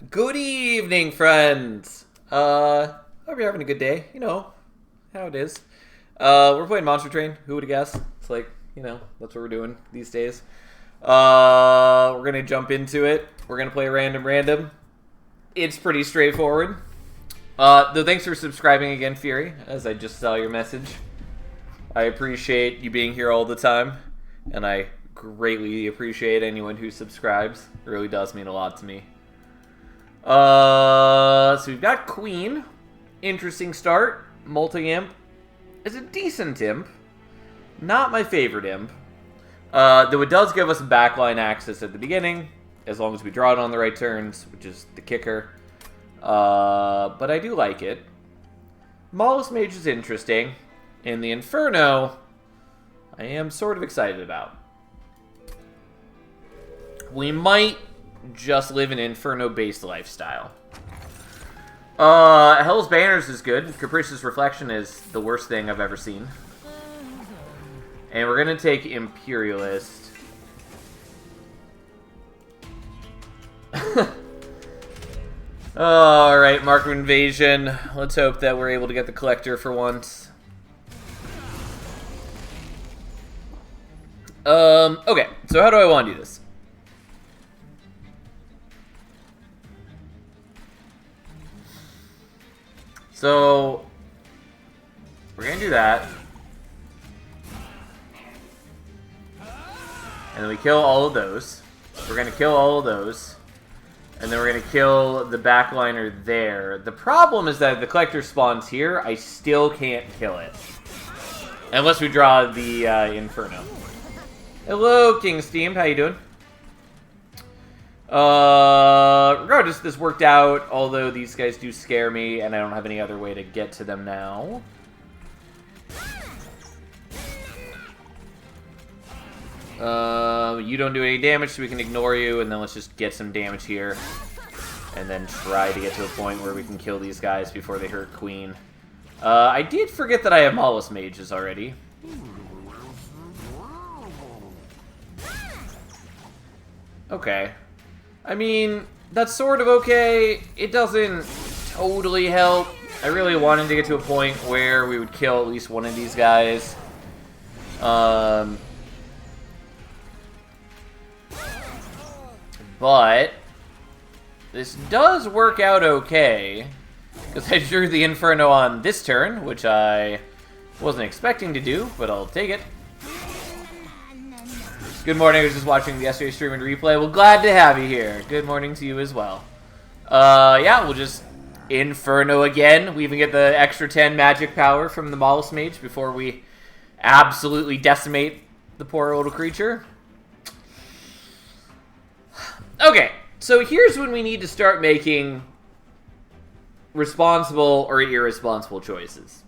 Good evening, friends. Hope you're having a good day. You know how it is. We're playing Monster Train. Who would have guessed? It's like, that's what we're doing these days. We're gonna jump into it. We're gonna play random. It's pretty straightforward. Though thanks for subscribing again, Fury, as I just saw your message. I appreciate you being here all the time, and I greatly appreciate anyone who subscribes. It really does mean a lot to me. So we've got Queen. Interesting start. Multi-imp is a decent imp. Not my favorite imp. Though it does give us backline access at the beginning, as long as we draw it on the right turns, which is the kicker. But I do like it. Mollusk Mage is interesting. And the Inferno, I am sort of excited about. We might just live an Inferno-based lifestyle. Hell's Banners is good. Capricious Reflection is the worst thing I've ever seen. And we're going to take Imperialist. Alright, Mark of Invasion. Let's hope that we're able to get the Collector for once. Okay, so how do I want to do this? So, we're going to do that. And then we kill all of those. We're going to kill all of those. And then we're going to kill the backliner there. The problem is that if the collector spawns here, I still can't kill it. Unless we draw the Inferno. Hello, King Steamed. How you doing? Regardless, this worked out, although these guys do scare me, and I don't have any other way to get to them now. You don't do any damage, so we can ignore you, and then let's just get some damage here. And then try to get to a point where we can kill these guys before they hurt Queen. I did forget that I have Mollusk Mages already. Okay. I mean, that's sort of okay. It doesn't totally help. I really wanted to get to a point where we would kill at least one of these guys. But this does work out okay. Because I drew the Inferno on this turn, which I wasn't expecting to do, but I'll take it. Good morning, I was just watching the yesterday stream and replay. Well, glad to have you here. Good morning to you as well. Yeah, we'll just Inferno again. We even get the extra 10 magic power from the Mollusk Mage before we absolutely decimate the poor little creature. Okay, so here's when we need to start making responsible or irresponsible choices.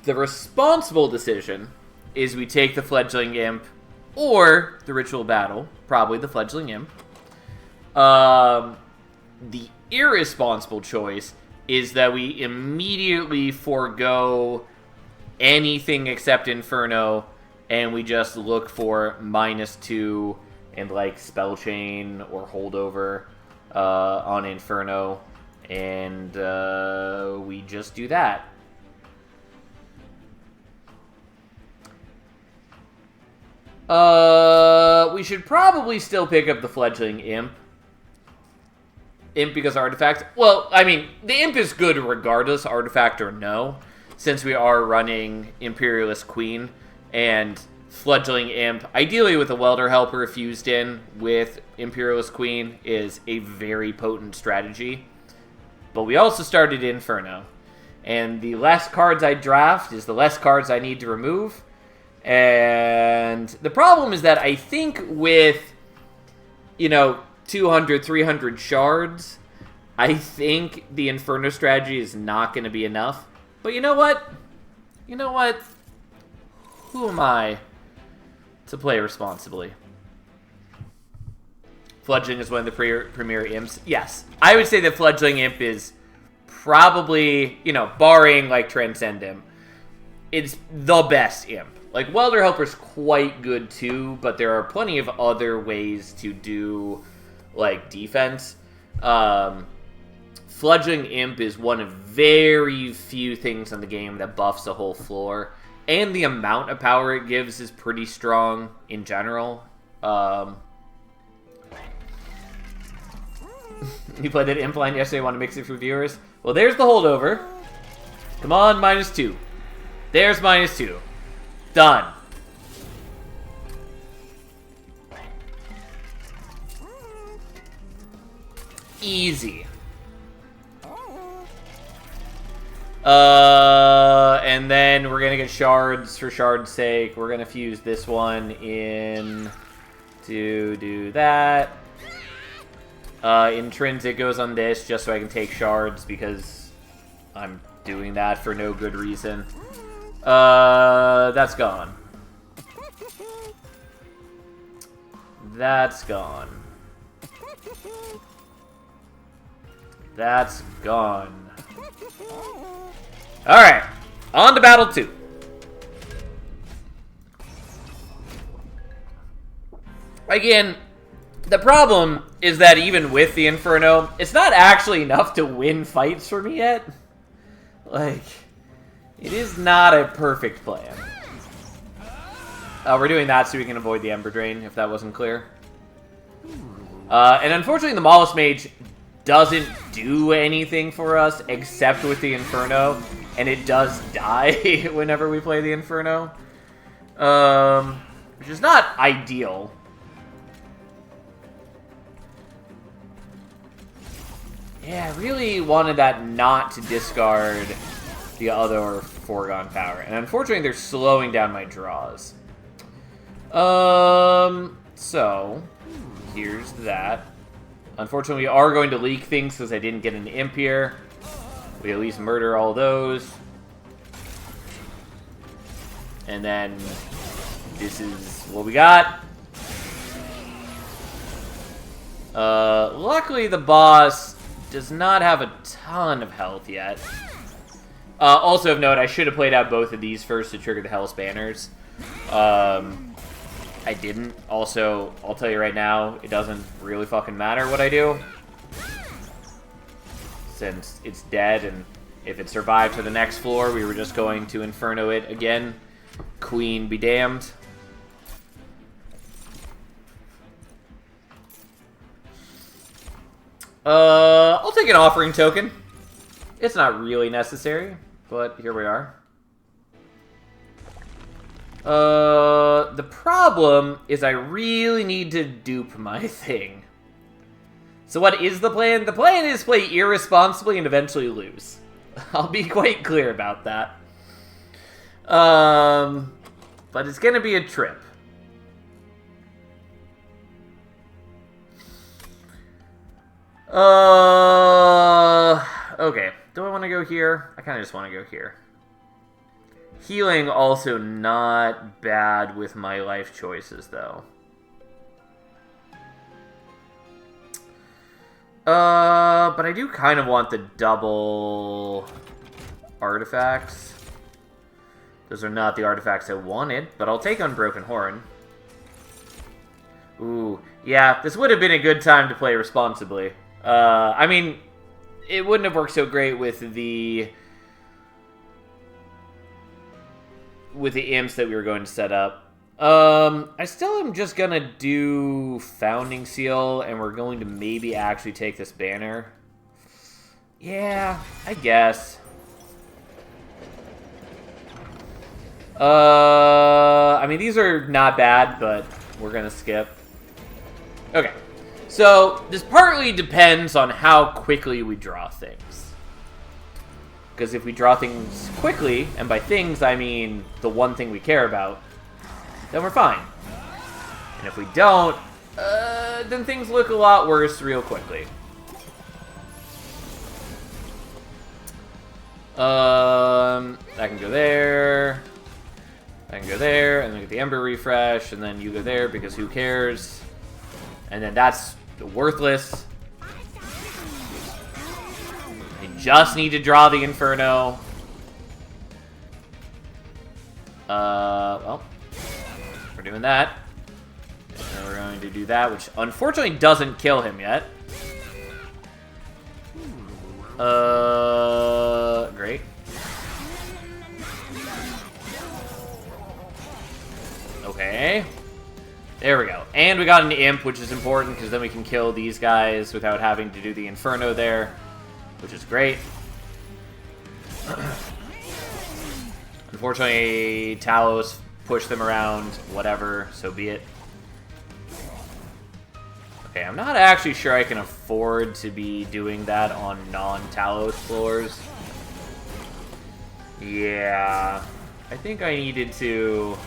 The responsible decision is we take the Fledgling Imp or the Ritual Battle, probably the Fledgling Imp. The irresponsible choice is that we immediately forego anything except Inferno, and we just look for -2 and like Spell Chain or Holdover on Inferno, and we just do that. We should probably still pick up the Fledgling Imp. Imp because Artifact. Well, I mean, the Imp is good regardless, Artifact or no, since we are running Imperialist Queen and Fledgling Imp, ideally with a Welder Helper fused in with Imperialist Queen, is a very potent strategy. But we also started Inferno. And the less cards I draft is the less cards I need to remove. And the problem is that I think with, 200, 300 shards, I think the Inferno strategy is not going to be enough. But you know what? Who am I to play responsibly? Fledgling is one of the premier imps. Yes, I would say that Fledgling Imp is probably, barring like Transcend Imp, it's the best imp. Like, Welder Helper's quite good too, but there are plenty of other ways to do like, defense. Fledgling Imp is one of very few things in the game that buffs a whole floor. And the amount of power it gives is pretty strong in general. You played that Imp line yesterday, want to mix it for viewers? Well, there's the holdover. Come on, -2. There's -2. Done. Easy. And then we're gonna get shards for shard's sake. We're gonna fuse this one in to do that. Intrinsic goes on this just so I can take shards because I'm doing that for no good reason. That's gone. That's gone. That's gone. Alright, on to Battle 2. Again, the problem is that even with the Inferno, it's not actually enough to win fights for me yet. Like, it is not a perfect plan. We're doing that so we can avoid the Ember Drain, if that wasn't clear. And unfortunately, the Mollusk Mage doesn't do anything for us except with the Inferno, and it does die whenever we play the Inferno, which is not ideal. Yeah, I really wanted that not to discard the other foregone power, and unfortunately they're slowing down my draws. So here's that. Unfortunately, we are going to leak things because I didn't get an Imp here. We at least murder all those. And then this is what we got. Luckily, the boss does not have a ton of health yet. Also of note, I should have played out both of these first to trigger the Hell's Banners. I didn't. Also, I'll tell you right now, it doesn't really fucking matter what I do, since it's dead, and if it survived to the next floor, we were just going to Inferno it again. Queen be damned. I'll take an offering token. It's not really necessary, but here we are. The problem is I really need to dupe my thing. So what is the plan? The plan is play irresponsibly and eventually lose. I'll be quite clear about that. But it's gonna be a trip. Okay. Do I want to go here? I kind of just want to go here. Healing also not bad with my life choices, though. But I do kind of want the double artifacts. Those are not the artifacts I wanted, but I'll take Unbroken Horn. Ooh, yeah, this would have been a good time to play responsibly. I mean, it wouldn't have worked so great with the imps that we were going to set up. I still am just gonna do Founding Seal, and we're going to maybe actually take this banner. Yeah, I guess. I mean, these are not bad, but we're gonna skip. Okay, so this partly depends on how quickly we draw things. Because if we draw things quickly, and by things I mean the one thing we care about, then we're fine. And if we don't, then things look a lot worse real quickly. I can go there. I can go there, and then get the Ember Refresh, and then you go there because who cares? And then that's worthless. I just need to draw the Inferno. Well, we're doing that. And we're going to do that, which unfortunately doesn't kill him yet. Great. Okay. There we go. And we got an imp, which is important, because then we can kill these guys without having to do the inferno there, which is great. Unfortunately, Talos pushed them around. Whatever, so be it. Okay, I'm not actually sure I can afford to be doing that on non-Talos floors. Yeah, I think I needed to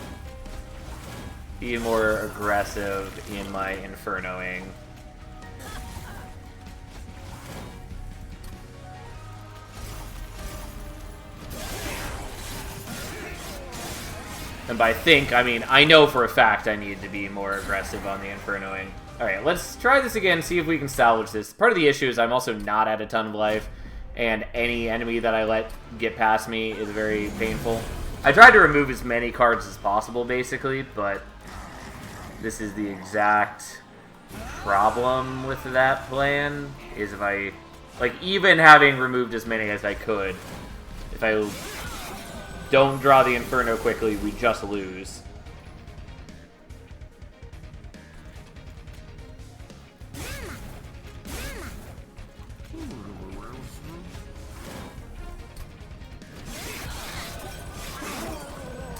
be more aggressive in my infernoing. And by think, I mean, I know for a fact I need to be more aggressive on the infernoing. Alright, let's try this again, see if we can salvage this. Part of the issue is I'm also not at a ton of life, and any enemy that I let get past me is very painful. I tried to remove as many cards as possible, basically, but this is the exact problem with that plan, is if I, like, even having removed as many as I could, if I don't draw the Inferno quickly, we just lose.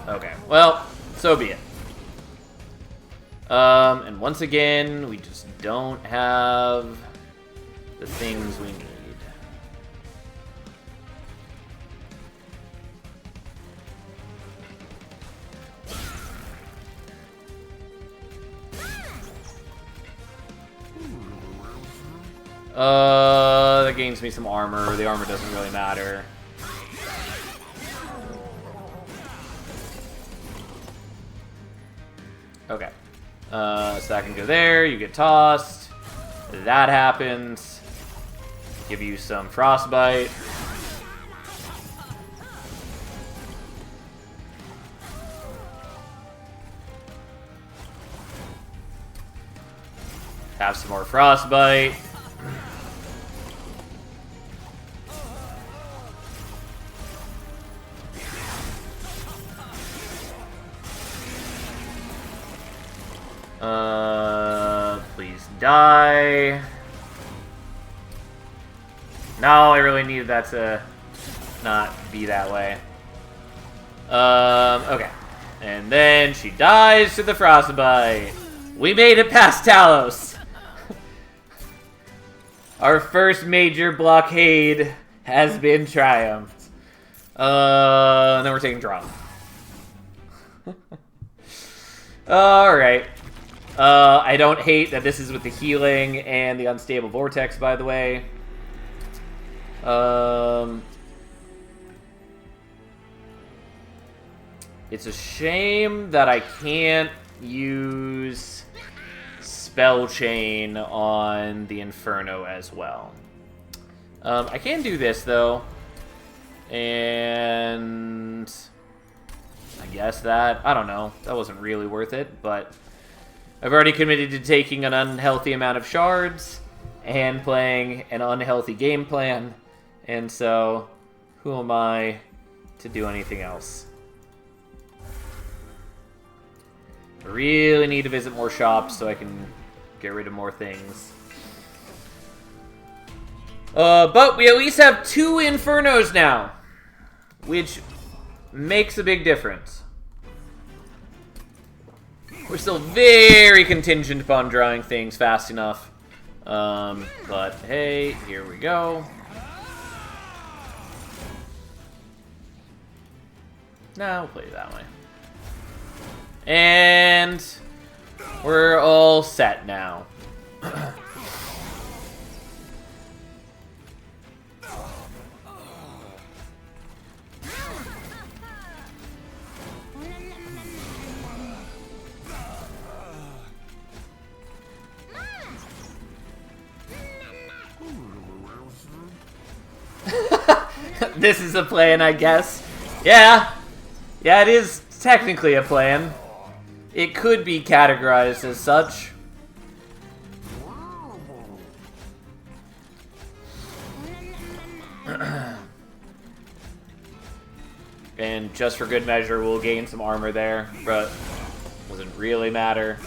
Okay, well, so be it. And once again, we just don't have the things we need. That gains me some armor. The armor doesn't really matter. Okay. So that can go there. You get tossed. That happens. Give you some frostbite. Have some more frostbite. Please die. No, I really needed that to not be that way. Okay. And then she dies to the frostbite. We made it past Talos. Our first major blockade has been triumphed. And then we're taking draw. Alright. I don't hate that this is with the healing and the unstable vortex, by the way. It's a shame that I can't use Spell Chain on the Inferno as well. I can do this, though. And I guess that, I don't know, that wasn't really worth it, but I've already committed to taking an unhealthy amount of shards and playing an unhealthy game plan, and so who am I to do anything else? I really need to visit more shops so I can get rid of more things. But we at least have 2 Infernos now, which makes a big difference. We're still very contingent upon drawing things fast enough. But hey, here we go. No, we'll play it that way. And we're all set now. This is a plan, I guess. Yeah. Yeah, it is technically a plan. It could be categorized as such. And just for good measure, we'll gain some armor there, but doesn't really matter.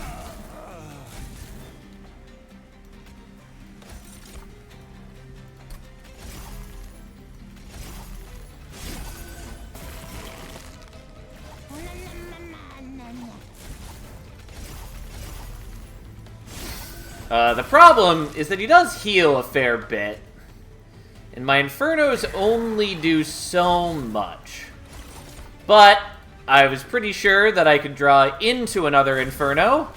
The problem is that he does heal a fair bit, and my Infernos only do so much. But I was pretty sure that I could draw into another Inferno.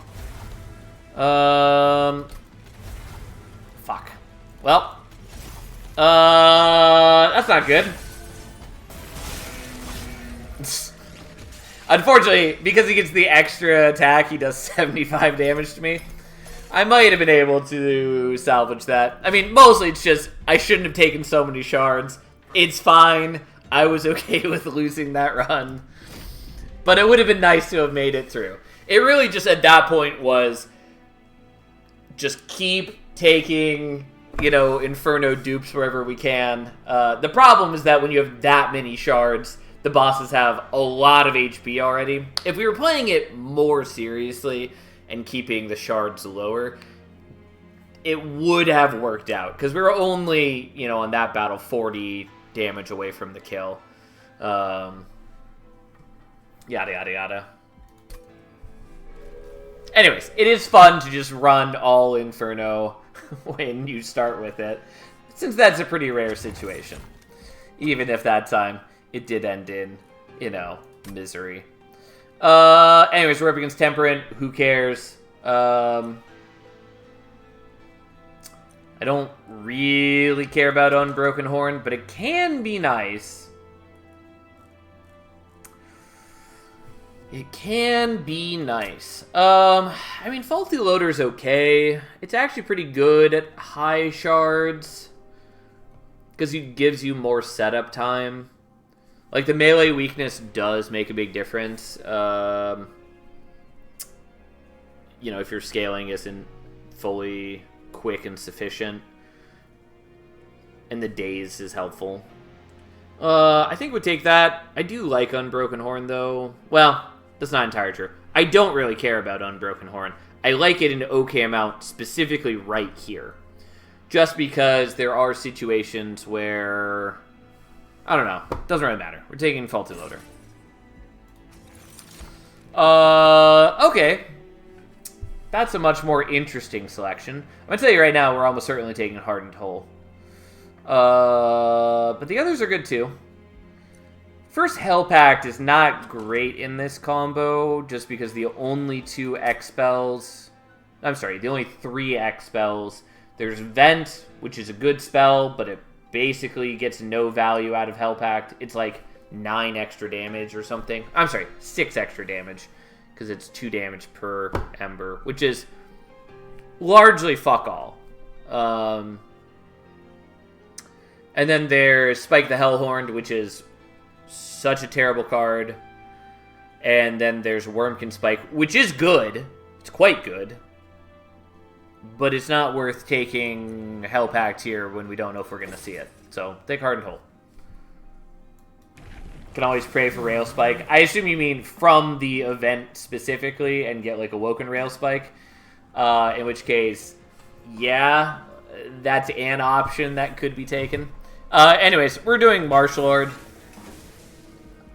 Fuck. Well. That's not good. Unfortunately, because he gets the extra attack, he does 75 damage to me. I might have been able to salvage that. I mean, mostly it's just, I shouldn't have taken so many shards. It's fine. I was okay with losing that run. But it would have been nice to have made it through. It really just, at that point, was just keep taking, you know, Inferno dupes wherever we can. The problem is that when you have that many shards, the bosses have a lot of HP already. If we were playing it more seriously and keeping the shards lower, it would have worked out. Because we were only, you know, on that battle, 40 damage away from the kill. Yada, yada, yada. Anyways, it is fun to just run all Inferno when you start with it, since that's a pretty rare situation. Even if that time it did end in, you know, misery. Anyways, we're up against Temperate. Who cares? I don't really care about Unbroken Horn, but it can be nice. It can be nice. I mean, Faulty Loader's okay. It's actually pretty good at high shards, because it gives you more setup time. Like, the melee weakness does make a big difference. You know, if your scaling isn't fully quick and sufficient. And the daze is helpful. I think we'll take that. I do like Unbroken Horn, though. Well, that's not entirely true. I don't really care about Unbroken Horn. I like it in an okay amount, specifically right here. Just because there are situations where, I don't know, doesn't really matter. We're taking Faulty Loader. Okay. That's a much more interesting selection. I'm going to tell you right now, we're almost certainly taking Hardened Hull. But the others are good too. First Hell Pact is not great in this combo, just because the only 2 X spells... I'm sorry, the only 3 X spells. There's Vent, which is a good spell, but it basically gets no value out of Hell Pact. It's like 9 extra damage or something. I'm sorry, 6 extra damage, because it's 2 damage per Ember, which is largely fuck all. And then there's Spike the Hellhorned, which is such a terrible card. And then there's Wormkin Spike, which is good. It's quite good. But it's not worth taking Hell Pact here when we don't know if we're going to see it. So, take Hardened Hull. Can always pray for Rail Spike. I assume you mean from the event specifically and get like Awoken Rail Spike. In which case, yeah, that's an option that could be taken. Anyways, we're doing Martial Lord.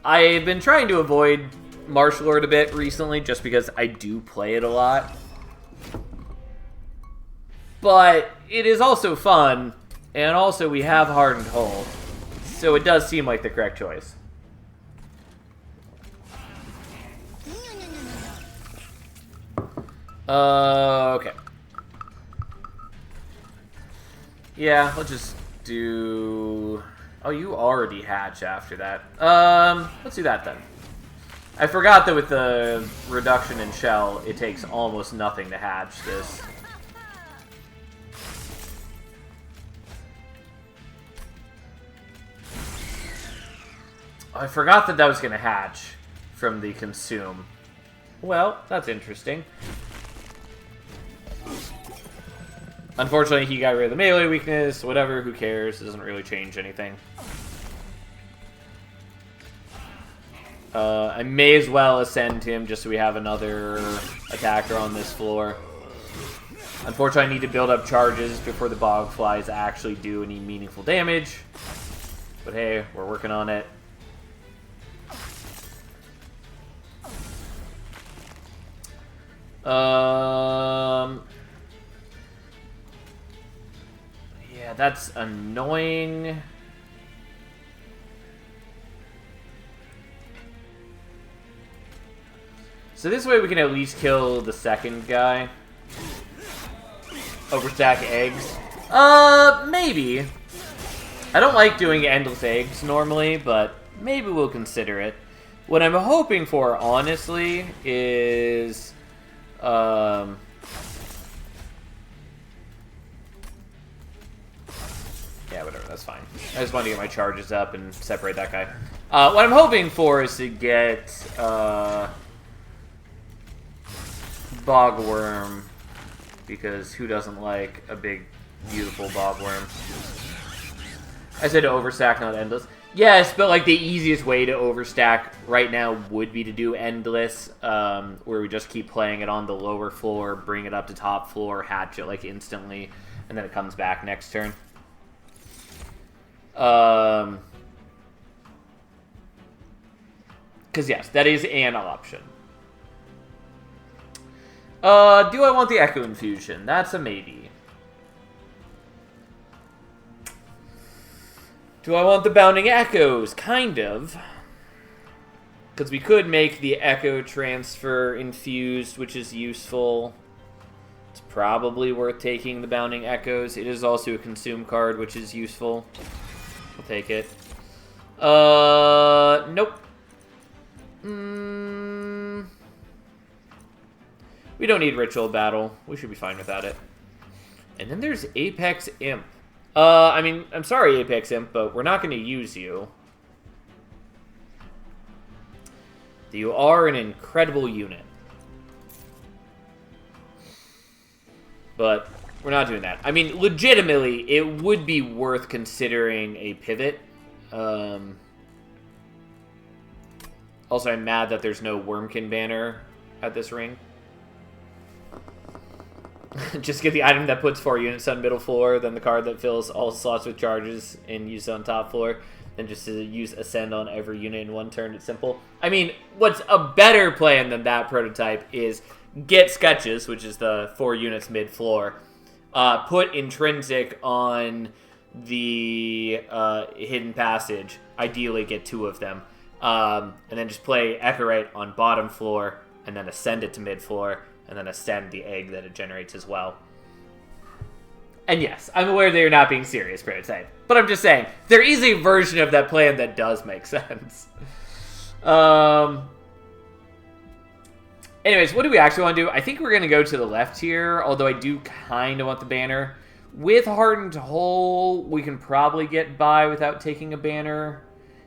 I've been trying to avoid Martial Lord a bit recently just because I do play it a lot. But it is also fun, and also we have Hardened Hull, so it does seem like the correct choice. Okay. Yeah, let's just do... Oh, you already hatch after that. Let's do that then. I forgot that with the reduction in shell, it takes almost nothing to hatch this. I forgot that that was going to hatch from the consume. Well, that's interesting. Unfortunately, he got rid of the melee weakness. Whatever, who cares? It doesn't really change anything. I may as well ascend him just so we have another attacker on this floor. Unfortunately, I need to build up charges before the bog flies actually do any meaningful damage. But hey, we're working on it. Yeah, that's annoying. So this way we can at least kill the second guy. Overstack eggs. Maybe. I don't like doing endless eggs normally, but maybe we'll consider it. What I'm hoping for, honestly, is... Yeah, whatever, that's fine. I just want to get my charges up and separate that guy. What I'm hoping for is to get... Bogworm, because who doesn't like a big, beautiful bogworm? I said to overstack, not endless. Yes, but like the easiest way to overstack right now would be to do endless, where we just keep playing it on the lower floor, bring it up to top floor, hatch it like instantly, and then it comes back next turn. Because yes, that is an option. Do I want the Echo Infusion? That's a maybe. Do I want the Bounding Echoes? Kind of. Because we could make the Echo transfer infused, which is useful. It's probably worth taking the Bounding Echoes. It is also a consume card, which is useful. I'll take it. Nope. We don't need Ritual Battle. We should be fine without it. And then there's Apex Imp. I mean, I'm sorry, Apex Imp, but we're not going to use you. You are an incredible unit. But we're not doing that. I mean, legitimately, it would be worth considering a pivot. Also, I'm mad that there's no Wormkin banner at this ring. Just get the item that puts 4 units on middle floor, then the card that fills all slots with charges and use it on top floor, then just to use Ascend on every unit in one turn. It's simple. I mean, what's a better plan than that prototype is get Sketches, which is the 4 units mid-floor, put Intrinsic on the Hidden Passage, ideally get 2 of them, and then just play Echorite on bottom floor, and then Ascend it to mid-floor, and then Ascend the egg that it generates as well. And yes, I'm aware that you're not being serious, prototype. But I'm just saying, there is a version of that plan that does make sense. Anyways, what do we actually want to do? I think we're going to go to the left here, although I do kind of want the banner. With Hardened Hull, we can probably get by without taking a banner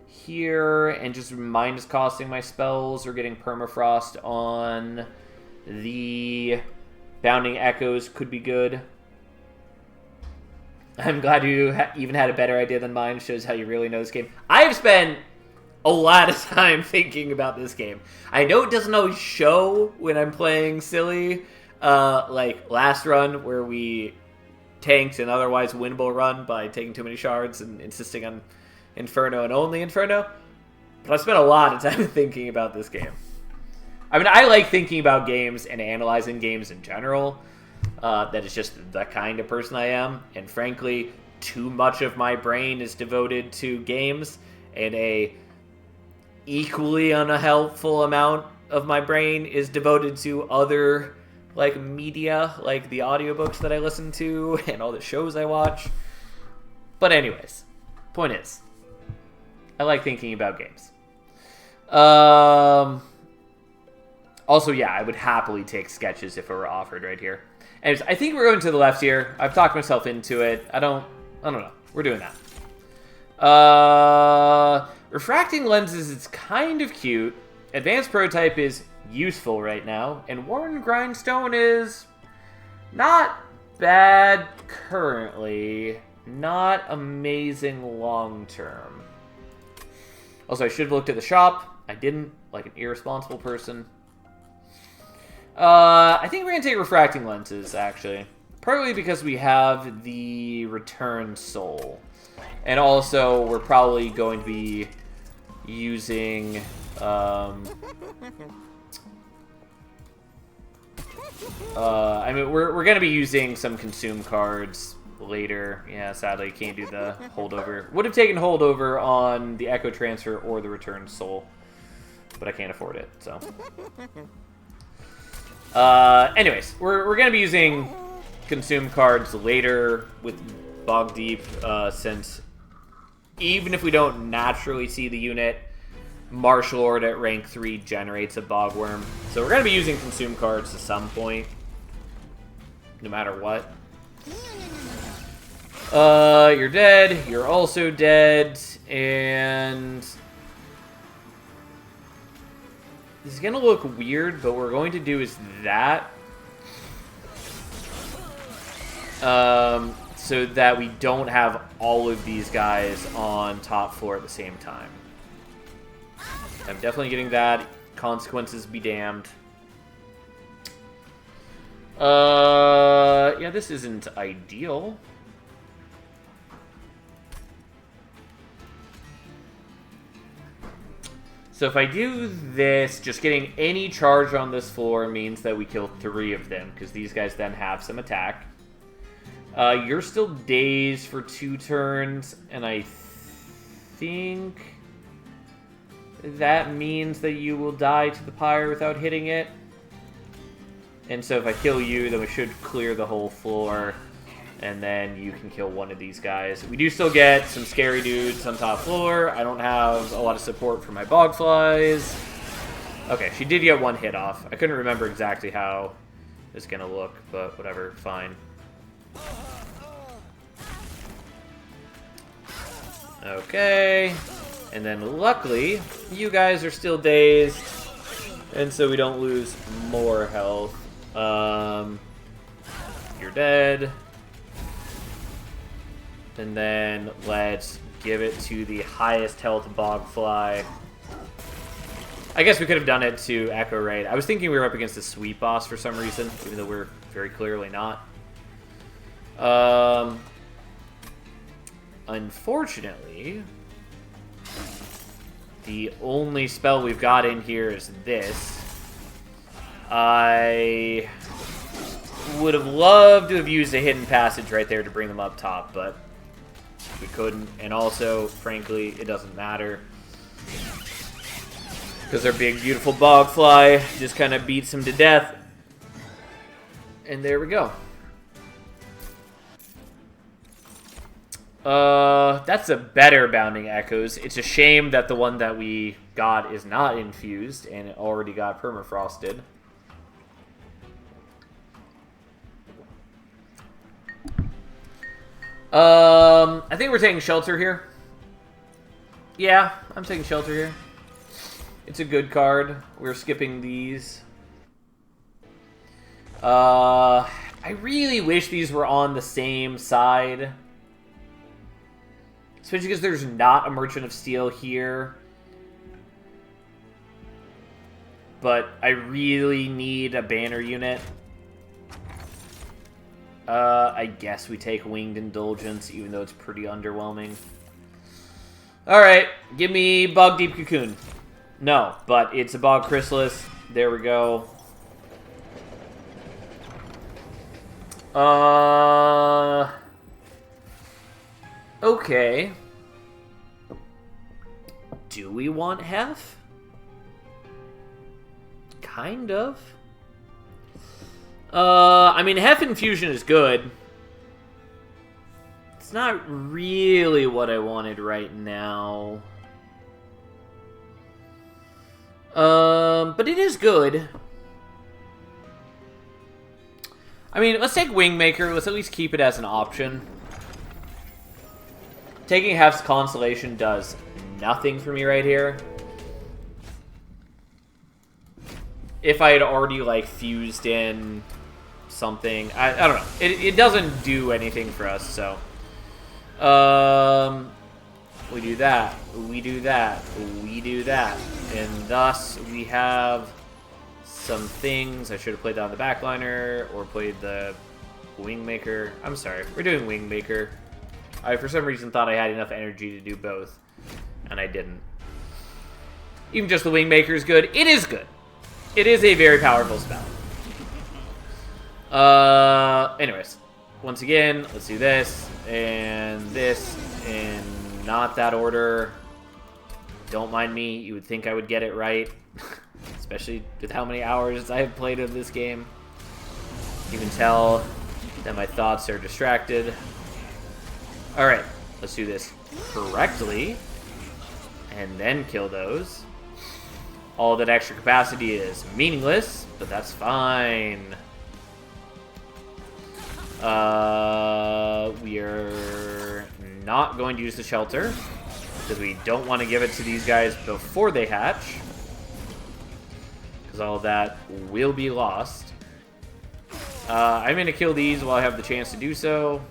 here, and just minus costing my spells or getting Permafrost on... The Bounding Echoes could be good. I'm glad you even had a better idea than mine. Shows how you really know this game. I have spent a lot of time thinking about this game. I know it doesn't always show when I'm playing silly. Like last run where we tanked an otherwise winnable run by taking too many shards and insisting on Inferno and only Inferno. But I've spent a lot of time thinking about this game. I mean, I like thinking about games and analyzing games in general. That is just the kind of person I am. And frankly, too much of my brain is devoted to games, and a equally unhelpful amount of my brain is devoted to other like media, like the audiobooks that I listen to and all the shows I watch. But anyways, point is, I like thinking about games. Also, yeah, I would happily take Sketches if it were offered right here. Anyways, I think we're going to the left here. I've talked myself into it. I don't know. We're doing that. Refracting lenses is kind of cute. Advanced Prototype is useful right now. And Worn Grindstone is not bad currently. Not amazing long term. Also, I should have looked at the shop. I didn't, like an irresponsible person. I think we're going to take refracting lenses, actually. Partly because we have the return soul. And also, we're probably going to be using... I mean, we're going to be using some consume cards later. Yeah, sadly, can't do the holdover. Would have taken holdover on the Echo Transfer or the Return Soul, but I can't afford it, so. Anyways, we're going to be using consume cards later with Bog Deep, since even if we don't naturally see the unit, Martial Lord at rank 3 generates a Bogworm. So we're going to be using consume cards at some point, no matter what. You're dead. You're also dead. And this is going to look weird, but what we're going to do is that. So that we don't have all of these guys on top floor at the same time. I'm definitely getting that. Consequences be damned. Yeah, this isn't ideal. So if I do this, just getting any charge on this floor means that we kill 3 of them, because these guys then have some attack. You're still dazed for 2 turns, and I think that means that you will die to the pyre without hitting it. And so if I kill you, then we should clear the whole floor, and then you can kill one of these guys. We do still get some scary dudes on top floor. I don't have a lot of support for my bogflies. Okay, she did get 1 hit off. I couldn't remember exactly how it's going to look, but whatever, fine. Okay. And then luckily, you guys are still dazed, and so we don't lose more health. You're dead. And then let's give it to the highest health Bogfly. I guess we could have done it to Echo Raid. I was thinking we were up against the sweep boss for some reason, even though we're very clearly not. Unfortunately, the only spell we've got in here is this. I would have loved to have used a hidden passage right there to bring them up top, but we couldn't. And also, frankly, it doesn't matter, because our big, beautiful Bogfly just kind of beats him to death. And there we go. That's a better Bounding Echoes. It's a shame that the one that we got is not infused, and it already got permafrosted. I think we're taking Shelter here. Yeah, I'm taking Shelter here. It's a good card. We're skipping these. I really wish these were on the same side. Especially because there's not a Merchant of Steel here. But I really need a banner unit. I guess we take Winged Indulgence, even though it's pretty underwhelming. Alright, give me Bog Deep Cocoon. No, but it's a Bog Chrysalis. There we go. Okay. Do we want Hef? Kind of. I mean, Hef Infusion is good. It's not really what I wanted right now. But it is good. I mean, let's take Wingmaker. Let's at least keep it as an option. Taking Hef's Constellation does nothing for me right here. If I had already, like, fused in something. I don't know. It doesn't do anything for us, so. we do that, we do that, we do that. And thus, we have some things. I should have played down the backliner or played the Wingmaker. I'm sorry, we're doing Wingmaker. I, for some reason, thought I had enough energy to do both, and I didn't. Even just the Wingmaker is good. It is good. It is a very powerful spell. Anyways, once again, let's do this, and in not that order. Don't mind me. You would think I would get it right, especially with how many hours I have played of this game. You can tell that my thoughts are distracted. Alright, let's do this correctly, and then kill those. All that extra capacity is meaningless, but that's fine. We are not going to use the shelter, because we don't want to give it to these guys before they hatch, because all of that will be lost. I'm going to kill these while I have the chance to do so.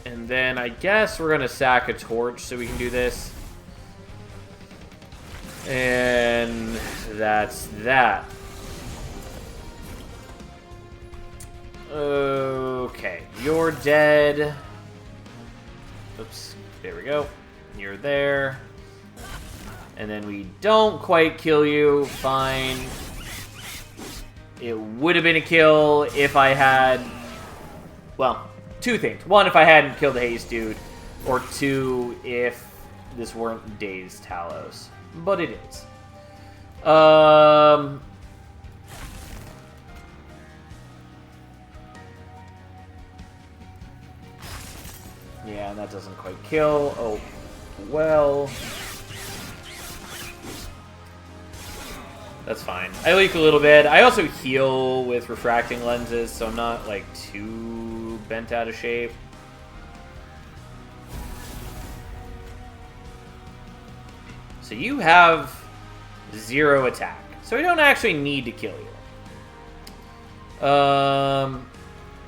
And then I guess we're going to sack a torch so we can do this. And that's that. Okay, you're dead. Oops, there we go. You're there. And then we don't quite kill you. Fine. It would have been a kill if I had... Well, two things. One, if I hadn't killed the haste dude. Or two, if this weren't Dazed Talos. But it is. Yeah, that doesn't quite kill. Oh, well. That's fine. I leak a little bit. I also heal with refracting lenses, so I'm not, like, too bent out of shape. So you have 0 attack. So we don't actually need to kill you.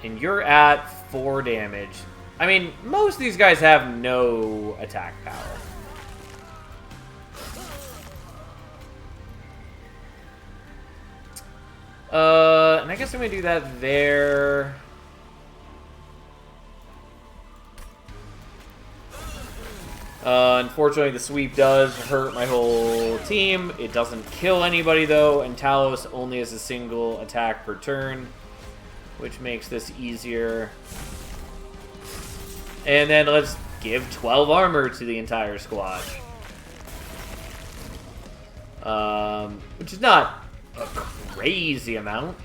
And you're at 4 damage. I mean, most of these guys have no attack power. And I guess I'm going to do that there. Unfortunately, the sweep does hurt my whole team. It doesn't kill anybody, though, and Talos only has a single attack per turn, which makes this easier. And then let's give 12 armor to the entire squad. Which is not a crazy amount,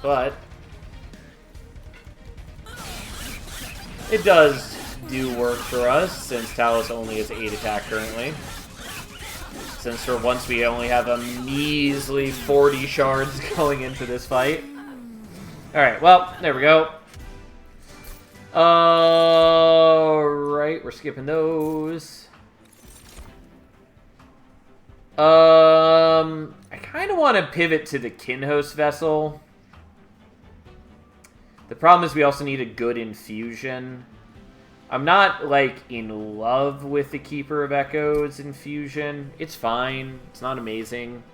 but it does do work for us, since Talos only has 8 attack currently. Since for once we only have a measly 40 shards going into this fight. Alright, well, there we go. Alright, we're skipping those. I kind of want to pivot to the Kinhost Vessel. The problem is we also need a good infusion. I'm not, like, in love with the Keeper of Echoes infusion. It's fine. It's not amazing.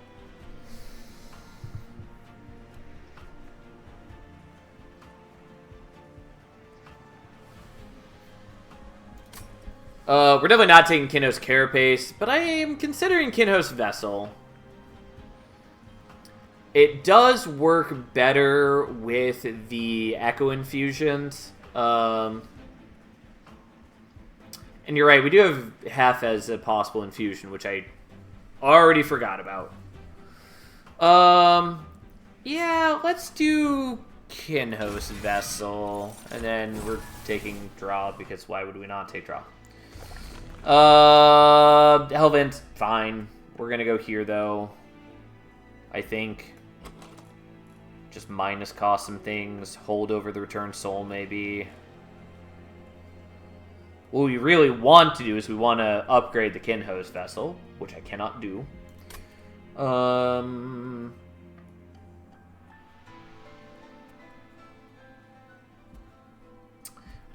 We're definitely not taking Kinhost Carapace, but I am considering Kinhost Vessel. It does work better with the Echo infusions. And you're right, we do have Hef as a possible infusion, which I already forgot about. Yeah, let's do Kinhost Vessel. And then we're taking draw, because why would we not take draw? Hellvent, fine. We're gonna go here, though. I think. Just minus cost some things. Hold over the Return Soul, maybe. What we really want to do is we want to upgrade the Kinhost Vessel, which I cannot do.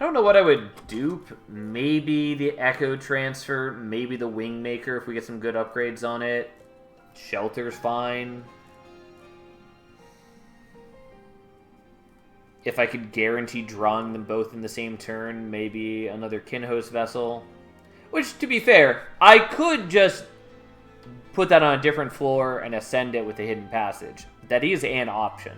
I don't know what I would dupe. Maybe the Echo Transfer, maybe the Wingmaker if we get some good upgrades on it. Shelter's fine. If I could guarantee drawing them both in the same turn, maybe another Kinhost Vessel. Which, to be fair, I could just put that on a different floor and ascend it with a Hidden Passage. That is an option.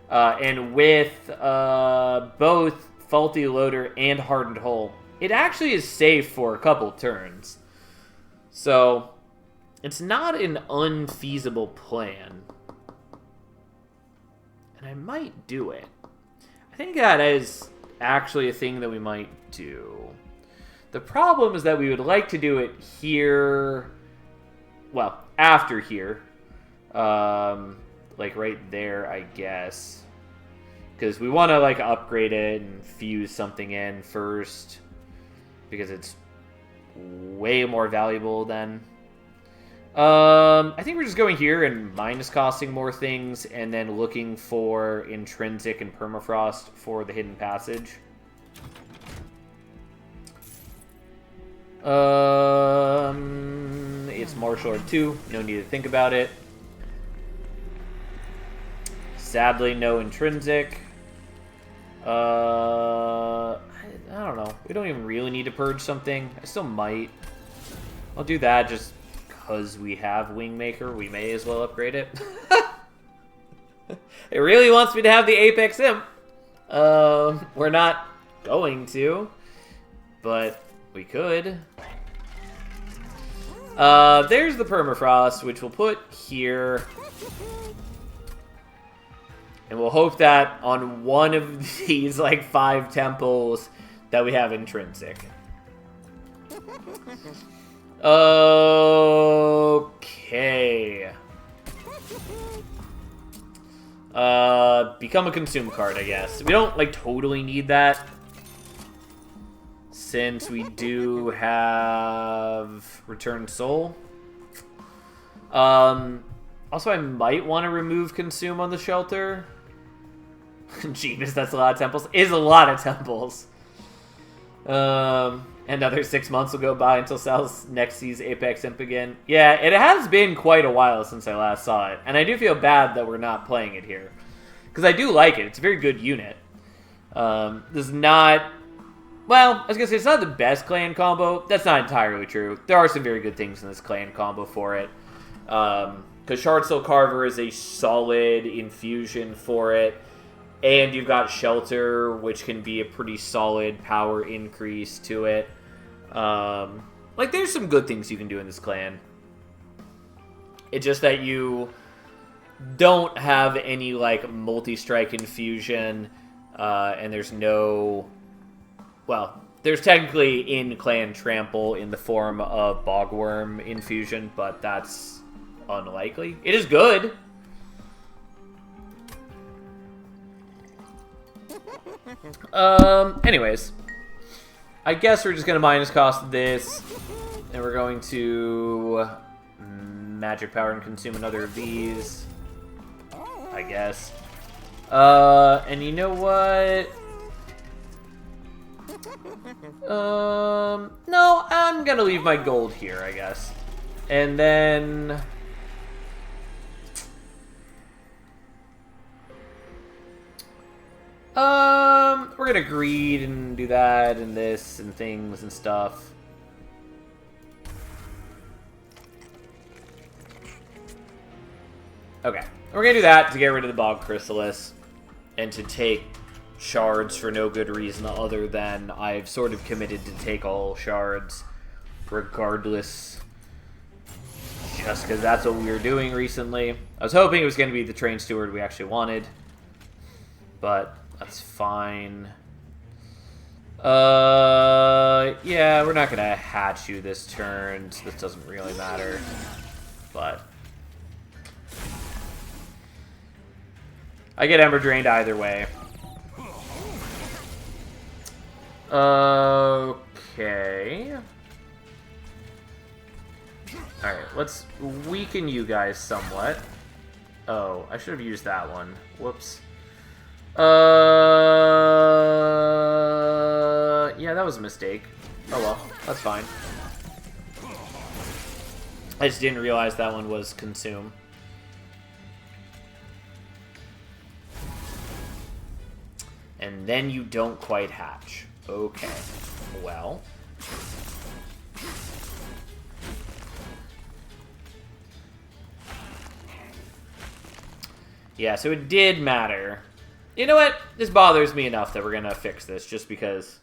And with both Faulty Loader and Hardened Hull, it actually is safe for a couple turns. So, it's not an unfeasible plan. And I might do it. I think that is actually a thing that we might do. The problem is that we would like to do it here, well, after here. Like right there, I guess. Because we want to like upgrade it and fuse something in first. Because it's way more valuable than... I think we're just going here and minus costing more things and then looking for intrinsic and permafrost for the Hidden Passage. It's Martial Art 2. No need to think about it. Sadly, no intrinsic. I don't know. We don't even really need to purge something. I still might. I'll do that just... because we have Wingmaker, we may as well upgrade it. It really wants me to have the Apex Imp. We're not going to, but we could. There's the Permafrost, which we'll put here. And we'll hope that on one of these, like, 5 temples that we have intrinsic. Okay. Become a consume card, I guess. We don't, like, totally need that. Since we do have Return Soul. Also, I might want to remove Consume on the shelter. Jeebus, that's a lot of temples. Is a lot of temples. Another 6 months will go by until Sal's next sees Apex Imp again. Yeah, it has been quite a while since I last saw it. And I do feel bad that we're not playing it here. Because I do like it. It's a very good unit. This is not... Well, I was going to say, it's not the best clan combo. That's not entirely true. There are some very good things in this clan combo for it. Because Shardsteel Carver is a solid infusion for it. And you've got Shelter, which can be a pretty solid power increase to it. Like, there's some good things you can do in this clan. It's just that you don't have any, like, multi-strike infusion. And there's no... Well, there's technically in-clan trample in the form of Bogworm infusion, but that's unlikely. It is good. Anyways. I guess we're just going to minus cost this. And we're going to magic power and consume another of these. I guess. And you know what? No, I'm going to leave my gold here, I guess. And then... we're gonna greed and do that and this and things and stuff. Okay, we're gonna do that to get rid of the Bog Chrysalis and to take shards for no good reason other than I've sort of committed to take all shards regardless, just because that's what we were doing recently. I was hoping it was going to be the Train Steward we actually wanted, but that's fine. Yeah, we're not gonna hatch you this turn, so this doesn't really matter. But I get Ember Drained either way. Okay. Alright, let's weaken you guys somewhat. Oh, I should have used that one. Whoops. that was a mistake. Oh well, that's fine. I just didn't realize that one was consume. And then you don't quite hatch. Okay. Well. Yeah, so it did matter. You know what? This bothers me enough that we're going to fix this just because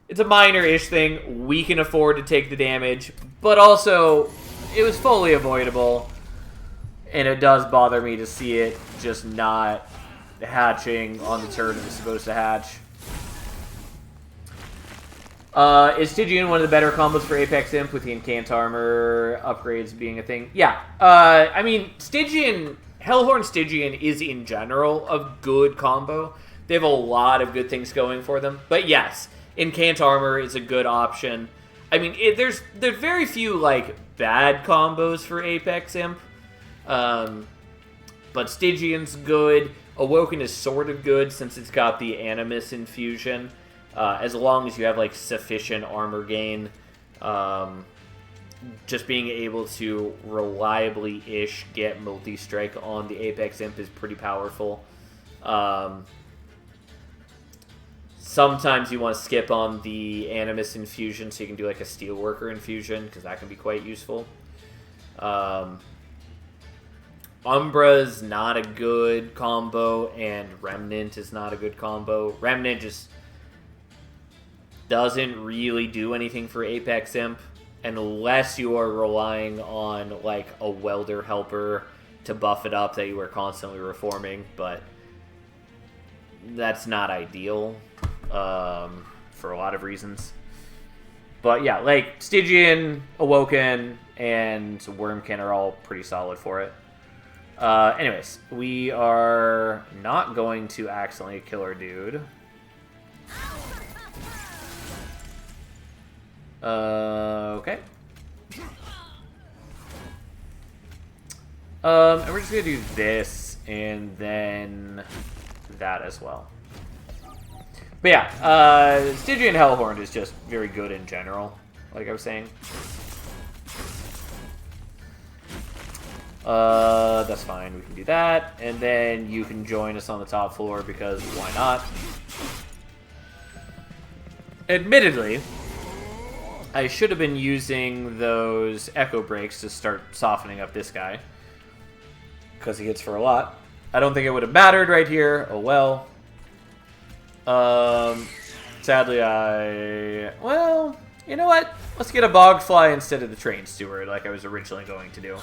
it's a minor-ish thing. We can afford to take the damage, but also it was fully avoidable. And it does bother me to see it just not hatching on the turn it was supposed to hatch. Is Stygian one of the better combos for Apex Imp with the Incant Armor upgrades being a thing? Yeah. I mean, Stygian... Hellhorn Stygian is, in general, a good combo. They have a lot of good things going for them. But yes, Incant Armor is a good option. I mean, there's very few, like, bad combos for Apex Imp. But Stygian's good. Awoken is sort of good since it's got the Animus infusion. As long as you have, like, sufficient armor gain. Just being able to reliably-ish get multi-strike on the Apex Imp is pretty powerful. Sometimes you want to skip on the Animus infusion so you can do like a Steelworker infusion, because that can be quite useful. Umbra's not a good combo, and Remnant is not a good combo. Remnant just doesn't really do anything for Apex Imp. Unless you are relying on, like, a welder helper to buff it up that you are constantly reforming, but that's not ideal for a lot of reasons. But yeah, like, Stygian, Awoken, and Wormkin are all pretty solid for it. Anyways, we are not going to accidentally kill our dude. Okay. And we're just gonna do this, and then that as well. But yeah, Stygian Hellhorn is just very good in general, like I was saying. That's fine, we can do that, and then you can join us on the top floor, because why not? Admittedly, I should have been using those Echo Breaks to start softening up this guy, because he hits for a lot. I don't think it would have mattered right here. Oh well. Sadly, well, you know what? Let's get a Bogfly instead of the Train Steward, like I was originally going to do.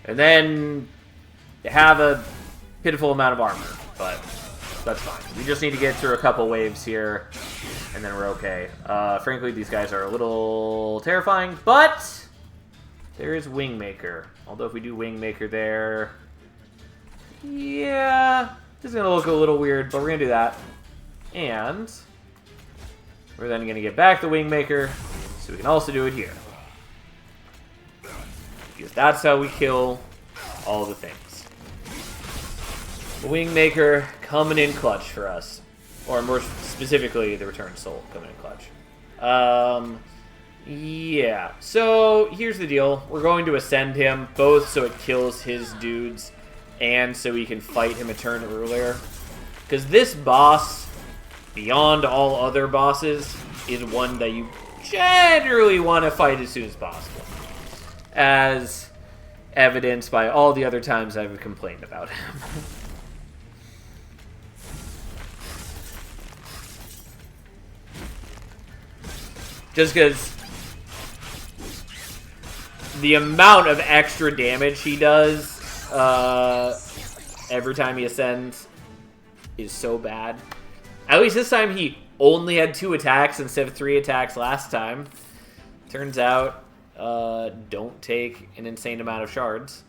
And then have a pitiful amount of armor, but that's fine. We just need to get through a couple waves here, and then we're okay. Frankly, these guys are a little terrifying, but there is Wingmaker. Although if we do Wingmaker there, yeah, this is going to look a little weird, but we're going to do that. And we're then going to get back the Wingmaker, so we can also do it here. Because that's how we kill all the things. The Wingmaker coming in clutch for us. Or more specifically, the Return Soul coming in clutch. Yeah. So, here's the deal. We're going to ascend him, both so it kills his dudes, and so we can fight him a turn earlier. Because this boss, beyond all other bosses, is one that you generally want to fight as soon as possible. As evidenced by all the other times I've complained about him. Just because the amount of extra damage he does every time he ascends is so bad. At least this time he only had 2 attacks instead of 3 attacks last time. Turns out, don't take an insane amount of shards.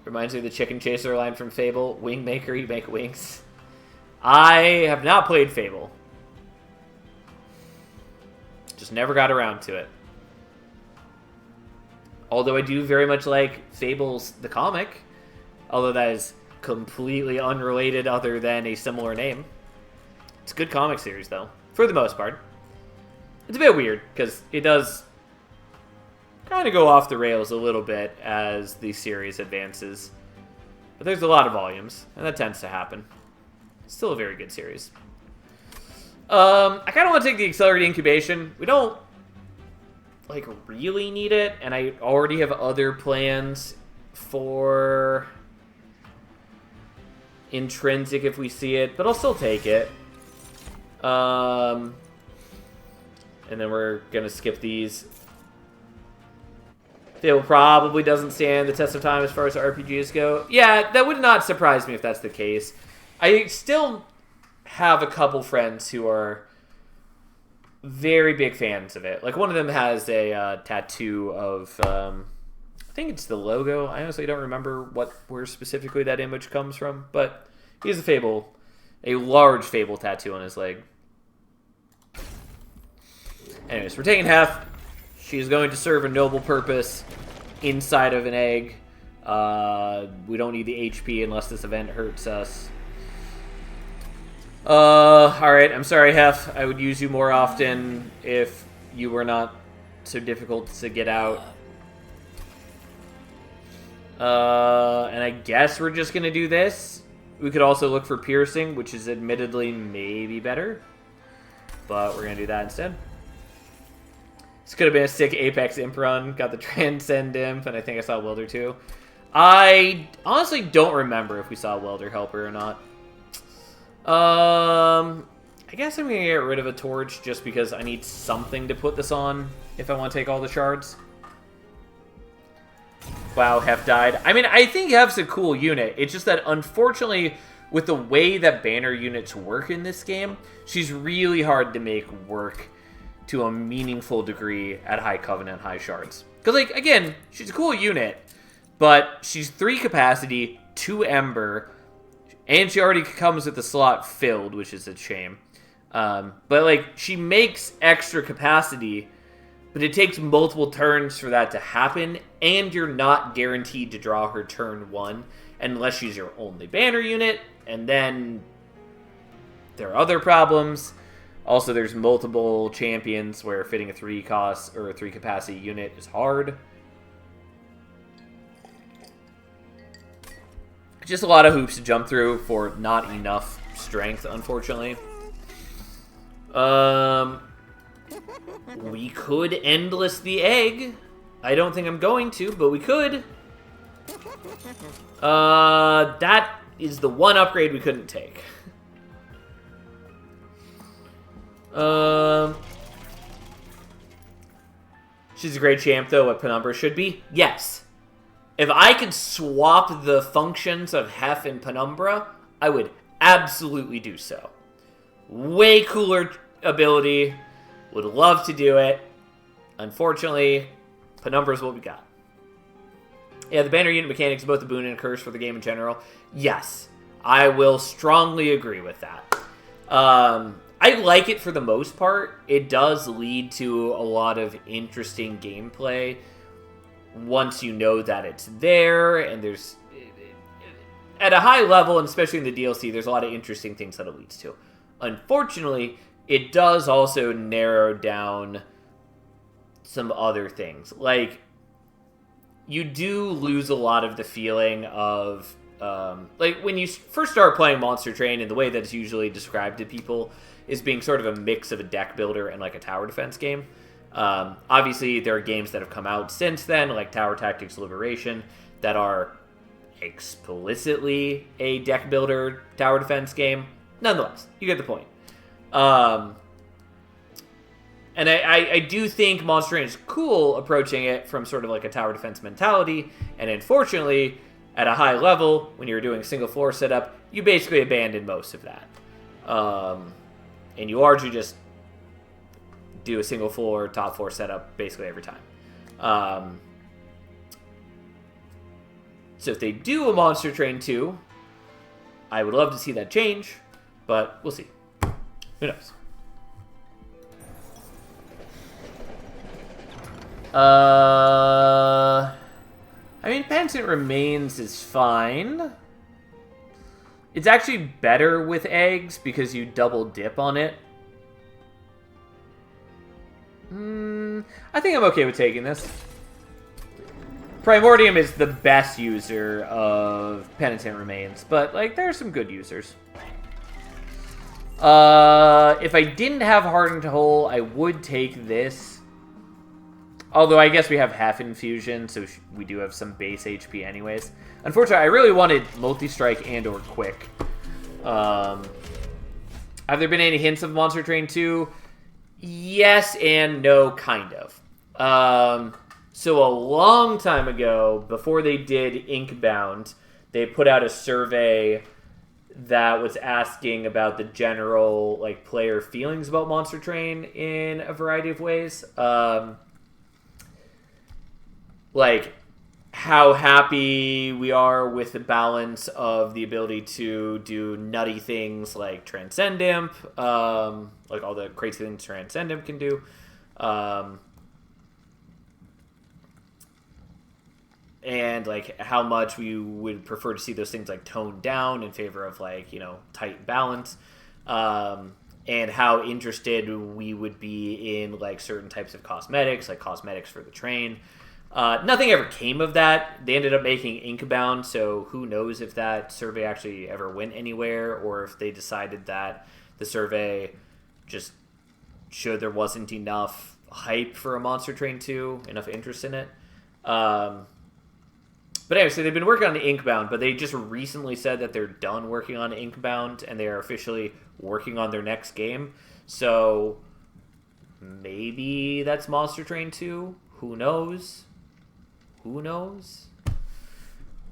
Reminds me of the Chicken Chaser line from Fable. Wingmaker, you make wings. I have not played Fable. Just never got around to it. Although I do very much like Fable's the comic. Although that is completely unrelated other than a similar name. It's a good comic series, though, for the most part. It's a bit weird, because it does kind of go off the rails a little bit as the series advances. But there's a lot of volumes, and that tends to happen. It's still a very good series. I kind of want to take the accelerated incubation. We don't, like, really need it, and I already have other plans for intrinsic if we see it, but I'll still take it. And then we're going to skip these. Fable probably doesn't stand the test of time as far as RPGs go. Yeah, that would not surprise me if that's the case. I still have a couple friends who are very big fans of it. Like, one of them has a tattoo of, I think it's the logo. I honestly don't remember where specifically that image comes from, but he has a large Fable tattoo on his leg. Anyways, we're taking half. She's going to serve a noble purpose inside of an egg. We don't need the HP unless this event hurts us. Alright, I'm sorry, Hef. I would use you more often if you were not so difficult to get out. And I guess we're just gonna do this. We could also look for piercing, which is admittedly maybe better. But we're gonna do that instead. This could have been a sick Apex Imp run. Got the Transcend Imp, and I think I saw Welder too. I honestly don't remember if we saw Welder Helper or not. I guess I'm going to get rid of a torch just because I need something to put this on if I want to take all the shards. Wow, Hef died. I mean, I think Hef's a cool unit. It's just that, unfortunately, with the way that banner units work in this game, she's really hard to make work to a meaningful degree at High Covenant, High Shards. Because, like, again, she's a cool unit, but she's 3 capacity, 2 Ember, and she already comes with the slot filled, which is a shame. But, like, she makes extra capacity, but it takes multiple turns for that to happen, and you're not guaranteed to draw her turn 1 unless she's your only banner unit, and then there are other problems. Also, there's multiple champions where fitting a 3 cost or a 3 capacity unit is hard. Just a lot of hoops to jump through for not enough strength, unfortunately. We could endless the egg. I don't think I'm going to, but we could. That is the one upgrade we couldn't take. She's a great champ, though, what Penumbra should be. Yes. If I could swap the functions of Hef and Penumbra, I would absolutely do so. Way cooler ability. Would love to do it. Unfortunately, Penumbra is what we got. Yeah, the banner unit mechanics is both a boon and a curse for the game in general. Yes, I will strongly agree with that. I like it for the most part. It does lead to a lot of interesting gameplay once you know that it's there, and there's, at a high level, and especially in the DLC, there's a lot of interesting things that it leads to. Unfortunately, it does also narrow down some other things. Like, you do lose a lot of the feeling of, like, when you first start playing Monster Train, and the way that it's usually described to people is being sort of a mix of a deck builder and, like, a tower defense game. Obviously, there are games that have come out since then, like Tower Tactics Liberation, that are explicitly a deck builder tower defense game. Nonetheless, you get the point. And I do think Monster Train is cool approaching it from sort of like a tower defense mentality, and unfortunately, at a high level, when you're doing single floor setup, you basically abandon most of that. And you largely just do a single floor, top floor setup basically every time. So if they do a Monster Train 2, I would love to see that change, but we'll see. Who knows? I mean, Penitent Remains is fine. It's actually better with eggs because you double dip on it. I think I'm okay with taking this. Primordium is the best user of Penitent Remains, but, like, there are some good users. If I didn't have Hardened Hole, I would take this. Although I guess we have half infusion, so we do have some base HP anyways. Unfortunately, I really wanted Multi-Strike and or Quick. Have there been any hints of Monster Train 2? Yes and no, kind of. So a long time ago, before they did Inkbound, they put out a survey that was asking about the general, like, player feelings about Monster Train in a variety of ways. Like, how happy we are with the balance of the ability to do nutty things like Transcend Imp, like all the crazy things Transcend Imp can do. And, like, how much we would prefer to see those things, like, toned down in favor of, like, you know, tight balance. And how interested we would be in, like, certain types of cosmetics, like cosmetics for the train. Nothing ever came of that. They ended up making Inkbound, so who knows if that survey actually ever went anywhere, or if they decided that the survey just showed there wasn't enough hype for a Monster Train 2, enough interest in it. But anyway, so they've been working on the Inkbound, but they just recently said that they're done working on Inkbound, and they are officially working on their next game. So maybe that's Monster Train 2. Who knows? Who knows?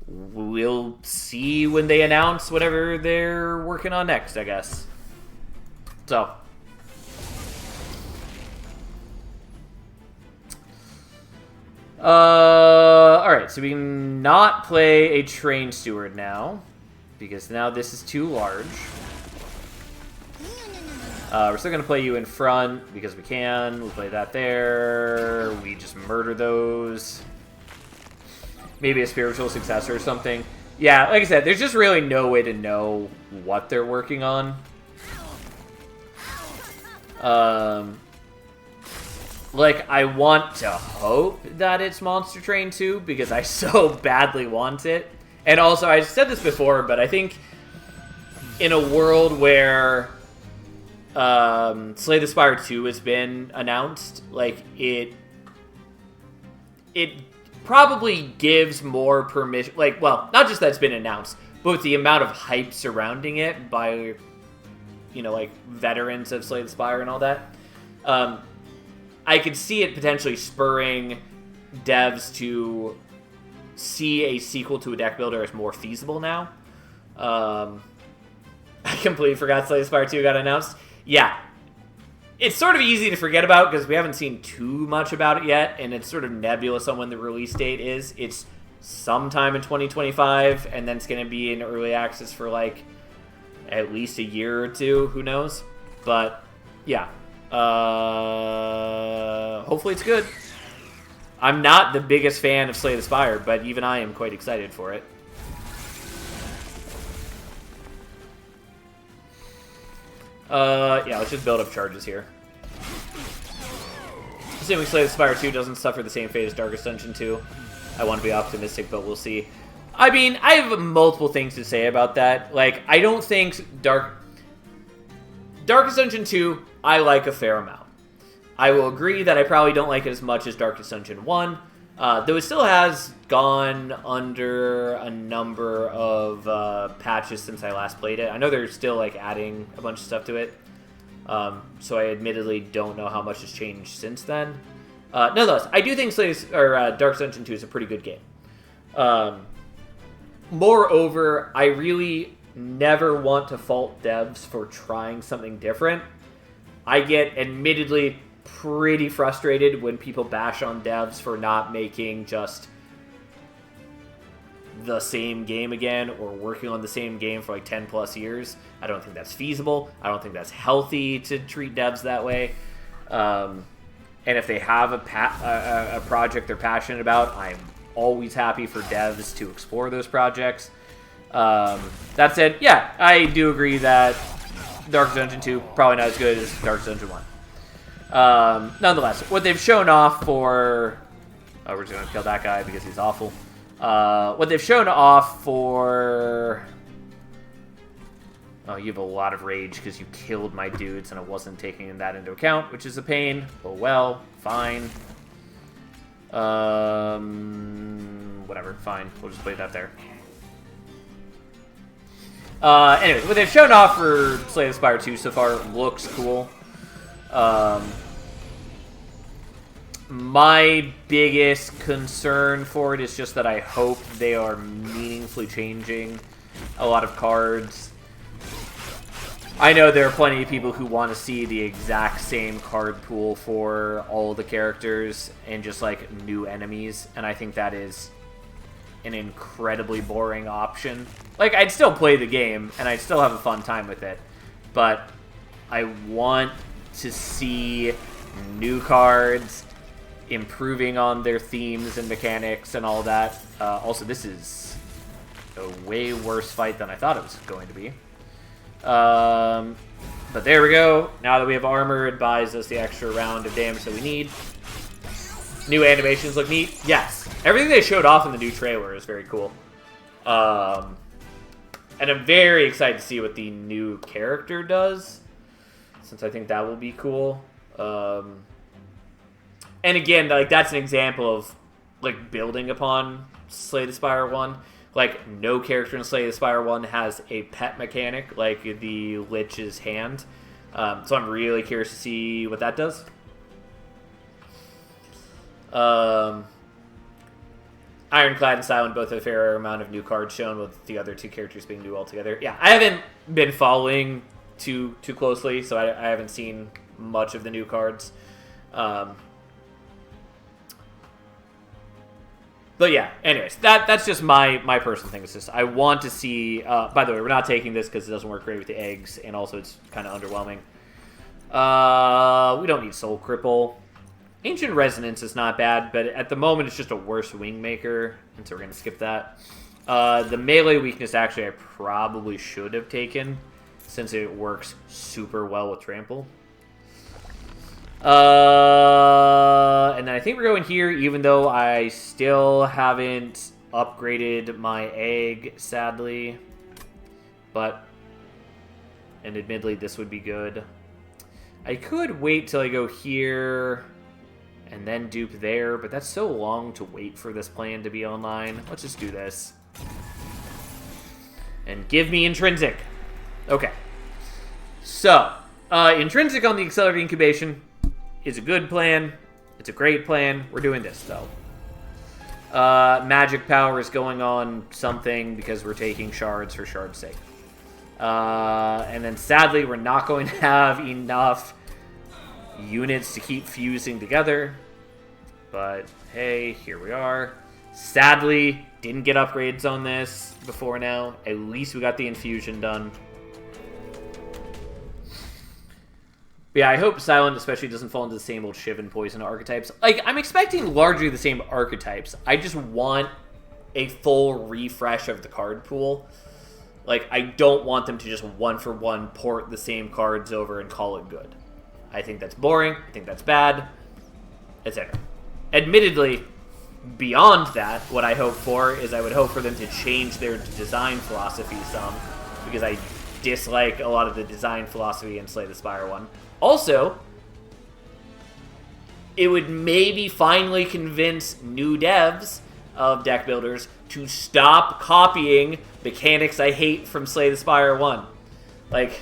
We'll see when they announce whatever they're working on next, I guess. So. Alright, so we can not play a Train Steward now, because now this is too large. We're still going to play you in front, because we can. We'll play that there. We just murder those. Maybe a spiritual successor or something. Yeah, like I said, there's just really no way to know what they're working on. Like, I want to hope that it's Monster Train 2, because I so badly want it. And also, I said this before, but I think in a world where Slay the Spire 2 has been announced, like, it probably gives more permission, like, well, not just that it's been announced, but with the amount of hype surrounding it by, you know, like, veterans of Slay the Spire and all that, I could see it potentially spurring devs to see a sequel to a deck builder as more feasible now. I completely forgot Slay the Spire 2 got announced. Yeah. It's sort of easy to forget about because we haven't seen too much about it yet, and it's sort of nebulous on when the release date is. It's sometime in 2025, and then it's going to be in early access for, like, at least a year or two. Who knows? But, yeah. Hopefully it's good. I'm not the biggest fan of Slay the Spire, but even I am quite excited for it. Yeah, let's just build up charges here. Assuming Slay the Spire 2 doesn't suffer the same fate as Darkest Dungeon 2. I want to be optimistic, but we'll see. I mean, I have multiple things to say about that. Like, I don't think Darkest Dungeon 2, I like a fair amount. I will agree that I probably don't like it as much as Darkest Dungeon 1, though it still has gone under a number of patches since I last played it. I know they're still, like, adding a bunch of stuff to it, so I admittedly don't know how much has changed since then. Nonetheless, I do think Darkest Dungeon 2 is a pretty good game. Moreover, I really never want to fault devs for trying something different. I get, admittedly, pretty frustrated when people bash on devs for not making just the same game again or working on the same game for like 10 plus years. I don't think that's feasible. I don't think that's healthy to treat devs that way. And if they have a project they're passionate about, I'm always happy for devs to explore those projects. That said, yeah, I do agree that Dark Dungeon 2 probably not as good as Dark Dungeon 1. Nonetheless, what they've shown off for... Oh, we're just going to kill that guy because he's awful. What they've shown off for... Oh, you have a lot of rage because you killed my dudes and I wasn't taking that into account, which is a pain. Oh well, fine. Whatever, fine. We'll just play that there. Anyway, what they've shown off for Slay the Spire 2 so far looks cool. My biggest concern for it is just that I hope they are meaningfully changing a lot of cards. I know there are plenty of people who want to see the exact same card pool for all the characters and just, like, new enemies, and I think that is an incredibly boring option. Like, I'd still play the game, and I'd still have a fun time with it, but I want to see new cards improving on their themes and mechanics and all that. Also, this is a way worse fight than I thought it was going to be. But there we go. Now that we have armor, it buys us the extra round of damage that we need. New animations look neat. Yes. Everything they showed off in the new trailer is very cool. And I'm very excited to see what the new character does, since I think that will be cool. And again, like, that's an example of, like, building upon Slay the Spire 1. Like, no character in Slay the Spire 1 has a pet mechanic, like the Lich's hand. So I'm really curious to see what that does. Ironclad and Silent both have a fair amount of new cards shown, with the other two characters being new altogether. Yeah, I haven't been following too closely, so I haven't seen much of the new cards. But yeah, anyways, that's just my personal thing. It's just, I want to see... by the way, we're not taking this because it doesn't work great with the eggs, and also it's kind of underwhelming. We don't need Soul Cripple. Ancient Resonance is not bad, but at the moment it's just a worse Wingmaker, and so we're going to skip that. The melee weakness, actually, I probably should have taken, since it works super well with Trample. And then I think we're going here, even though I still haven't upgraded my egg, sadly. But, and admittedly, this would be good. I could wait till I go here and then dupe there, but that's so long to wait for this plan to be online. Let's just do this. And give me Intrinsic. Okay. So, Intrinsic on the Accelerated Incubation is a good plan. It's a great plan. We're doing this, though. Magic Power is going on something because we're taking shards for shard's sake. And then, sadly, we're not going to have enough units to keep fusing together. But, hey, here we are. Sadly, didn't get upgrades on this before now. At least we got the infusion done. But yeah, I hope Silent especially doesn't fall into the same old Shiv and Poison archetypes. Like, I'm expecting largely the same archetypes. I just want a full refresh of the card pool. Like, I don't want them to just one-for-one port the same cards over and call it good. I think that's boring. I think that's bad, etc. Admittedly, beyond that, what I hope for is I would hope for them to change their design philosophy some, because I dislike a lot of the design philosophy in Slay the Spire 1. Also, it would maybe finally convince new devs of deck builders to stop copying mechanics I hate from Slay the Spire 1. Like,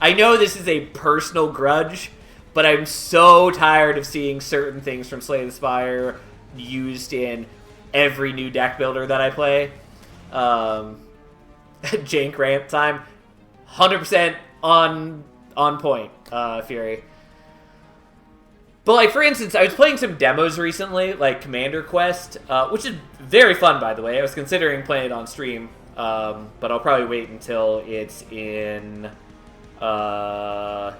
I know this is a personal grudge, but I'm so tired of seeing certain things from Slay the Spire used in every new deck builder that I play. Jank rant time. 100% on point, Fury. But, like, for instance, I was playing some demos recently, like Commander Quest, which is very fun, by the way. I was considering playing it on stream, but I'll probably wait until it's in early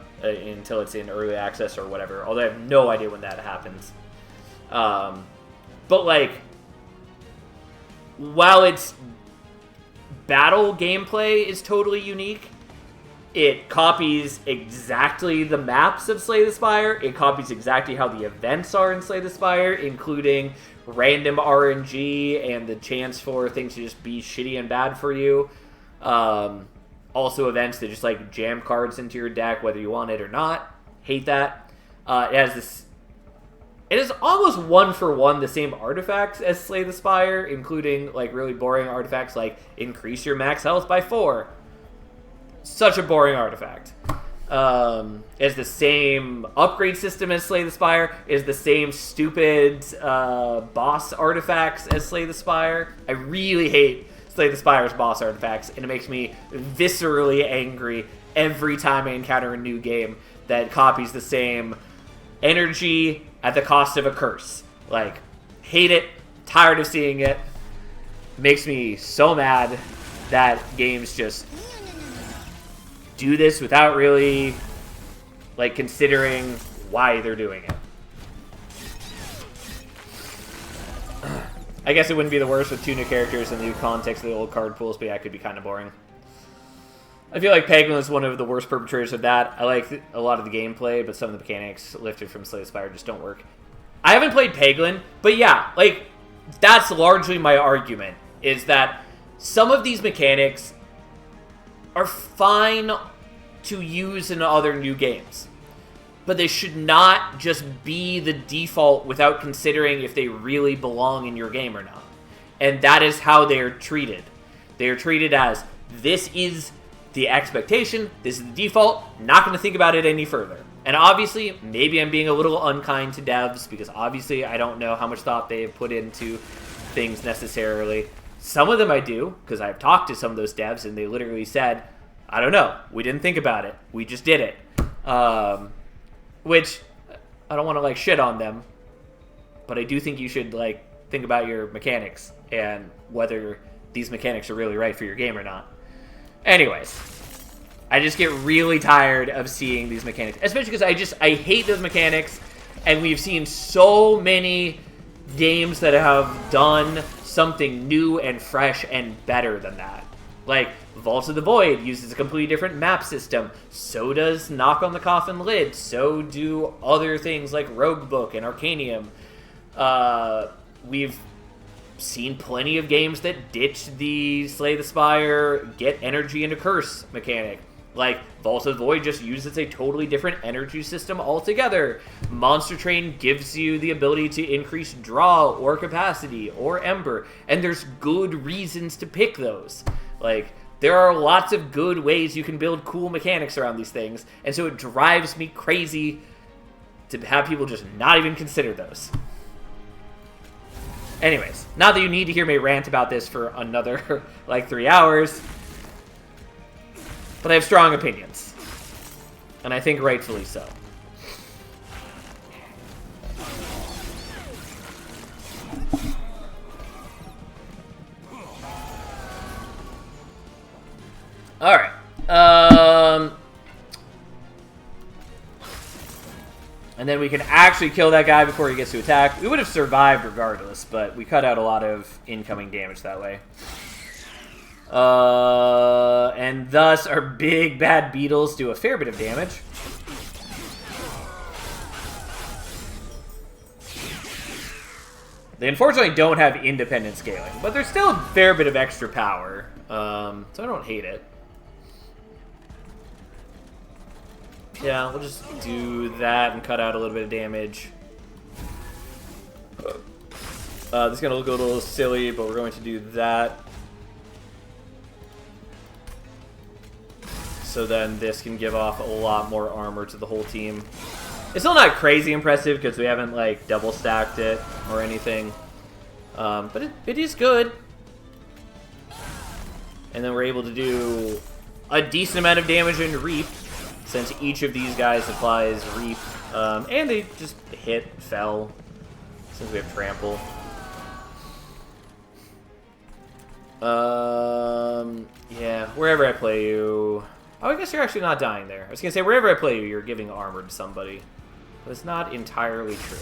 access or whatever, although I have no idea when that happens. But, like, while it's battle gameplay is totally unique. It copies exactly the maps of Slay the Spire. It copies exactly how the events are in Slay the Spire, including random RNG and the chance for things to just be shitty and bad for you. Also events that just like jam cards into your deck, whether you want it or not. Hate that. It has this... It is almost one-for-one the same artifacts as Slay the Spire, including like really boring artifacts like increase your max health by 4. Such a boring artifact. It's the same upgrade system as Slay the Spire. Is the same stupid boss artifacts as Slay the Spire. I really hate Slay the Spire's boss artifacts, and it makes me viscerally angry every time I encounter a new game that copies the same energy at the cost of a curse. Like, hate it, tired of seeing it. Makes me so mad that games just do this without really, like, considering why they're doing it. I guess it wouldn't be the worst with 2 new characters in the new context of the old card pools, but yeah, it could be kind of boring. I feel like Peglin is one of the worst perpetrators of that. I like a lot of the gameplay, but some of the mechanics lifted from Slay the Spire just don't work. I haven't played Peglin, but yeah, like, that's largely my argument, is that some of these mechanics are fine to use in other new games, but they should not just be the default without considering if they really belong in your game or not. And that is how they are treated. They are treated as, this is the expectation, this is the default, not going to think about it any further. And obviously, maybe I'm being a little unkind to devs, because obviously I don't know how much thought they have put into things necessarily. Some of them I do, because I've talked to some of those devs, and they literally said, I don't know, we didn't think about it, we just did it. Which, I don't want to, like, shit on them, but I do think you should, like, think about your mechanics, and whether these mechanics are really right for your game or not. Anyways, I just get really tired of seeing these mechanics, especially because I hate those mechanics, and we've seen so many games that have done something new and fresh and better than that. Like, Vault of the Void uses a completely different map system. So does Knock on the Coffin Lid. So do other things like Roguebook and Arcanium. We've seen plenty of games that ditch the Slay the Spire, get energy into curse mechanic. Like, Vault of the Void just uses a totally different energy system altogether. Monster Train gives you the ability to increase draw or capacity or ember, and there's good reasons to pick those. Like, there are lots of good ways you can build cool mechanics around these things, and so it drives me crazy to have people just not even consider those. Anyways, not that you need to hear me rant about this for another, like, 3 hours, but I have strong opinions, and I think rightfully so. Alright. And then we can actually kill that guy before he gets to attack. We would have survived regardless, but we cut out a lot of incoming damage that way. And thus our big bad beetles do a fair bit of damage. They unfortunately don't have independent scaling, but there's still a fair bit of extra power. So I don't hate it. Yeah, we'll just do that and cut out a little bit of damage. This is going to look a little silly, but we're going to do that. So then this can give off a lot more armor to the whole team. It's still not crazy impressive because we haven't, like, double stacked it or anything. But it is good. And then we're able to do a decent amount of damage in Reap, since each of these guys applies Reap. And they just hit, fell, since we have Trample. Yeah, wherever I play you... Oh, I guess you're actually not dying there. I was going to say, wherever I play you, you're giving armor to somebody. But it's not entirely true.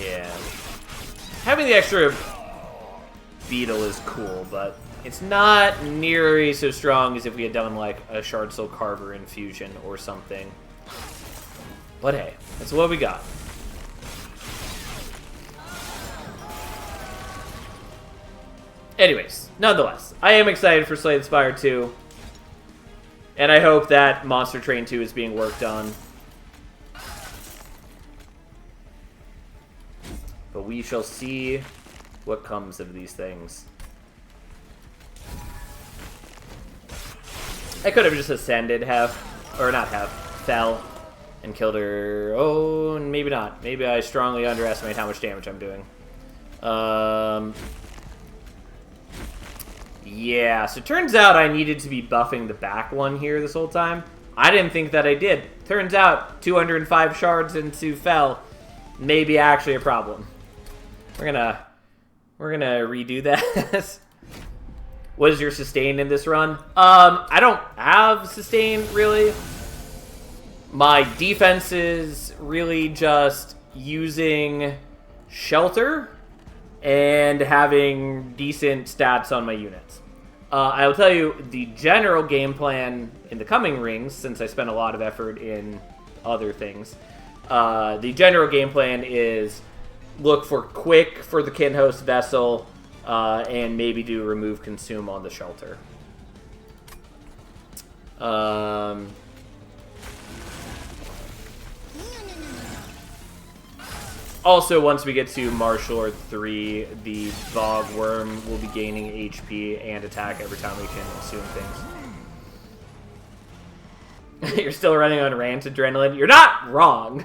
Yeah. Having the extra beetle is cool, but it's not nearly so strong as if we had done like a Shard Soul Carver infusion or something. But hey, that's what we got. Anyways, nonetheless, I am excited for Slay the Spire 2. And I hope that Monster Train 2 is being worked on. But we shall see what comes of these things. I could have just ascended fell, and killed her. Oh, maybe not. Maybe I strongly underestimate how much damage I'm doing. Yeah, so it turns out I needed to be buffing the back one here this whole time. I didn't think that I did. Turns out 205 shards into fell may be actually a problem. We're gonna redo that. What is your sustain in this run? I don't have sustain, really. My defense is really just using shelter and having decent stats on my units. I will tell you the general game plan in the coming rings, since I spent a lot of effort in other things. The general game plan is look for quick for the Kinhost Vessel, and maybe do remove consume on the shelter. Also, once we get to Martial Art 3, the Bog Worm will be gaining HP and attack every time we can consume things. You're still running on Rant Adrenaline? You're not wrong!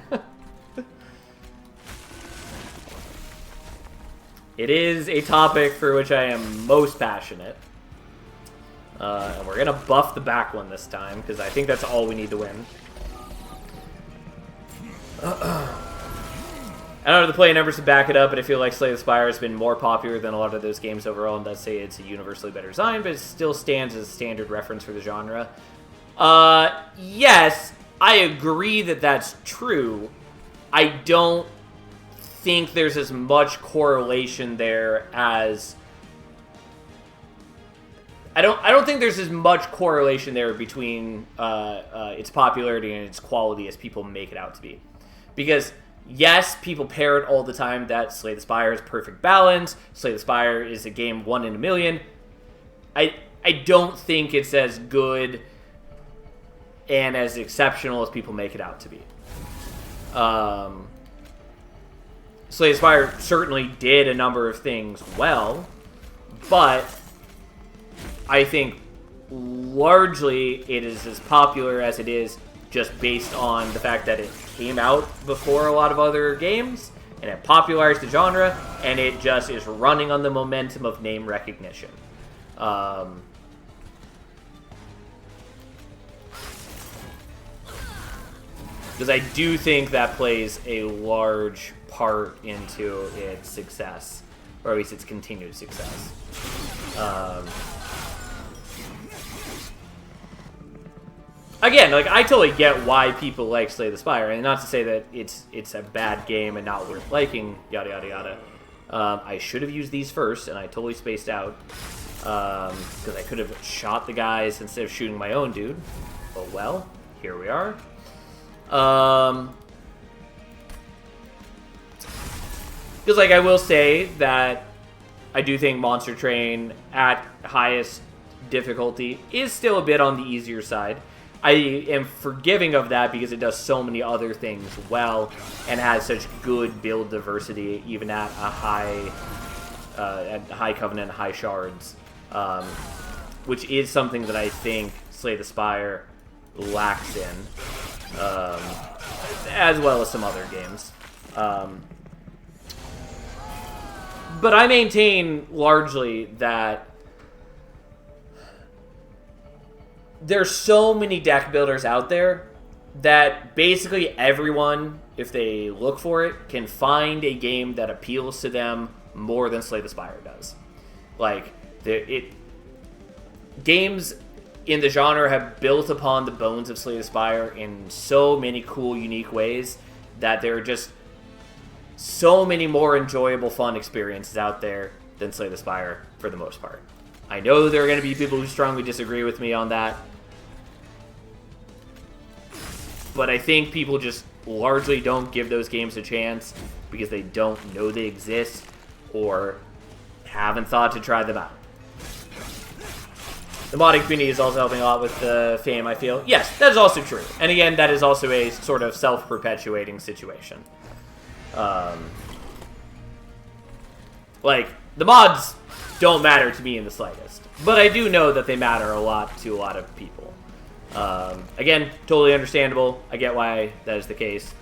It is a topic for which I am most passionate. And we're going to buff the back one this time, because I think that's all we need to win. I don't have the play numbers to back it up, but I feel like Slay the Spire has been more popular than a lot of those games overall, and does say it's a universally better design, but it still stands as a standard reference for the genre. Yes, I agree that that's true. I don't think there's as much correlation there as... I don't think there's as much correlation there between its popularity and its quality as people make it out to be. Because... yes, people parrot all the time that Slay the Spire is perfect balance. Slay the Spire is a game 1 in a million. I don't think it's as good and as exceptional as people make it out to be. Slay the Spire certainly did a number of things well, but I think largely it is as popular as it is just based on the fact that it came out before a lot of other games, and it popularized the genre, and it just is running on the momentum of name recognition. Because I do think that plays a large part into its success, or at least its continued success. Again, like, I totally get why people like Slay the Spire, and not to say that it's a bad game and not worth liking, yada yada yada. I should have used these first, and I totally spaced out, because I could have shot the guys instead of shooting my own dude. Oh well, here we are. Because, like, I will say that I do think Monster Train at highest difficulty is still a bit on the easier side. I am forgiving of that because it does so many other things well and has such good build diversity, even at a high Covenant, high Shards, which is something that I think Slay the Spire lacks in, as well as some other games. But I maintain largely that there's so many deck builders out there that basically everyone, if they look for it, can find a game that appeals to them more than Slay the Spire does. Like, games in the genre have built upon the bones of Slay the Spire in so many cool, unique ways that there are just so many more enjoyable, fun experiences out there than Slay the Spire, for the most part. I know there are going to be people who strongly disagree with me on that. But I think people just largely don't give those games a chance because they don't know they exist or haven't thought to try them out. The modding community is also helping a lot with the fame, I feel. Yes, that is also true. And again, that is also a sort of self-perpetuating situation. Like, the mods don't matter to me in the slightest. But I do know that they matter a lot to a lot of people. Again, totally understandable. I get why that is the case.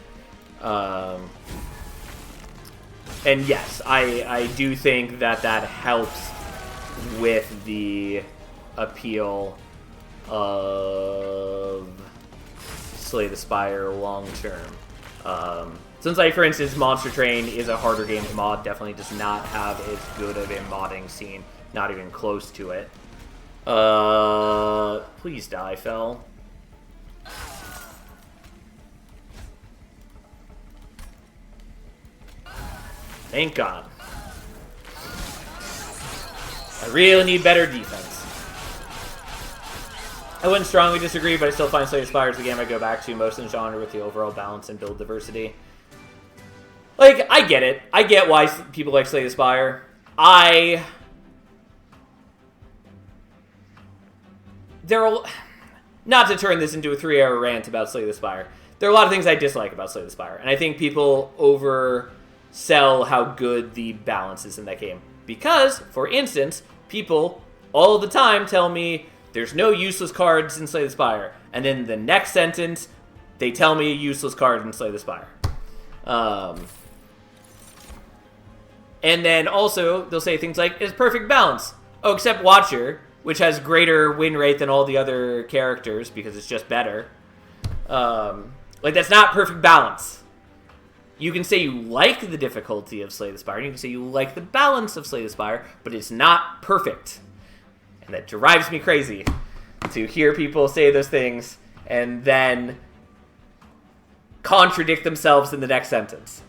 And yes, I do think that that helps with the appeal of Slay the Spire long term. Since, like, for instance, Monster Train is a harder game to mod, definitely does not have as good of a modding scene. Not even close to it. Please die, Fel. Thank God. I really need better defense. I wouldn't strongly disagree, but I still find Slay the Spire is the game I go back to most in the genre with the overall balance and build diversity. Like, I get it. I get why people like Slay the Spire. Not to turn this into a 3-hour rant about Slay the Spire. There are a lot of things I dislike about Slay the Spire, and I think people oversell how good the balance is in that game. Because, for instance, people all the time tell me there's no useless cards in Slay the Spire, and then the next sentence, they tell me a useless card in Slay the Spire. And then also, they'll say things like, it's perfect balance. Oh, except Watcher, which has greater win rate than all the other characters, because it's just better. Like, that's not perfect balance. You can say you like the difficulty of Slay the Spire, and you can say you like the balance of Slay the Spire, but it's not perfect. And that drives me crazy to hear people say those things and then contradict themselves in the next sentence.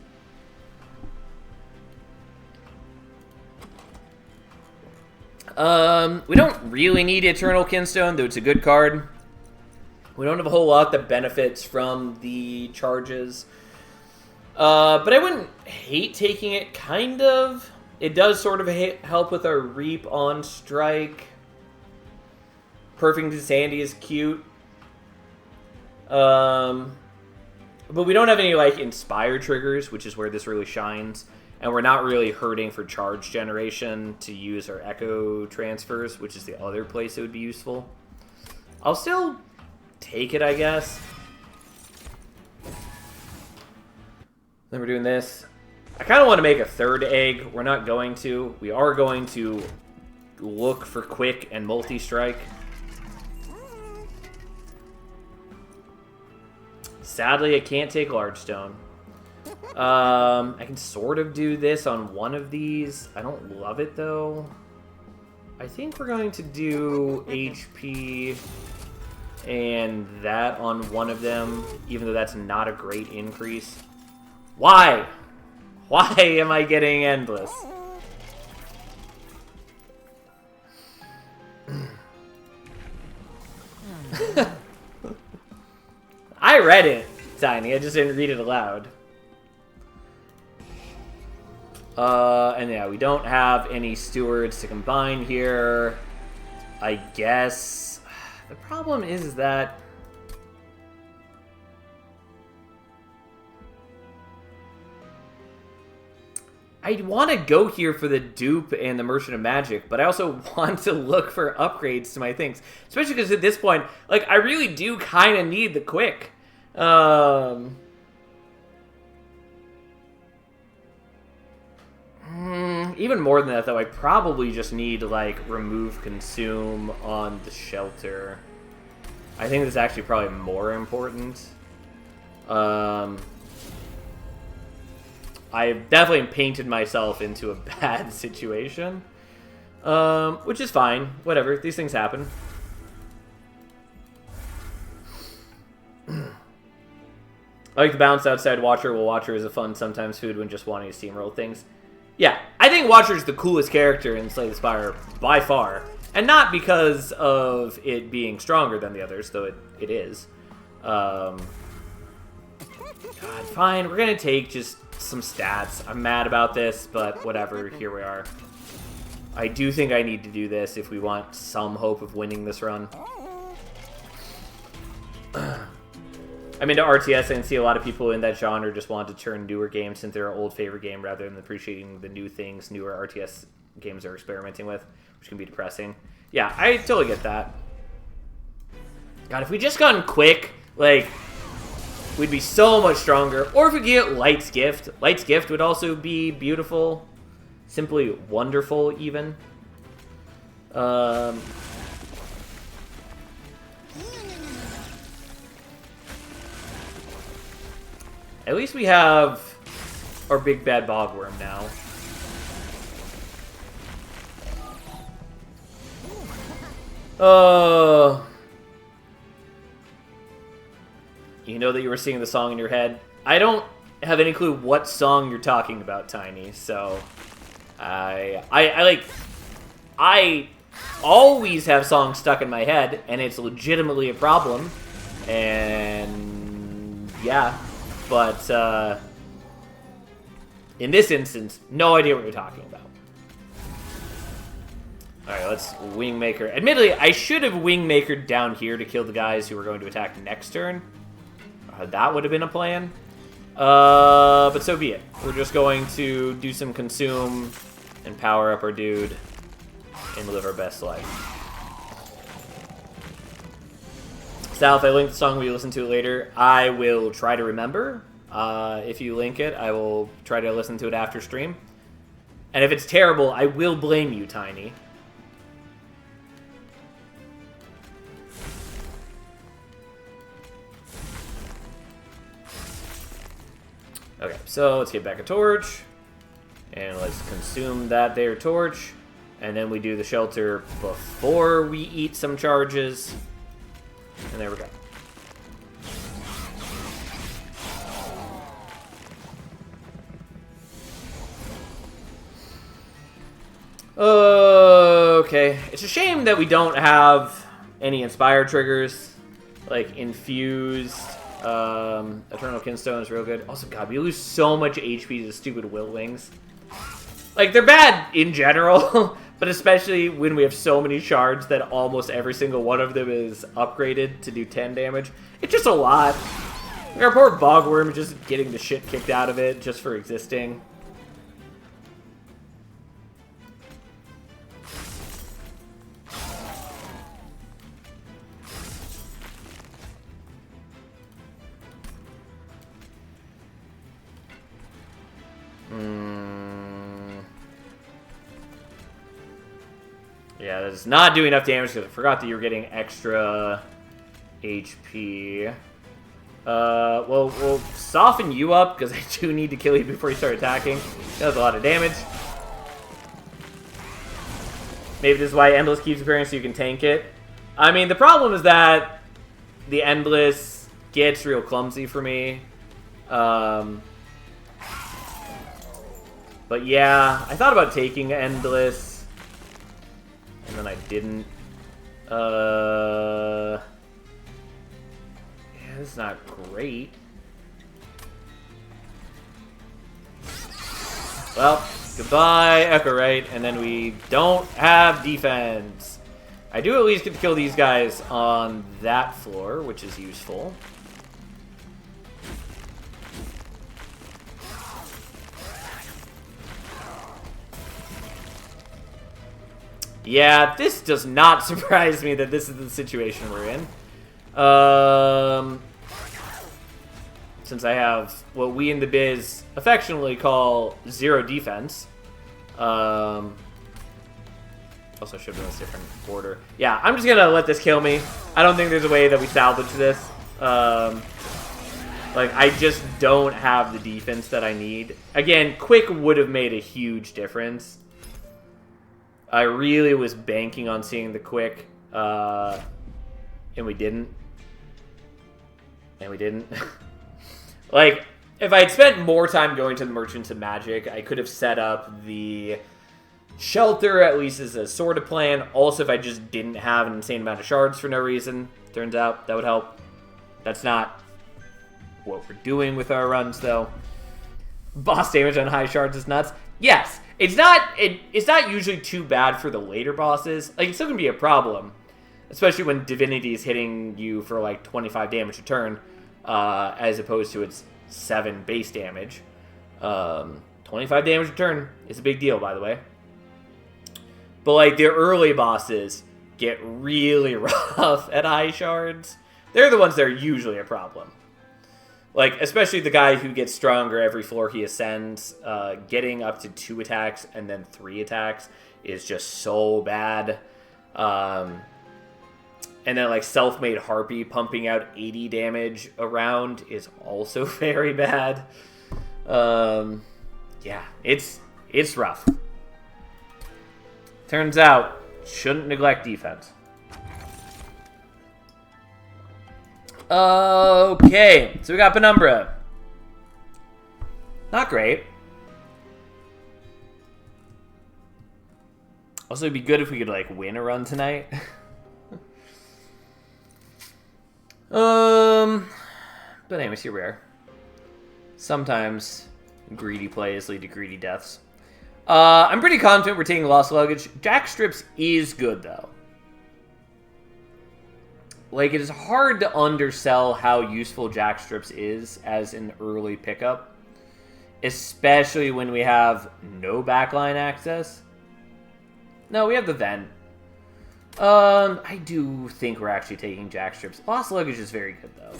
We don't really need Eternal Kinstone, though it's a good card. We don't have a whole lot that benefits from the charges. But I wouldn't hate taking it, kind of. It does sort of help with our Reap on Strike. Perfect Sandy is cute. But we don't have any, like, Inspire triggers, which is where this really shines. And we're not really hurting for charge generation to use our Echo transfers, which is the other place it would be useful. I'll still take it, I guess. Then we're doing this. I kind of want to make a third egg. We're not going to. We are going to look for quick and multi-strike. Sadly, I can't take large stone. I can sort of do this on one of these. I don't love it, though. I think we're going to do HP and that on one of them, even though that's not a great increase. Why? Why am I getting endless? I read it, Tiny. I just didn't read it aloud. And yeah, we don't have any stewards to combine here. I guess the problem is that I want to go here for the dupe and the Merchant of Magic, but I also want to look for upgrades to my things. Especially because at this point, like, I really do kind of need the quick. Even more than that, though, I probably just need, like, remove consume on the shelter. I think that's actually probably more important. I've definitely painted myself into a bad situation. Which is fine. Whatever. These things happen. I like the balance outside Watcher. Well, Watcher is a fun sometimes food when just wanting to steamroll things. Yeah, I think Watcher's the coolest character in Slay the Spire by far. And not because of it being stronger than the others, though it is. God, fine, we're gonna take just some stats. I'm mad about this, but whatever, here we are. I do think I need to do this if we want some hope of winning this run. I'm into RTS and see a lot of people in that genre just want to turn newer games into their old favorite game rather than appreciating the new things newer RTS games are experimenting with, which can be depressing. Yeah, I totally get that. God, if we just gotten quick, like, we'd be so much stronger. Or if we get Light's Gift. Light's Gift would also be beautiful. Simply wonderful, even. At least we have our big bad bogworm now. Oh. You know that you were singing the song in your head. I don't have any clue what song you're talking about, Tiny, so I always have songs stuck in my head, and it's legitimately a problem. And yeah, but in this instance, no idea what you're talking about. Alright, let's Wingmaker. Admittedly, I should have Wingmakered down here to kill the guys who were going to attack next turn. That would have been a plan. But so be it. We're just going to do some consume and power up our dude and live our best life. Sal, if I link the song, will you listen to it later? I will try to remember. If you link it, I will try to listen to it after stream. And if it's terrible, I will blame you, Tiny. Okay, so let's get back a torch. And let's consume that there torch. And then we do the shelter before we eat some charges. And there we go. Okay. It's a shame that we don't have any Inspire triggers. Like, Infused. Eternal Kinstone is real good. Also, God, we lose so much HP to stupid Will Wings. Like, they're bad in general, but especially when we have so many shards that almost every single one of them is upgraded to do 10 damage. It's just a lot. Like, our poor Bogworm just getting the shit kicked out of it just for existing. Yeah, that does not do enough damage because I forgot that you were getting extra HP. Well, we'll soften you up because I do need to kill you before you start attacking. That was a lot of damage. Maybe this is why Endless keeps appearing so you can tank it. I mean, the problem is that the Endless gets real clumsy for me. But yeah, I thought about taking Endless. And then I didn't. Yeah, this is not great. Well, goodbye, Echo Right, and then we don't have defense. I do at least get to kill these guys on that floor, which is useful. Yeah, this does not surprise me that this is the situation we're in. Since I have what we in the biz affectionately call zero defense. Also should have been a different order. Yeah, I'm just gonna let this kill me. I don't think there's a way that we salvage this. Like, I just don't have the defense that I need. Again, Quick would have made a huge difference. I really was banking on seeing the Quick, and we didn't. And we didn't. Like, if I had spent more time going to the Merchants of Magic, I could have set up the shelter, at least as a sort of plan. Also, if I just didn't have an insane amount of shards for no reason, turns out that would help. That's not what we're doing with our runs, though. Boss damage on high shards is nuts. Yes, it's not usually too bad for the later bosses. Like, it's still gonna be a problem, especially when Divinity is hitting you for like 25 damage a turn, as opposed to its 7 base damage. 25 damage a turn is a big deal, by the way. But like, the early bosses get really rough at high shards. They're the ones that are usually a problem. Like, especially the guy who gets stronger every floor he ascends, getting up to 2 attacks and then 3 attacks is just so bad. And then, like, Self-Made Harpy pumping out 80 damage around is also very bad. Yeah, it's rough. Turns out, shouldn't neglect defense. Okay, so we got Penumbra. Not great. Also, it'd be good if we could, like, win a run tonight. But anyways, here we are. Sometimes greedy plays lead to greedy deaths. I'm pretty confident we're taking Lost Luggage. Jack Strips is good, though. Like, it is hard to undersell how useful Jack Strips is as an early pickup. Especially when we have no backline access. No, we have the vent. I do think we're actually taking Jack Strips. Lost Luggage is very good, though.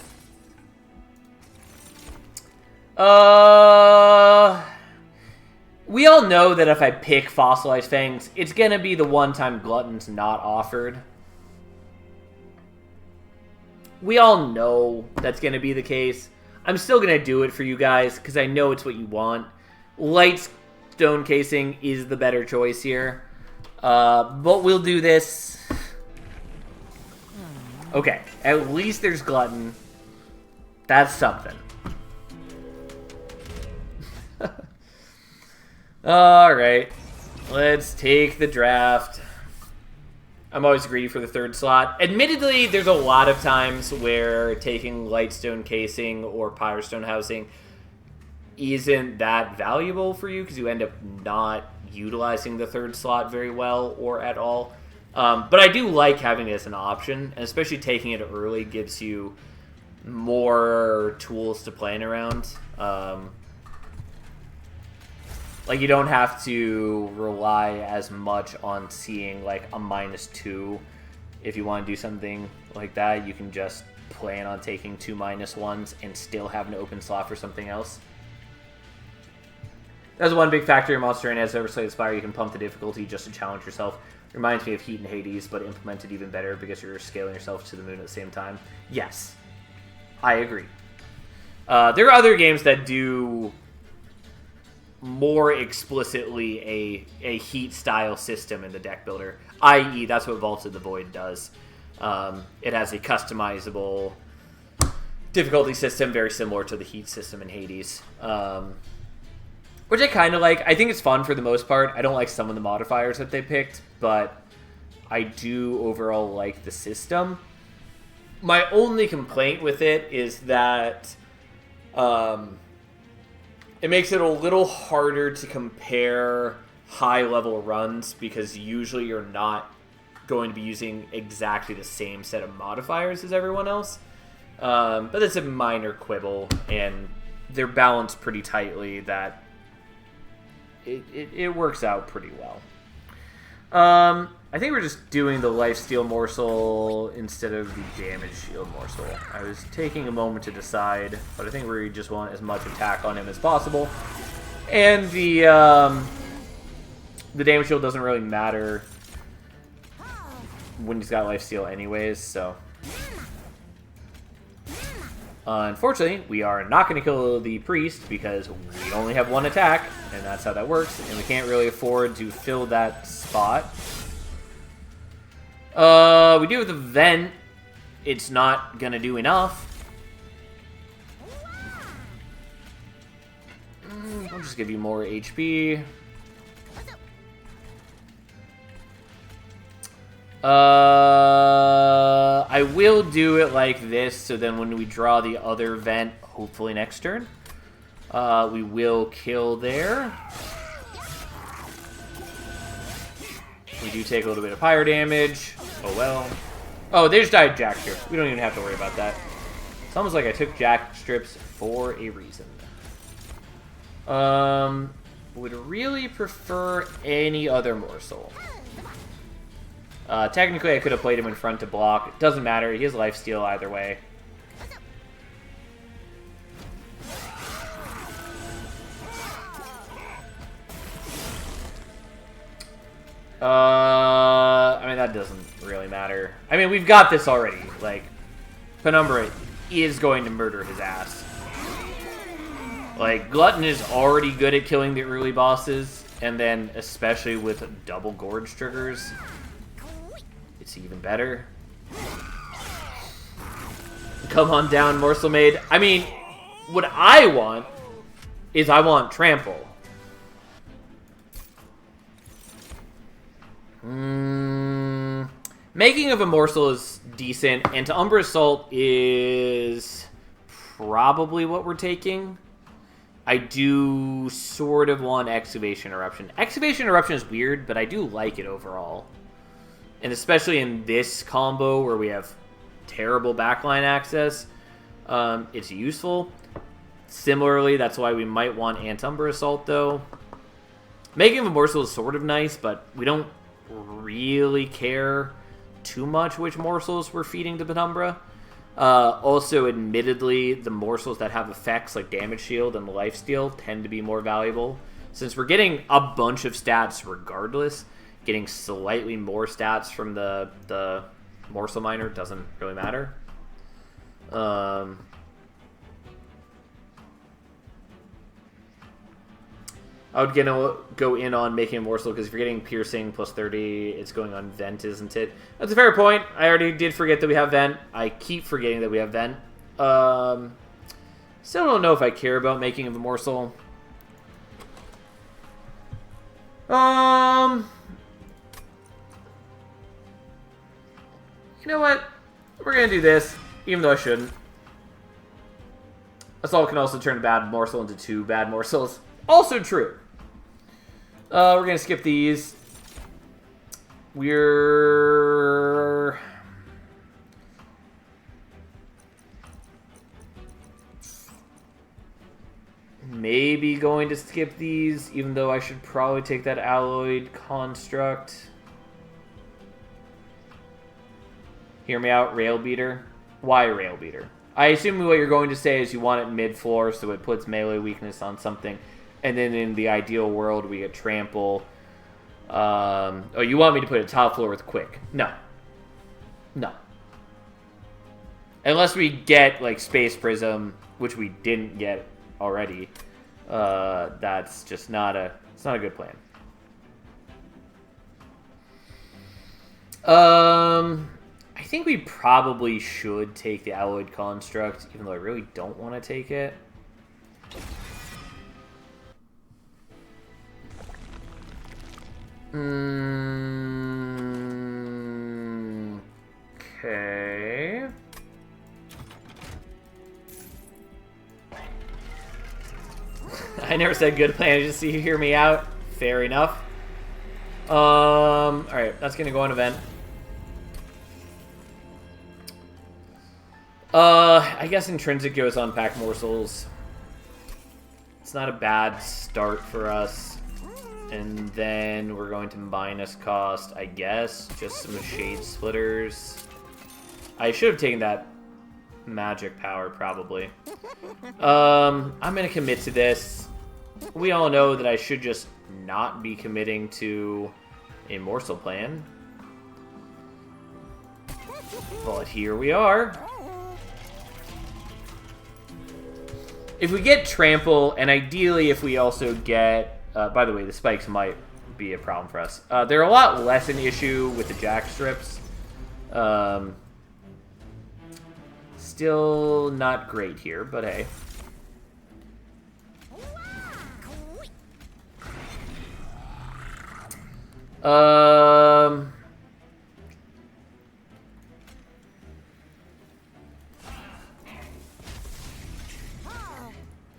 We all know that if I pick Fossilized Fangs, it's going to be the one time Glutton's not offered. We all know that's going to be the case. I'm still going to do it for you guys, because I know it's what you want. Light Stone Casing is the better choice here. But we'll do this. Okay, at least there's Glutton. That's something. Alright, let's take the draft. I'm always greedy for the 3rd slot. Admittedly, there's a lot of times where taking Lightstone Casing or Pyrostone Housing isn't that valuable for you because you end up not utilizing the 3rd slot very well or at all. But I do like having it as an option, and especially taking it early gives you more tools to plan around. Like, you don't have to rely as much on seeing, like, a -2. If you want to do something like that, you can just plan on taking 2 -1s and still have an open slot for something else. That's one big factor in Monster Arena. As Overslay Spire, you can pump the difficulty just to challenge yourself. Reminds me of Heat and Hades, but implemented even better because you're scaling yourself to the moon at the same time. Yes, I agree. There are other games that do more explicitly a Heat-style system in the deck builder, i.e. that's what Vault of the Void does. It has a customizable difficulty system very similar to the Heat system in Hades, which I kind of like. I think it's fun for the most part. I don't like some of the modifiers that they picked, but I do overall like the system. My only complaint with it is that it makes it a little harder to compare high-level runs because usually you're not going to be using exactly the same set of modifiers as everyone else. But it's a minor quibble, and they're balanced pretty tightly that it works out pretty well. I think we're just doing the Lifesteal Morsel instead of the Damage Shield Morsel. I was taking a moment to decide, but I think we just want as much attack on him as possible. And the Damage Shield doesn't really matter when he's got Lifesteal anyways, so... Unfortunately, we are not going to kill the Priest because we only have 1 attack, and that's how that works, and we can't really afford to fill that spot. We do with the Vent. It's not going to do enough. I'll just give you more HP. I will do it like this, so then when we draw the other vent, hopefully next turn, we will kill there. We do take a little bit of fire damage. Oh well. Oh, they just died Jack Strips. We don't even have to worry about that. It's almost like I took Jack Strips for a reason. Would really prefer any other morsel. Technically, I could have played him in front to block. It doesn't matter. He has lifesteal either way. I mean, that doesn't really matter. I mean, we've got this already. Like, Penumbra is going to murder his ass. Like, Glutton is already good at killing the early bosses, and then especially with double Gorge triggers, it's even better. Come on down, Morsel Maid. I mean, what I want is I want Trample. Making of a Morsel is decent, and to Umbra Assault is probably what we're taking. I do sort of want Excavation Eruption. Excavation Eruption is weird, but I do like it overall. And especially in this combo where we have terrible backline access, it's useful. Similarly, that's why we might want Antumbra Assault, though. Making of a Morsel is sort of nice, but we don't really care too much which morsels we're feeding to Penumbra. Also, admittedly, the morsels that have effects like Damage Shield and Lifesteal tend to be more valuable. Since we're getting a bunch of stats regardless, getting slightly more stats from the Morsel Miner doesn't really matter. I would go in on making a Morsel, because if you're getting Piercing plus 30, it's going on Vent, isn't it? That's a fair point. I already did forget that we have Vent. I keep forgetting that we have Vent. Still don't know if I care about making a Morsel. You know what? We're going to do this, even though I shouldn't. Assault can also turn a bad morsel into 2 bad morsels. Also true. We're going to skip these. We're... maybe going to skip these, even though I should probably take that Alloyed Construct. Hear me out, Rail Beater. Why Rail Beater? I assume what you're going to say is you want it mid-floor, so it puts melee weakness on something. And then in the ideal world, we get Trample. Oh, you want me to put it top floor with Quick? No. No. Unless we get, like, Space Prism, which we didn't get already. That's just not a... it's not a good plan. I think we probably should take the Alloyed Construct, even though I really don't want to take it. Okay. I never said good plan, just so you hear me out. Fair enough. Alright, that's gonna go on event. I guess Intrinsic goes on Pack Morsels. It's not a bad start for us. And then we're going to minus cost, I guess, just some Shade Splitters. I should have taken that Magic Power, probably. I'm going to commit to this. We all know that I should just not be committing to a Morsel plan. But here we are. If we get Trample, and ideally if we also get... by the way, the spikes might be a problem for us. They're a lot less an issue with the Jack Strips. Still not great here, but hey.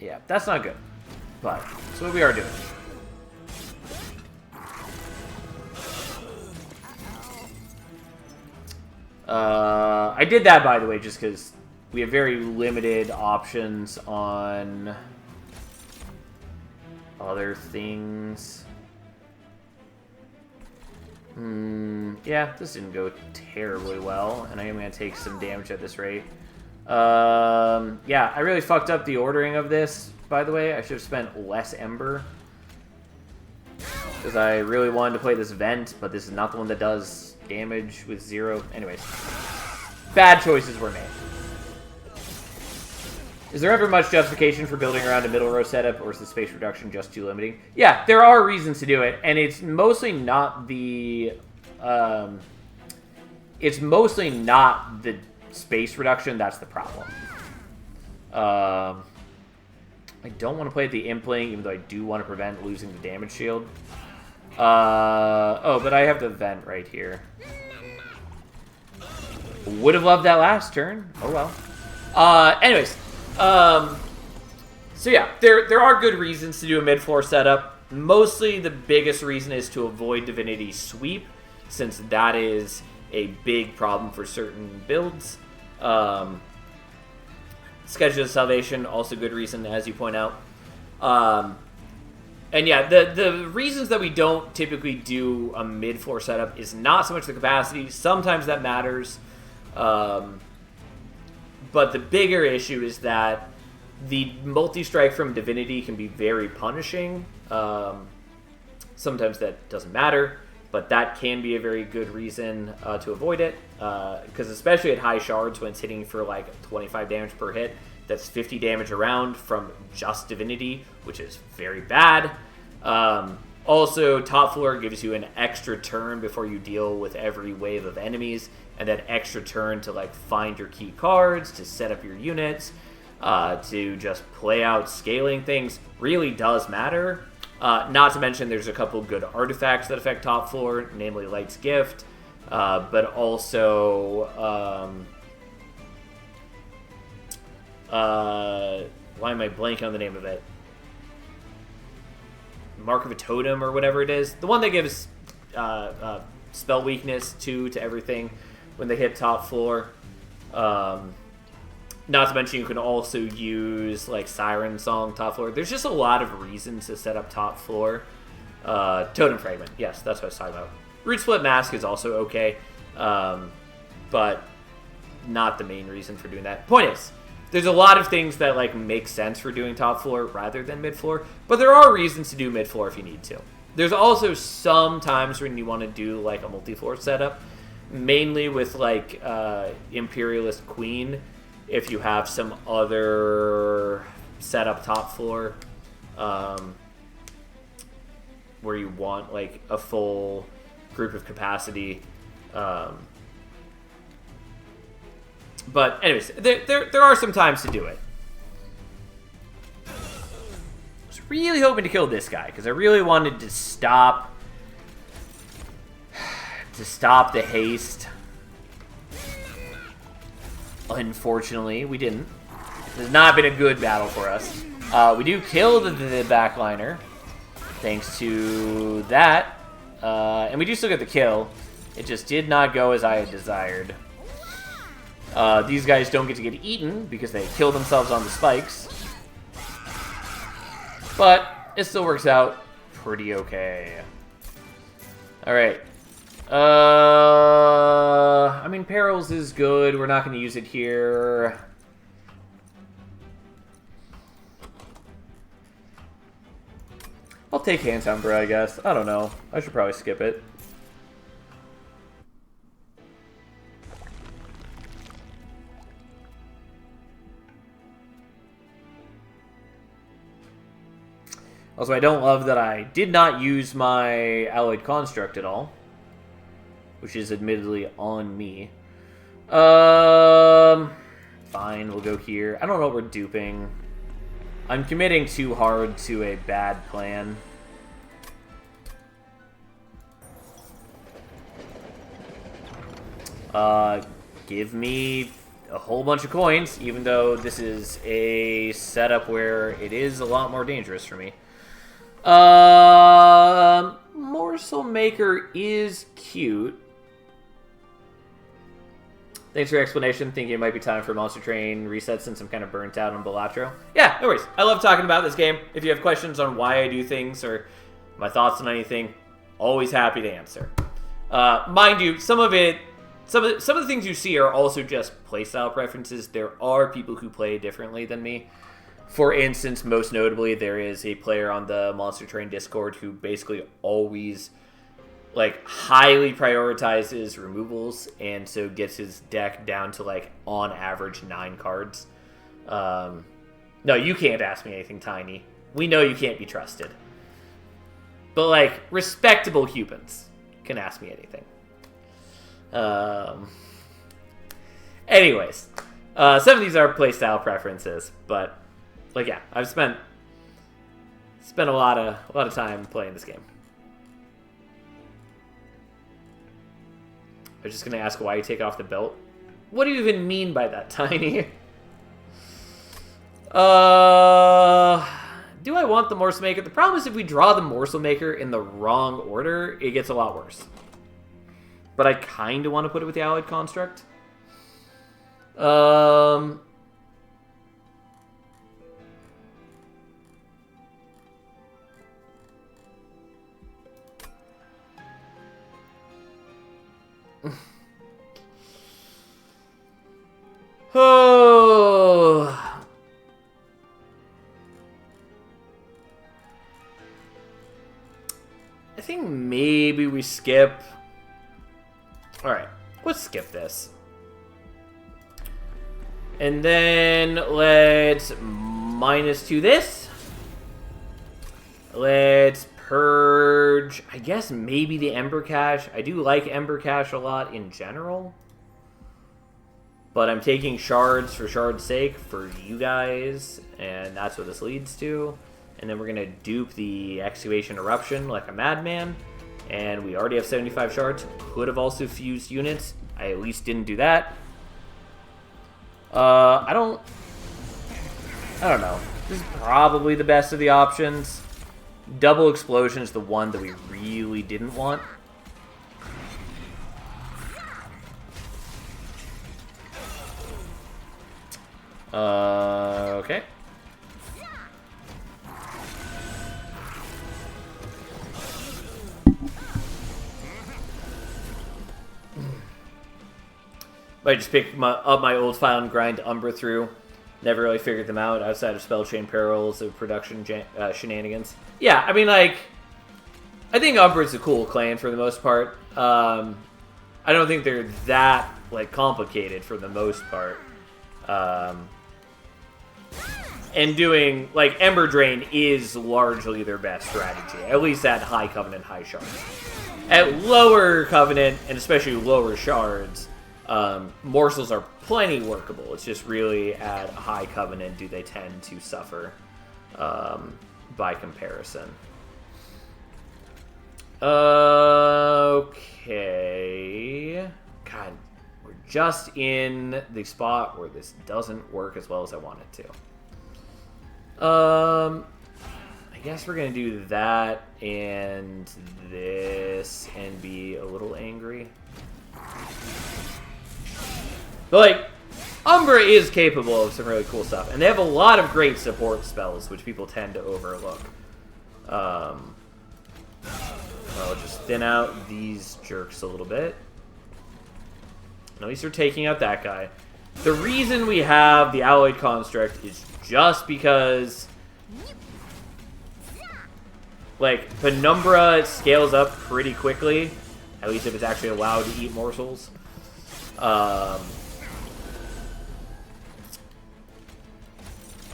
Yeah, that's not good. But that's what we are doing. I did that, by the way, just because we have very limited options on other things. Yeah, this didn't go terribly well, and I am going to take some damage at this rate. Yeah, I really fucked up the ordering of this, by the way. I should have spent less Ember. Because I really wanted to play this Vent, but this is not the one that does damage with 0. Anyways, bad choices were made. Is there ever much justification for building around a middle row setup, or is the space reduction just too limiting? Yeah, there are reasons to do it, and it's mostly not the... it's mostly not the space reduction that's the problem. I don't want to play at the Imp lane, even though I do want to prevent losing the damage shield. Oh, but I have the Vent right here. Would have loved that last turn. Oh, well. Anyways. So yeah, there are good reasons to do a mid-floor setup. Mostly the biggest reason is to avoid Divinity Sweep, since that is a big problem for certain builds. Schedule of Salvation, also good reason, as you point out. And yeah, the reasons that we don't typically do a mid-floor setup is not so much the capacity. Sometimes that matters. But the bigger issue is that the multi-strike from Divinity can be very punishing. Sometimes that doesn't matter, but that can be a very good reason to avoid it. Because especially at high shards, when it's hitting for like 25 damage per hit, that's 50 damage around from just Divinity, which is very bad. Also, top floor gives you an extra turn before you deal with every wave of enemies, and that extra turn to like find your key cards, to set up your units, to just play out scaling things really does matter. Not to mention there's a couple good artifacts that affect top floor, namely Light's Gift, but also why am I blanking on the name of it? Mark of a Totem or whatever it is. The one that gives spell weakness to everything when they hit top floor. Not to mention you can also use like Siren Song top floor. There's just a lot of reasons to set up top floor. Totem Fragment, yes, that's what I was talking about. Root Split Mask is also okay, but not the main reason for doing that. Point is, there's a lot of things that like make sense for doing top floor rather than mid floor, but there are reasons to do mid floor if you need to. There's also some times when you want to do like a multi-floor setup, mainly with like Imperialist Queen, if you have some other setup top floor where you want like a full group of capacity. But anyways, there are some times to do it. I was really hoping to kill this guy because I really wanted to stop the haste. Unfortunately, we didn't. This has not been a good battle for us. We do kill the backliner thanks to that, and we do still get the kill. It just did not go as I had desired. These guys don't get to get eaten because they kill themselves on the spikes. But it still works out pretty okay. Alright. I mean, Perils is good. We're not going to use it here. I'll take Hand Umbra, I guess. I don't know. I should probably skip it. Also, I don't love that I did not use my Alloyed Construct at all, which is admittedly on me. Fine, we'll go here. I don't know what we're duping. I'm committing too hard to a bad plan. Give me a whole bunch of coins, even though this is a setup where it is a lot more dangerous for me. Morsel Maker is cute. Thanks for your explanation. Thinking it might be time for Monster Train reset since I'm kind of burnt out on Balatro. Yeah, no worries. I love talking about this game. If you have questions on why I do things or my thoughts on anything, always happy to answer. Mind you, some of the things you see are also just playstyle preferences. There are people who play differently than me. For instance, most notably, there is a player on the Monster Train Discord who basically always, like, highly prioritizes removals, and so gets his deck down to, like, on average 9 cards. No, you can't ask me anything, Tiny. We know you can't be trusted. But, like, respectable humans can ask me anything. Anyways, some of these are playstyle preferences, but, like, yeah, I've spent a lot of time playing this game. I was just gonna ask why you take off the belt. What do you even mean by that, Tiny? Do I want the Morsel Maker? The problem is if we draw the Morsel Maker in the wrong order, it gets a lot worse. But I kind of want to put it with the Allied Construct. Oh. I think maybe we skip. Alright, let's skip this. And then let's -2 this. Let's purge, I guess maybe the Ember Cache. I do like Ember Cache a lot in general. But I'm taking shards for shard's sake for you guys, and that's what this leads to. And then we're going to dupe the Excavation Eruption like a madman. And we already have 75 shards. Could have also fused units. I at least didn't do that. I don't know. This is probably the best of the options. Double Explosion is the one that we really didn't want. Okay. I just picked up my old file and grind Umbra through. Never really figured them out outside of spell chain perils of production shenanigans. Yeah, I mean, like, I think Umbra's a cool clan for the most part. I don't think they're that, like, complicated for the most part. And doing, like, Ember Drain is largely their best strategy, at least at High Covenant, High Shards. At lower Covenant, and especially lower Shards, morsels are plenty workable. It's just really at High Covenant do they tend to suffer by comparison. Okay. God, we're just in the spot where this doesn't work as well as I want it to. I guess we're going to do that and this and be a little angry. But, like, Umbra is capable of some really cool stuff. And they have a lot of great support spells, which people tend to overlook. I'll just thin out these jerks a little bit. At least they're taking out that guy. The reason we have the Alloyed Construct is just because, like, Penumbra scales up pretty quickly. At least if it's actually allowed to eat morsels.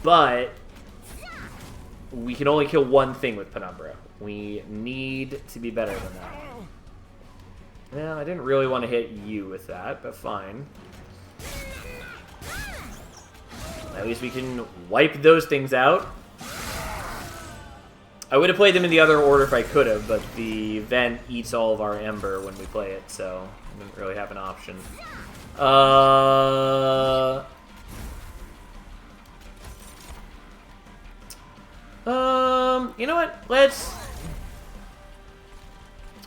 But we can only kill one thing with Penumbra. We need to be better than that. Well, I didn't really want to hit you with that, but fine. At least we can wipe those things out. I would have played them in the other order if I could have, but the vent eats all of our ember when we play it, so I didn't really have an option. You know what? Let's...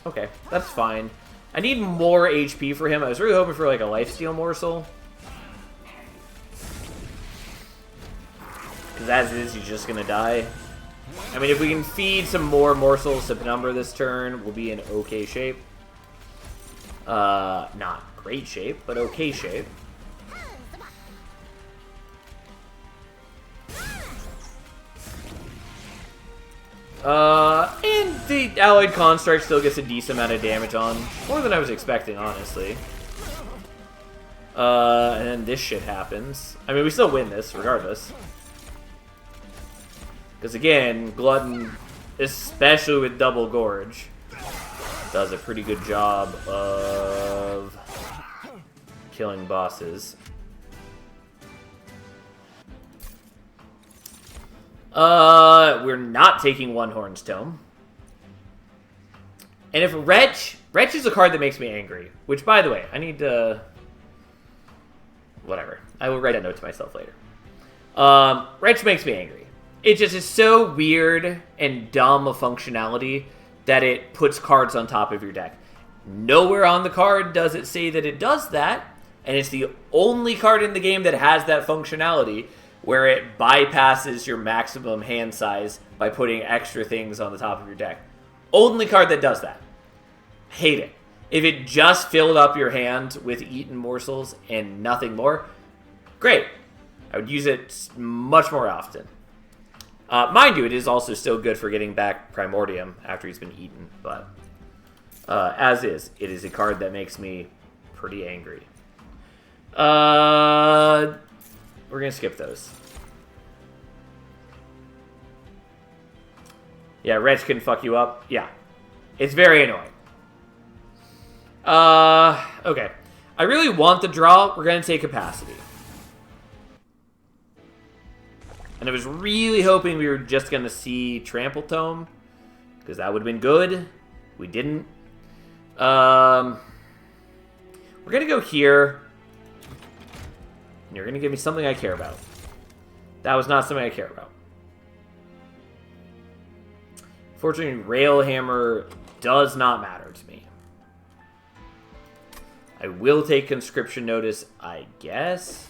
Okay, that's fine. I need more HP for him. I was really hoping for, like, a lifesteal morsel. Because as is, he's just gonna die. I mean, if we can feed some more morsels to Penumbra this turn, we'll be in okay shape. Not great shape, but okay shape. And the Alloyed Construct still gets a decent amount of damage on. More than I was expecting, honestly. And then this shit happens. I mean, we still win this, regardless. Because again, Glutton, especially with Double Gorge, does a pretty good job of killing bosses. We're not taking One Horn's Tome. And if Wretch is a card that makes me angry. Which, by the way, I need to... Whatever. I will write a note to myself later. Wretch makes me angry. It just is so weird and dumb a functionality that it puts cards on top of your deck. Nowhere on the card does it say that it does that, and it's the only card in the game that has that functionality where it bypasses your maximum hand size by putting extra things on the top of your deck. Only card that does that. Hate it. If it just filled up your hand with eaten morsels and nothing more, great. I would use it much more often. Mind you, it is also still good for getting back Primordium after he's been eaten, but as is, it is a card that makes me pretty angry. We're going to skip those. Yeah, Wretch can fuck you up. Yeah. It's very annoying. Okay. I really want the draw. We're going to take Capacity. And I was really hoping we were just going to see Trample Tome, because that would have been good. We didn't. We're going to go here. And you're going to give me something I care about. That was not something I care about. Fortunately, Railhammer does not matter to me. I will take Conscription Notice, I guess.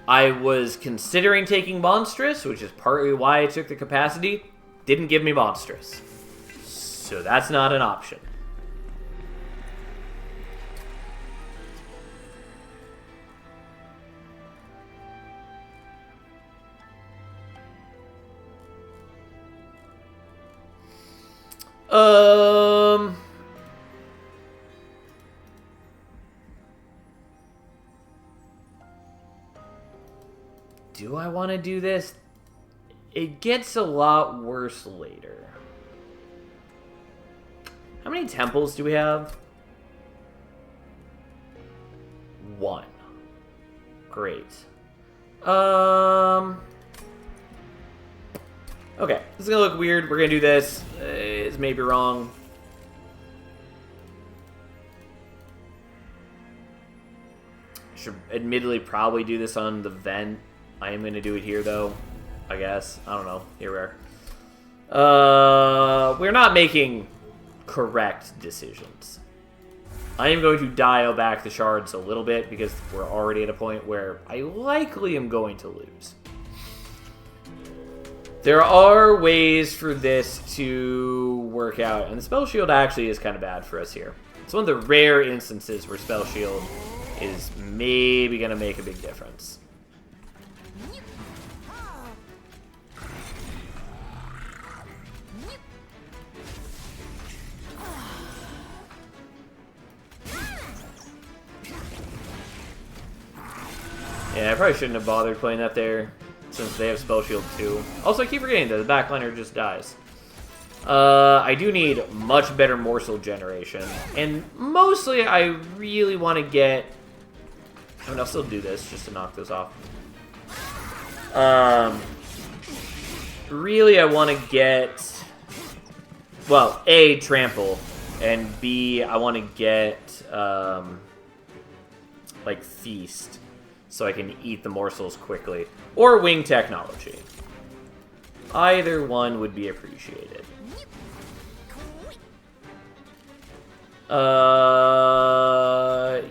I was considering taking Monstrous, which is partly why I took the Capacity. Didn't give me Monstrous. So that's not an option. Do I want to do this? It gets a lot worse later. How many temples do we have? 1. Great. Okay, this is gonna look weird. We're gonna do this. It's maybe wrong. Should admittedly probably do this on the vent. I am gonna do it here though, I guess. I don't know. Here we are. We're not making correct decisions. I am going to dial back the shards a little bit because we're already at a point where I likely am going to lose. There are ways for this to work out, and the Spell Shield actually is kind of bad for us here. It's one of the rare instances where Spell Shield is maybe going to make a big difference. Yeah, I probably shouldn't have bothered playing that there, since they have Spell Shield too. Also, I keep forgetting that the backliner just dies. I do need much better morsel generation. And mostly, I really want to get I mean, I'll still do this just to knock those off. Really, I want to get... Well, A, trample, and B, I want to get, like, feast, so I can eat the morsels quickly. Or wing technology. Either one would be appreciated.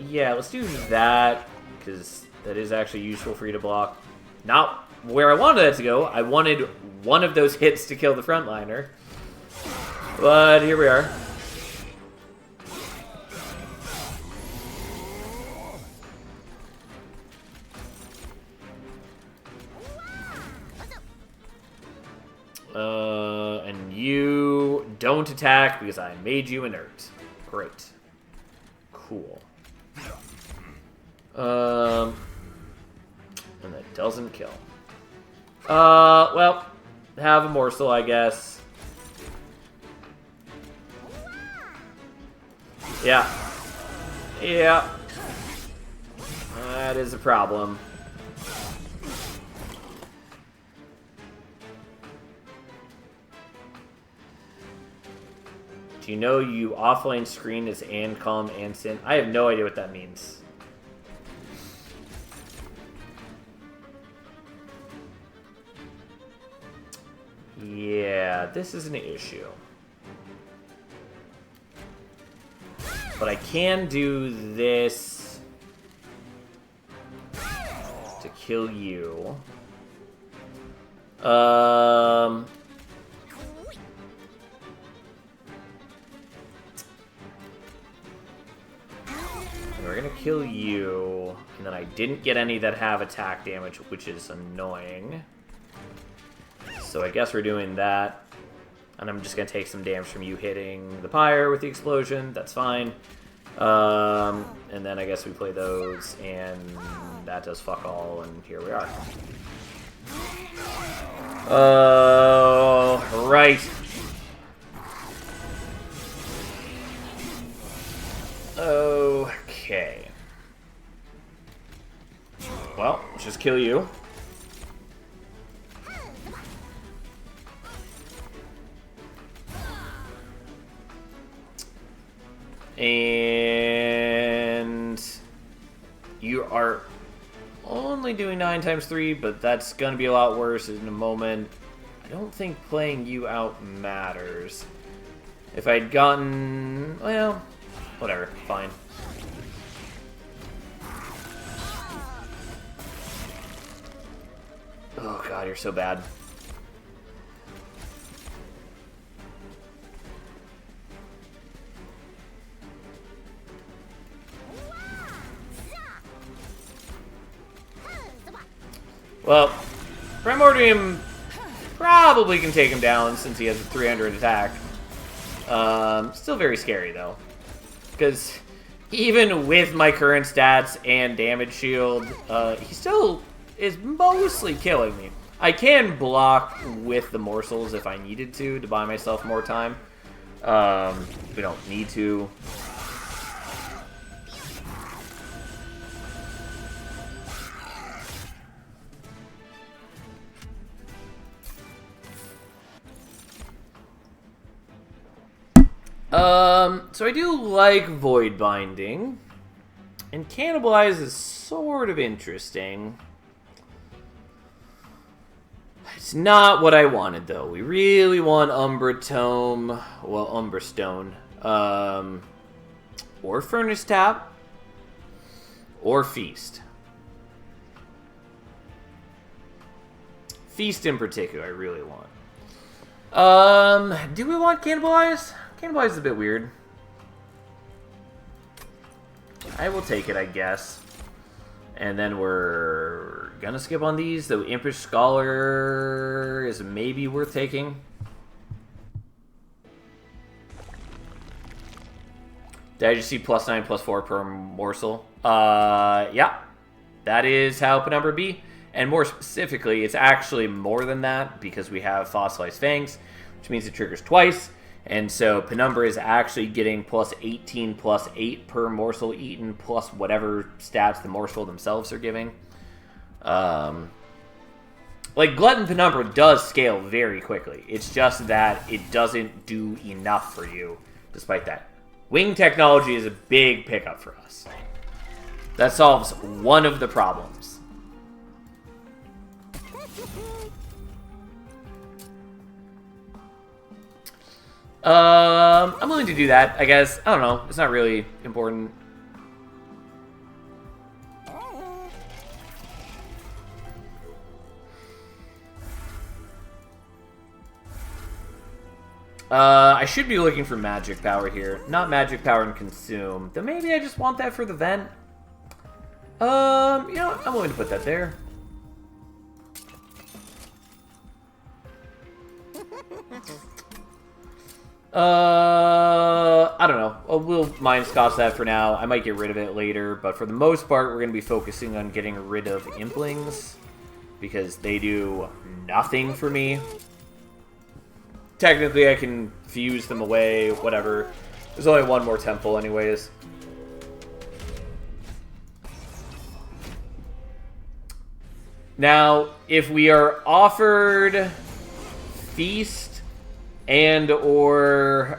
Yeah, let's do that, because that is actually useful for you to block. Not where I wanted that to go. I wanted one of those hits to kill the frontliner. But here we are. And you don't attack because I made you inert. Great. Cool. And that doesn't kill. Well, have a morsel, I guess. Yeah. Yeah. That is a problem. Do you know you offline screen is and calm and sin? I have no idea what that means. Yeah, this is an issue. But I can do this to kill you. We're gonna kill you, and then I didn't get any that have attack damage, which is annoying. So I guess we're doing that. And I'm just going to take some damage from you hitting the pyre with the explosion. That's fine. And then I guess we play those, and that does fuck all, and here we are. Oh, right. Okay. Well, let's just kill you. And you are only doing 9 times 3, but that's going to be a lot worse in a moment. I don't think playing you out matters. If I'd gotten... well, whatever. Fine. Oh god, you're so bad. Well, Primordium probably can take him down since he has a 300 attack. Still very scary, though. Because even with my current stats and damage shield, he still is mostly killing me. I can block with the morsels if I needed to buy myself more time. We don't need to. So I do like Void Binding, and Cannibalize is sort of interesting. It's not what I wanted, though. We really want Umbra Tome, well, Umbra Stone, or Furnace Tap, or Feast. Feast in particular, I really want. Do we want Cannibalize? Cannibalize is a bit weird. I will take it, I guess. And then we're gonna skip on these. The Impish Scholar is maybe worth taking. Did I just see +9, +4 per morsel? Yeah. That is how Penumbra be. And more specifically, it's actually more than that because we have Fossilized Fangs, which means it triggers twice. And so Penumbra is actually getting plus 18 plus 8 per morsel eaten, plus whatever stats the morsel themselves are giving. Like, Glutton Penumbra does scale very quickly. It's just that it doesn't do enough for you, despite that. Wing technology is a big pickup for us. That solves one of the problems. I'm willing to do that, I guess. I don't know. It's not really important. I should be looking for magic power here. Not magic power and consume. Then maybe I just want that for the vent. You know what? I'm willing to put that there. I don't know. We'll mind scoff that for now. I might get rid of it later, but for the most part, we're going to be focusing on getting rid of Implings because they do nothing for me. Technically, I can fuse them away, whatever. There's only one more temple anyways. Now, if we are offered Feast and or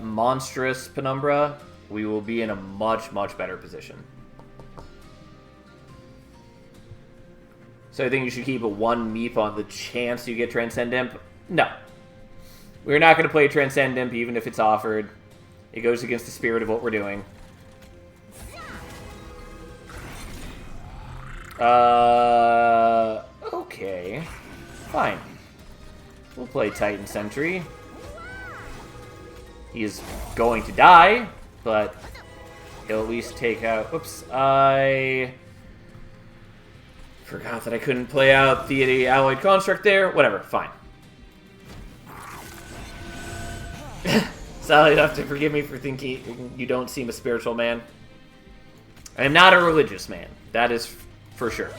Monstrous Penumbra, we will be in a much, much better position. So I think you should keep a 1 meep on the chance you get Transcend Imp. No. We're not going to play Transcend Imp even if it's offered. It goes against the spirit of what we're doing. Okay. Fine. We'll play Titan Sentry. He is going to die, but he'll at least take out... Oops, I forgot that I couldn't play out the Alloyed Construct there. Whatever, fine. So you have to forgive me for thinking you don't seem a spiritual man. I am not a religious man. That is for sure.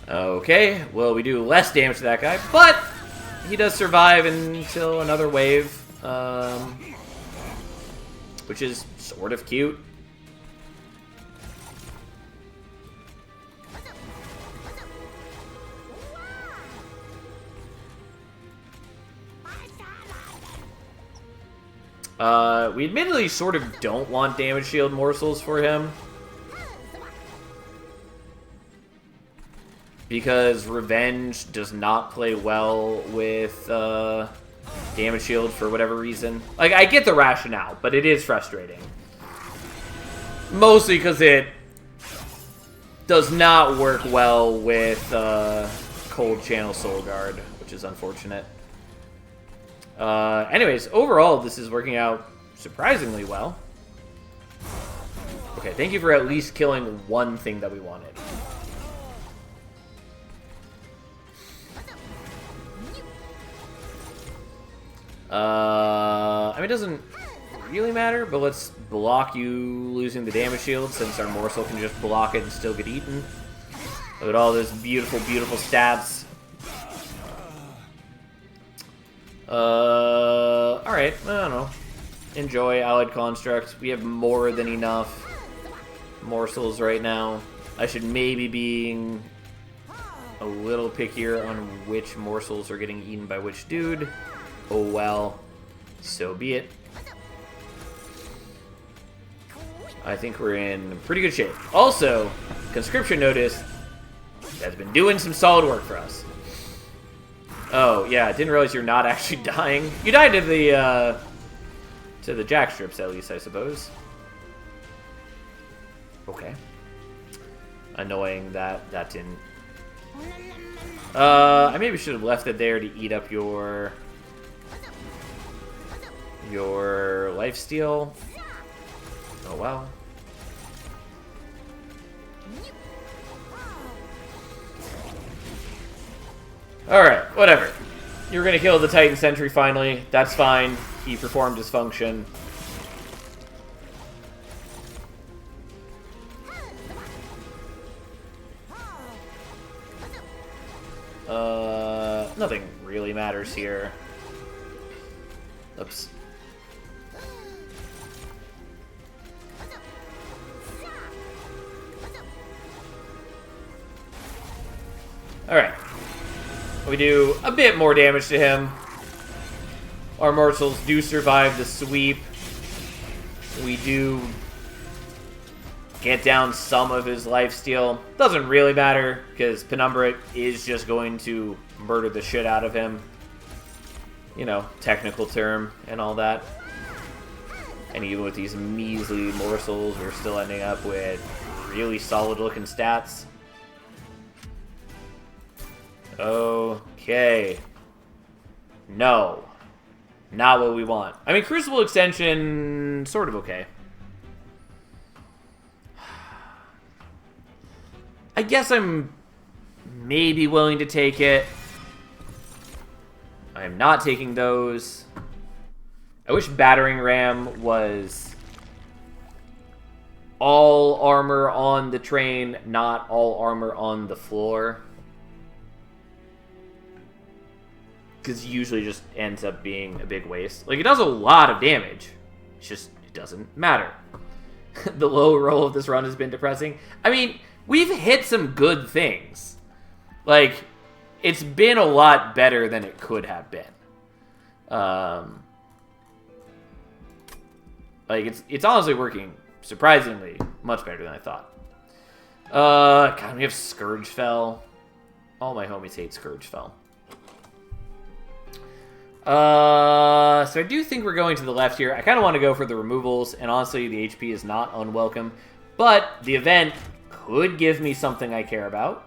Okay, well, we do less damage to that guy, but he does survive until another wave, which is sort of cute. We admittedly sort of don't want damage shield morsels for him. Because Revenge does not play well with damage shield for whatever reason. Like, I get the rationale, but it is frustrating. Mostly because it does not work well with Cold Channel Soul Guard, which is unfortunate. Anyways, overall, this is working out surprisingly well. Okay, thank you for at least killing one thing that we wanted. I mean, it doesn't really matter, but let's block you losing the damage shield, since our morsel can just block it and still get eaten. Look at all those beautiful, beautiful stats. Alright, I don't know. Enjoy Allied Construct. We have more than enough morsels right now. I should maybe be a little pickier on which morsels are getting eaten by which dude. Oh well, so be it. I think we're in pretty good shape. Also, Conscription Notice has been doing some solid work for us. Oh, yeah, didn't realize you're not actually dying. You died to the jack strips, at least, I suppose. Okay. Annoying that that didn't... I maybe should have left it there to eat up your lifesteal. Oh, well. Alright, whatever. You're gonna kill the Titan Sentry finally. That's fine. He performed his function. Nothing really matters here. Oops. Alright. We do a bit more damage to him. Our morsels do survive the sweep. We do get down some of his lifesteal. Doesn't really matter, because Penumbra is just going to murder the shit out of him. You know, technical term and all that. And even with these measly morsels, we're still ending up with really solid looking stats. Okay. No. Not what we want. I mean, Crucible Extension, sort of okay. I guess I'm maybe willing to take it. I'm not taking those. I wish Battering Ram was all armor on the train, not all armor on the floor. Because usually just ends up being a big waste. Like, it does a lot of damage. It's just, it doesn't matter. The low roll of this run has been depressing. I mean, we've hit some good things. Like, it's been a lot better than it could have been. Like, it's honestly working surprisingly much better than I thought. God, we have Scourgefell. All my homies hate Scourgefell. So I do think we're going to the left here. I kind of want to go for the removals, and honestly, the HP is not unwelcome. But the event could give me something I care about.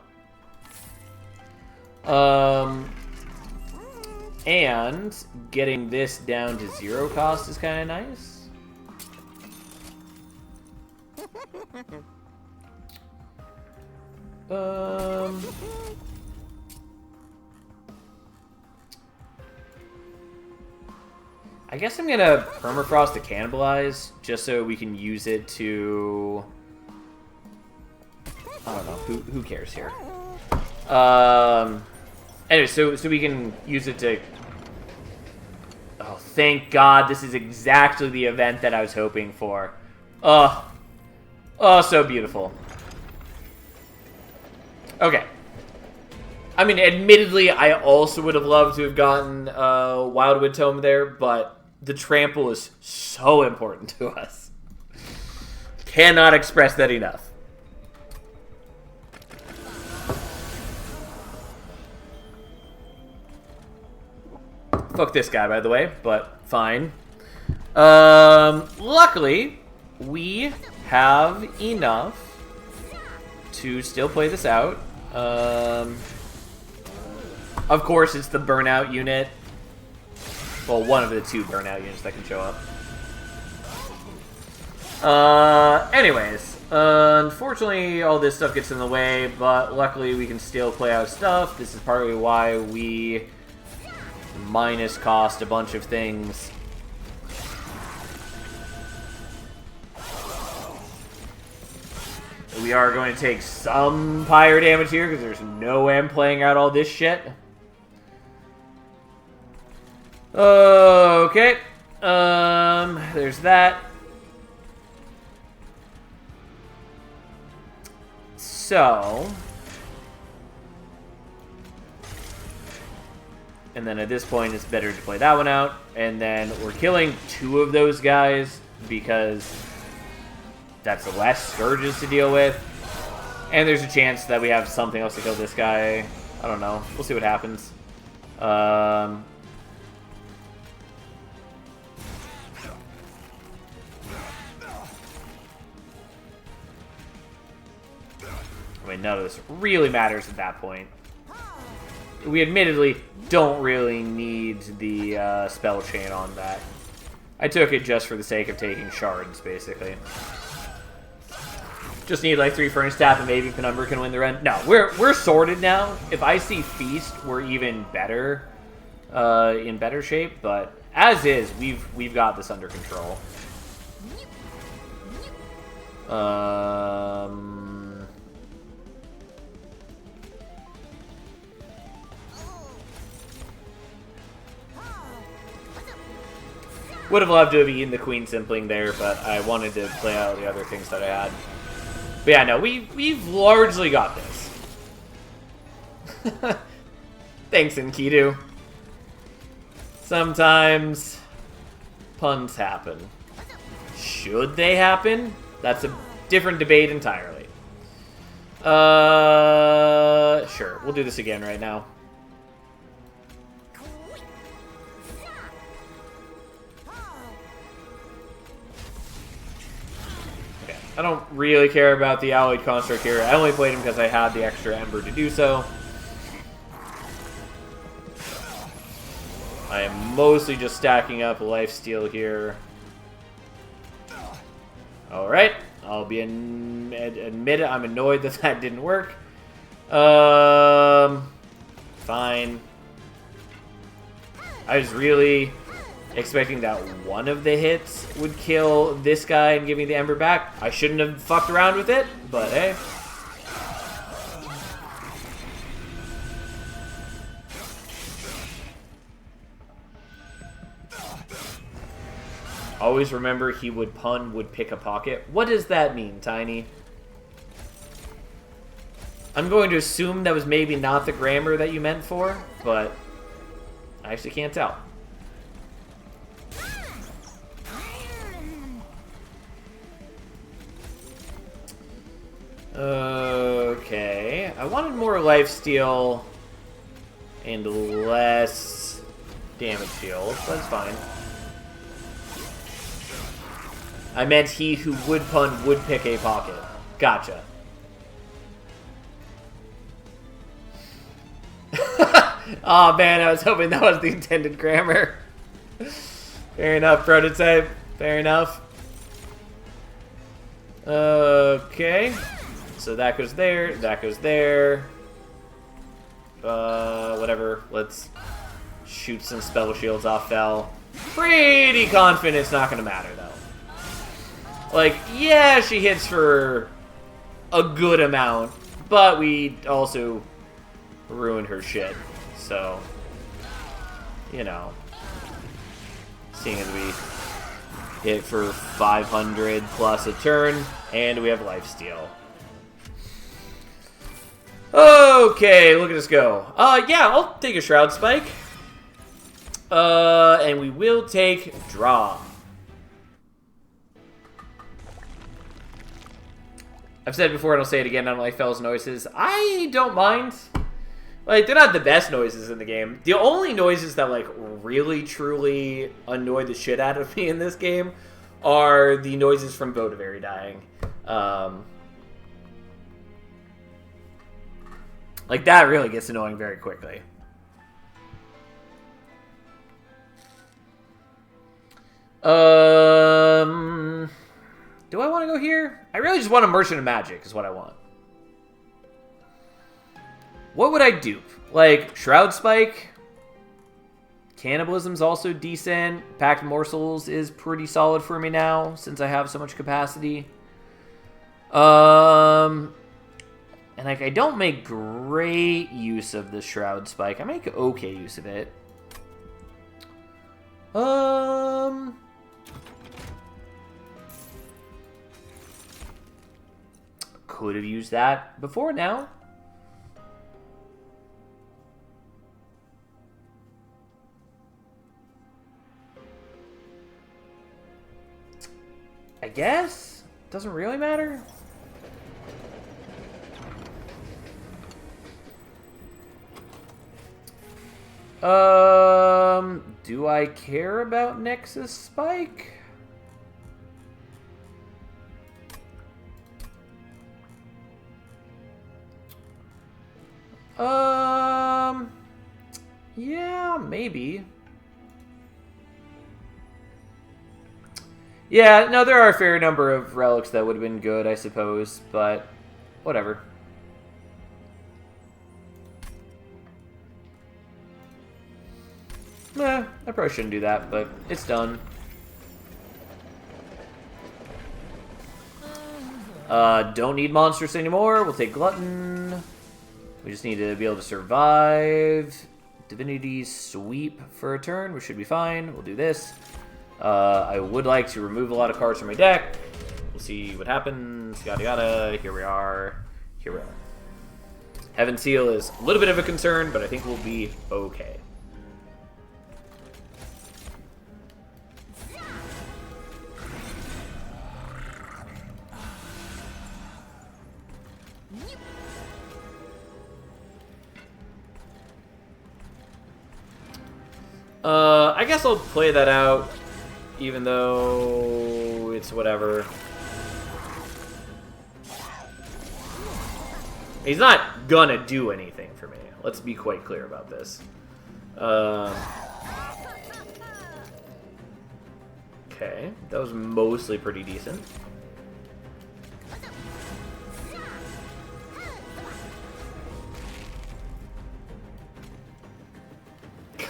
And getting this down to 0 cost is kind of nice. I guess I'm gonna Permafrost to Cannibalize, just so we can use it to... I don't know, who cares here? Anyway, so we can use it to... Oh, thank God, this is exactly the event that I was hoping for. Oh, so beautiful. Okay. I mean, admittedly, I also would have loved to have gotten Wildwood Tome there, but the trample is so important to us. Cannot express that enough. Fuck this guy, by the way, but fine. Luckily, we have enough to still play this out. Of course, it's the burnout unit. Well, one of the 2 burnout units that can show up. Anyways, unfortunately, all this stuff gets in the way, but luckily we can still play out stuff. This is partly why we minus cost a bunch of things. We are going to take some pyre damage here, because there's no way I'm playing out all this shit. Okay. There's that. So. And then at this point, it's better to play that one out. And then we're killing 2 of those guys, because that's less Scourges to deal with. And there's a chance that we have something else to kill this guy. I don't know. We'll see what happens. I mean, none of this really matters at that point. We admittedly don't really need the spell chain on that. I took it just for the sake of taking shards, basically. Just need like 3 Furnace Tap and maybe Penumbra can win the run. No, we're sorted now. If I see Feast, we're even better, in better shape. But as is, we've got this under control. Would have loved to have eaten the Queen Simpling there, but I wanted to play out the other things that I had. But yeah, no, we've largely got this. Thanks, Enkidu. Sometimes puns happen. Should they happen? That's a different debate entirely. Sure, we'll do this again right now. Okay, I don't really care about the Alloyed Construct here. I only played him because I had the extra Ember to do so. I am mostly just stacking up lifesteal here. Alright, I'll be admit it, I'm annoyed that that didn't work. Fine. I was really expecting that one of the hits would kill this guy and give me the Ember back. I shouldn't have fucked around with it, but hey. Always remember he would pun, would pick a pocket. What does that mean, Tiny? I'm going to assume that was maybe not the grammar that you meant for, but I actually can't tell. Okay. I wanted more lifesteal and less damage deal. That's fine. I meant he who would pun would pick a pocket. Gotcha. Oh man, I was hoping that was the intended grammar. Fair enough, prototype. Fair enough. Okay. So that goes there, that goes there. Whatever. Let's shoot some spell shields off Fel. Pretty confident it's not going to matter, though. Like, yeah, she hits for a good amount, but we also ruined her shit. So, you know, seeing as we hit for 500 plus a turn, and we have lifesteal. Okay, look at us go. Yeah, I'll take a Shroud Spike. And we will take draw. I've said it before and I'll say it again, I don't like Fel's noises. I don't mind. Like, they're not the best noises in the game. The only noises that, like, really, truly annoy the shit out of me in this game are the noises from Votivary dying. Like, that really gets annoying very quickly. Do I want to go here? I really just want a Merchant of Magic is what I want. What would I dupe? Like, Shroud Spike? Cannibalism's also decent. Packed Morsels is pretty solid for me now, since I have so much capacity. And, like, I don't make great use of the Shroud Spike. I make okay use of it. Could have used that before now. I guess? Doesn't really matter. Do I care about Nexus Spike? Yeah, maybe. Yeah, no, there are a fair number of relics that would have been good, I suppose, but whatever. I probably shouldn't do that, but it's done. Don't need monsters anymore. We'll take Glutton. We just need to be able to survive. Divinity Sweep for a turn, which should be fine. We'll do this. I would like to remove a lot of cards from my deck. We'll see what happens. Yada yada. Here we are. Here we are. Heaven Seal is a little bit of a concern, but I think we'll be okay. I guess I'll play that out, even though it's whatever. He's not gonna do anything for me. Let's be quite clear about this. Okay, that was mostly pretty decent.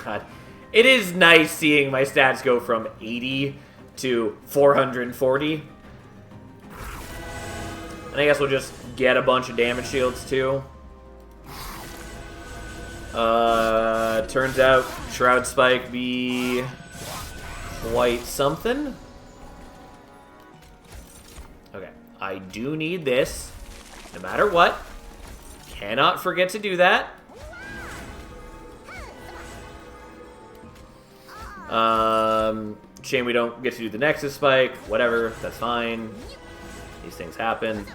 God. It is nice seeing my stats go from 80 to 440. And I guess we'll just get a bunch of damage shields too. Turns out Shroud Spike be quite something. Okay, I do need this, no matter what. Cannot forget to do that. Shame we don't get to do the Nexus Spike. Whatever, that's fine. These things happen.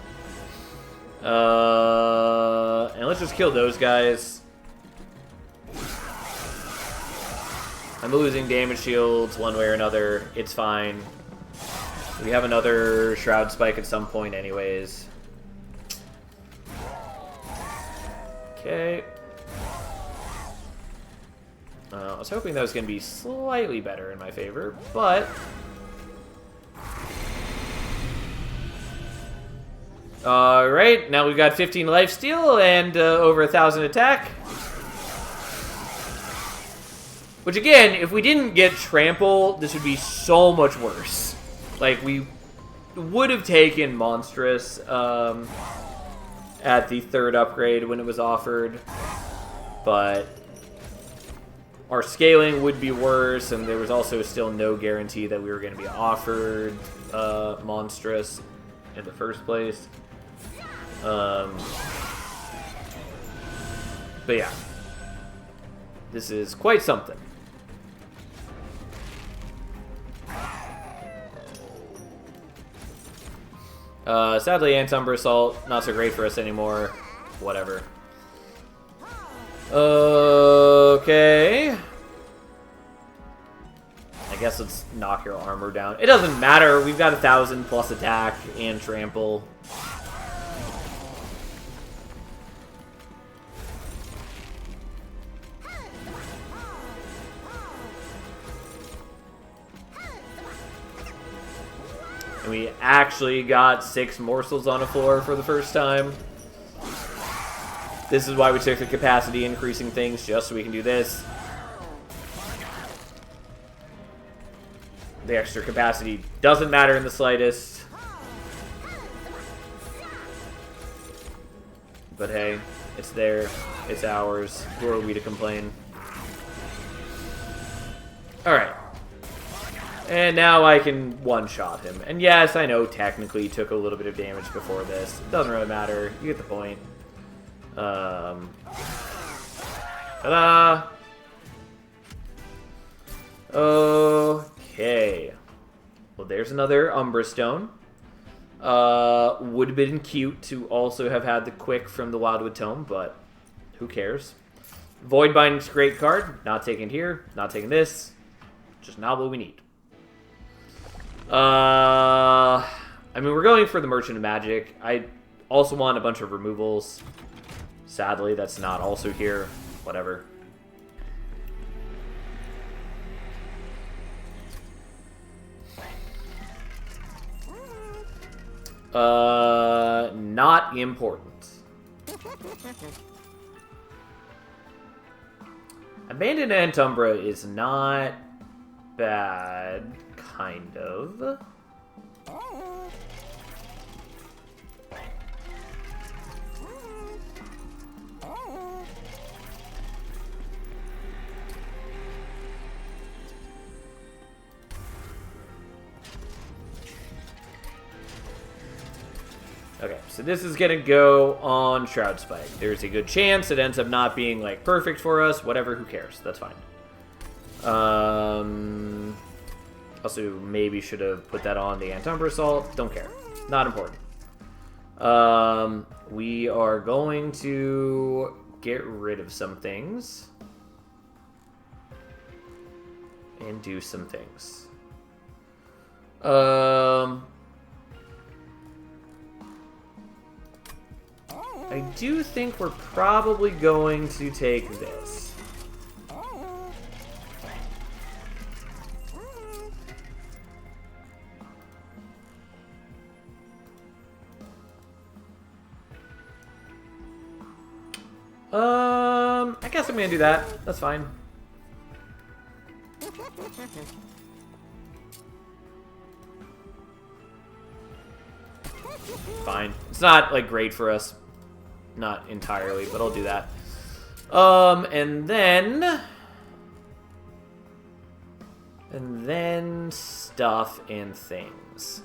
And let's just kill those guys. I'm losing damage shields one way or another. It's fine. We have another Shroud Spike at some point anyways. Okay. I was hoping that was going to be slightly better in my favor, but... Alright, now we've got 15 lifesteal and over 1,000 attack. Which again, if we didn't get Trample, this would be so much worse. Like, we would have taken Monstrous at the 3rd upgrade when it was offered, but... our scaling would be worse, and there was also still no guarantee that we were going to be offered Monstrous in the first place. But yeah. This is quite something. Sadly, Antumbra Assault, not so great for us anymore. Whatever. Okay. I guess let's knock your armor down. It doesn't matter. We've got 1,000 plus attack and trample. And we actually got 6 morsels on a floor for the first time. This is why we took the capacity increasing things, just so we can do this. The extra capacity doesn't matter in the slightest. But hey, it's there. It's ours. Who are we to complain? Alright. And now I can one-shot him. And yes, I know technically he took a little bit of damage before this. It doesn't really matter. You get the point. Ta-da! Okay. Well, there's another Umbra Stone. Would have been cute to also have had the Quick from the Wildwood Tome, but who cares? Void Binding's a great card. Not taking it here. Not taking this. Just not what we need. I mean, we're going for the Merchant of Magic. I also want a bunch of removals. Sadly, that's not also here. Whatever. Not important. Abandoned Antumbra is not bad, kind of. Okay, so this is going to go on Shroud Spike. There's a good chance it ends up not being, like, perfect for us. Whatever, who cares? That's fine. Also, maybe should have put that on the Antumbra Assault. Don't care. Not important. We are going to get rid of some things. And do some things. I do think we're probably going to take this. I guess I'm gonna do that. That's fine. Fine. It's not, like, great for us. Not entirely, but I'll do that. And then stuff and things.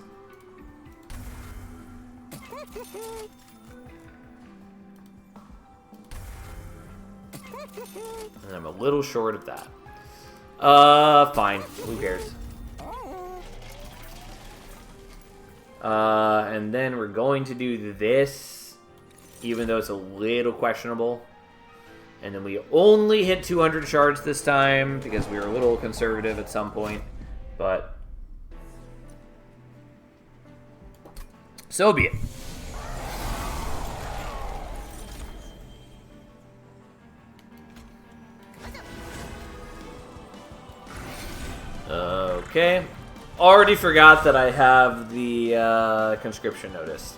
And I'm a little short of that. Fine. Who cares? And then we're going to do this, even though it's a little questionable. And then we only hit 200 shards this time, because we were a little conservative at some point. But so be it. Okay. Already forgot that I have the conscription notice.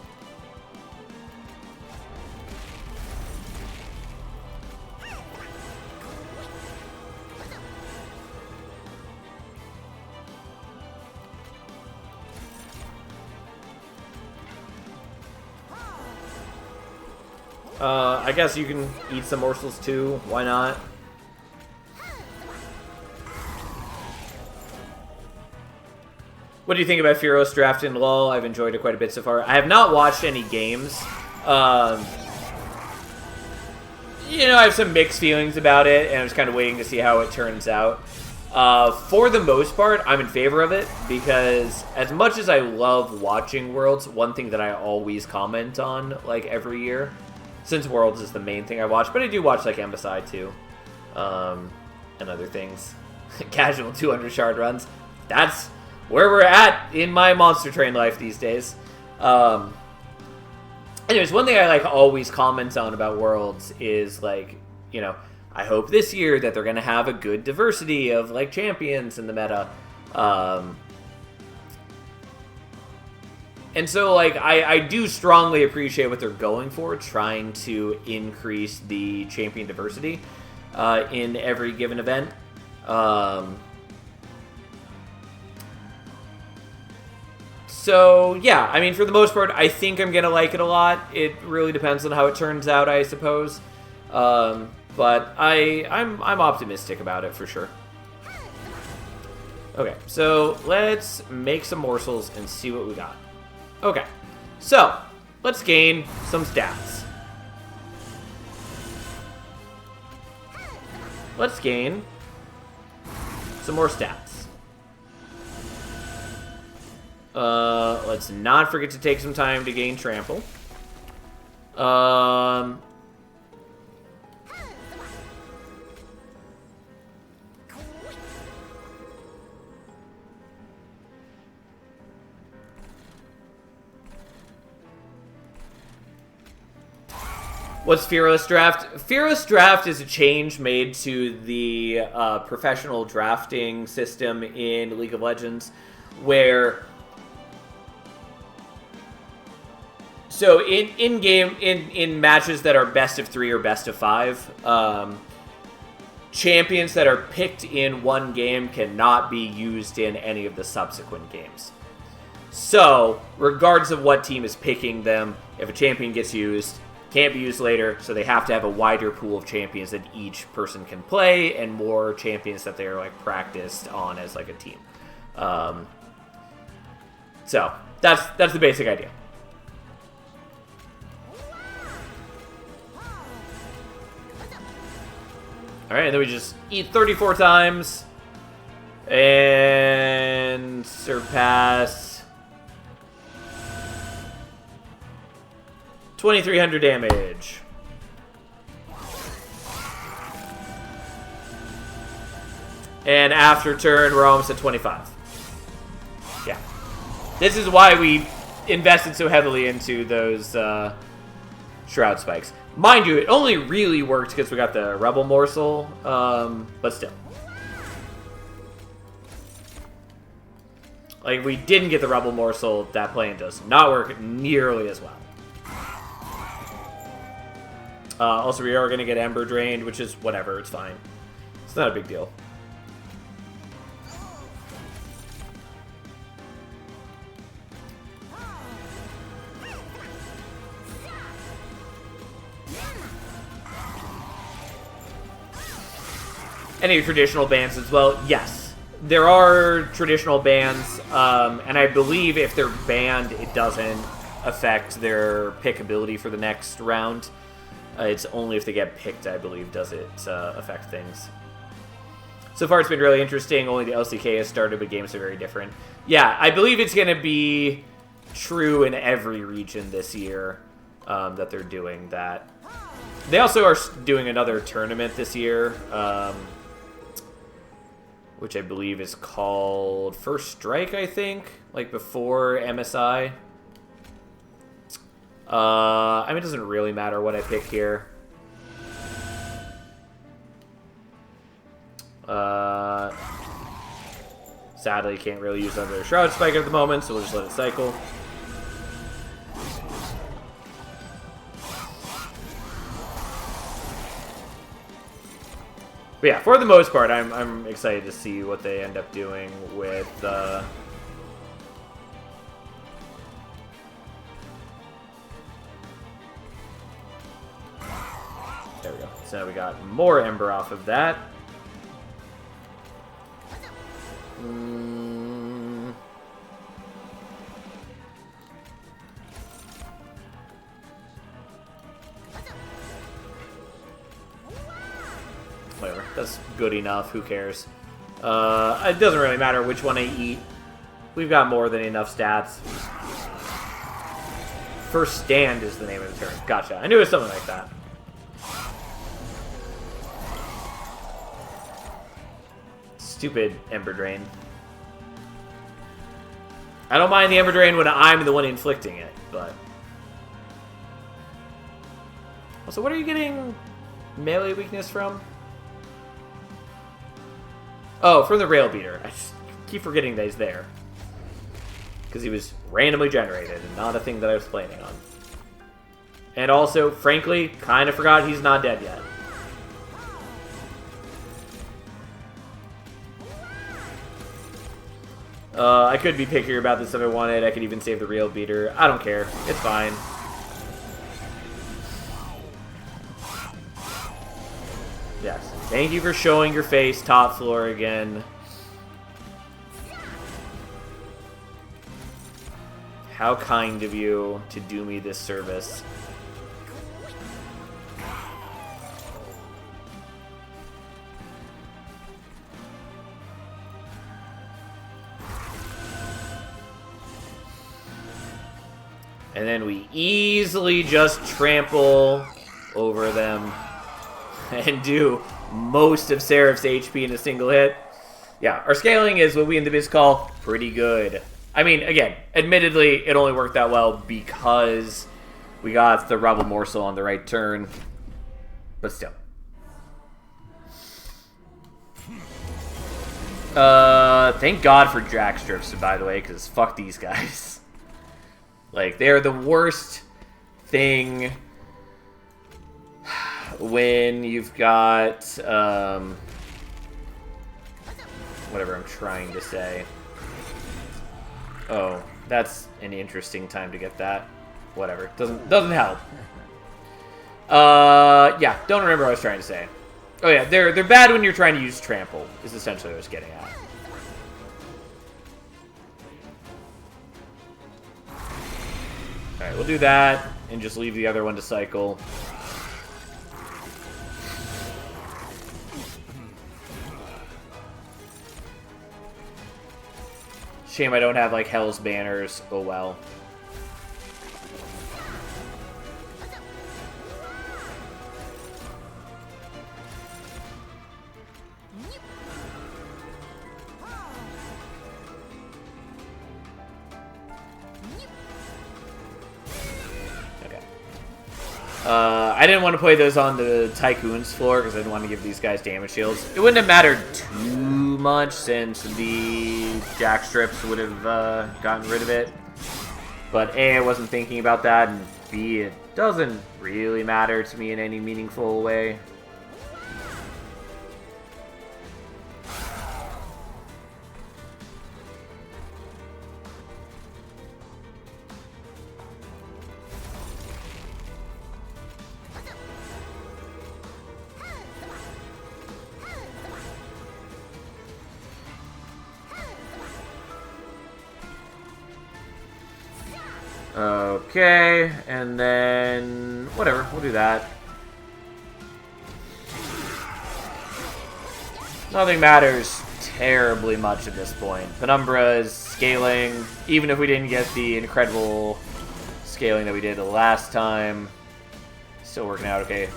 I guess you can eat some morsels too. Why not? What do you think about Fearless Draft in LoL? I've enjoyed it quite a bit so far. I have not watched any games. You know, I have some mixed feelings about it, and I'm just kind of waiting to see how it turns out. For the most part, I'm in favor of it, because as much as I love watching Worlds, one thing that I always comment on, like, every year, since Worlds is the main thing I watch, but I do watch, like, MSI too, and other things. Casual 200 shard runs. That's where we're at in my Monster Train life these days. Anyways, one thing I, like, always comment on about Worlds is, like, you know, I hope this year that they're going to have a good diversity of, like, champions in the meta. And so, like, I do strongly appreciate what they're going for, trying to increase the champion diversity in every given event. So, yeah, I mean, for the most part, I think I'm going to like it a lot. It really depends on how it turns out, I suppose. But I'm optimistic about it, for sure. Okay, so let's make some morsels and see what we got. Okay, so let's gain some stats. Let's gain some more stats. Let's not forget to take some time to gain trample. What's Fearless Draft? Fearless Draft is a change made to the professional drafting system in League of Legends, where so in matches that are best of 3 or best of 5, champions that are picked in one game cannot be used in any of the subsequent games. So, regardless of what team is picking them, if a champion gets used, can't be used later, so they have to have a wider pool of champions that each person can play, and more champions that they're, like, practiced on as, like, a team. So that's the basic idea. Alright, and then we just eat 34 times. And surpass 2,300 damage. And after turn, we're almost at 25. Yeah. This is why we invested so heavily into those Shroud Spikes. Mind you, it only really worked because we got the Rebel Morsel, but still. Like, if we didn't get the Rebel Morsel, that plan does not work nearly as well. Also, we are going to get Ember Drained, which is whatever, it's fine. It's not a big deal. Any traditional bans as well? Yes. There are traditional bans, and I believe if they're banned, it doesn't affect their pickability for the next round. It's only if they get picked, I believe, does it affect things. So far, it's been really interesting. Only the LCK has started, but games are very different. Yeah, I believe it's going to be true in every region this year that they're doing that. They also are doing another tournament this year, which I believe is called First Strike, I think, like before MSI. I mean, it doesn't really matter what I pick here. Sadly, can't really use another Shroud Spike at the moment, so we'll just let it cycle. But yeah, for the most part, I'm excited to see what they end up doing with there we go. So now we got more Ember off of that. Whatever. That's good enough. Who cares? It doesn't really matter which one I eat. We've got more than enough stats. First Stand is the name of the turn. Gotcha. I knew it was something like that. Stupid Ember Drain. I don't mind the Ember Drain when I'm the one inflicting it, but... Also, what are you getting melee weakness from? Oh, from the Rail Beater. I just keep forgetting that he's there. Because he was randomly generated and not a thing that I was planning on. And also, frankly, kind of forgot he's not dead yet. I could be pickier about this if I wanted. I could even save the Rail Beater. I don't care. It's fine. Yes. Thank you for showing your face, top floor again. How kind of you to do me this service. And then we easily just trample over them and do most of Seraph's HP in a single hit. Yeah, our scaling is what we in the biz call pretty good. I mean, again, admittedly, it only worked that well because we got the Rebel Morsel on the right turn. But still. Thank God for Jack Strips, by the way, because fuck these guys. Like, they're the worst thing when you've got, whatever I'm trying to say. Oh, that's an interesting time to get that. Whatever. Doesn't help. Yeah, don't remember what I was trying to say. Oh yeah, they're bad when you're trying to use trample, is essentially what I was getting at. Alright, we'll do that, and just leave the other one to cycle. Shame I don't have, like, Hell's Banners. Oh, well. I didn't want to play those on the Tycoon's floor because I didn't want to give these guys damage shields. It wouldn't have mattered too much since the Jack Strips would have gotten rid of it. But A, I wasn't thinking about that, and B, it doesn't really matter to me in any meaningful way. Okay, and then whatever, we'll do that. Nothing matters terribly much at this point. Penumbra is scaling, even if we didn't get the incredible scaling that we did the last time. Still working out okay.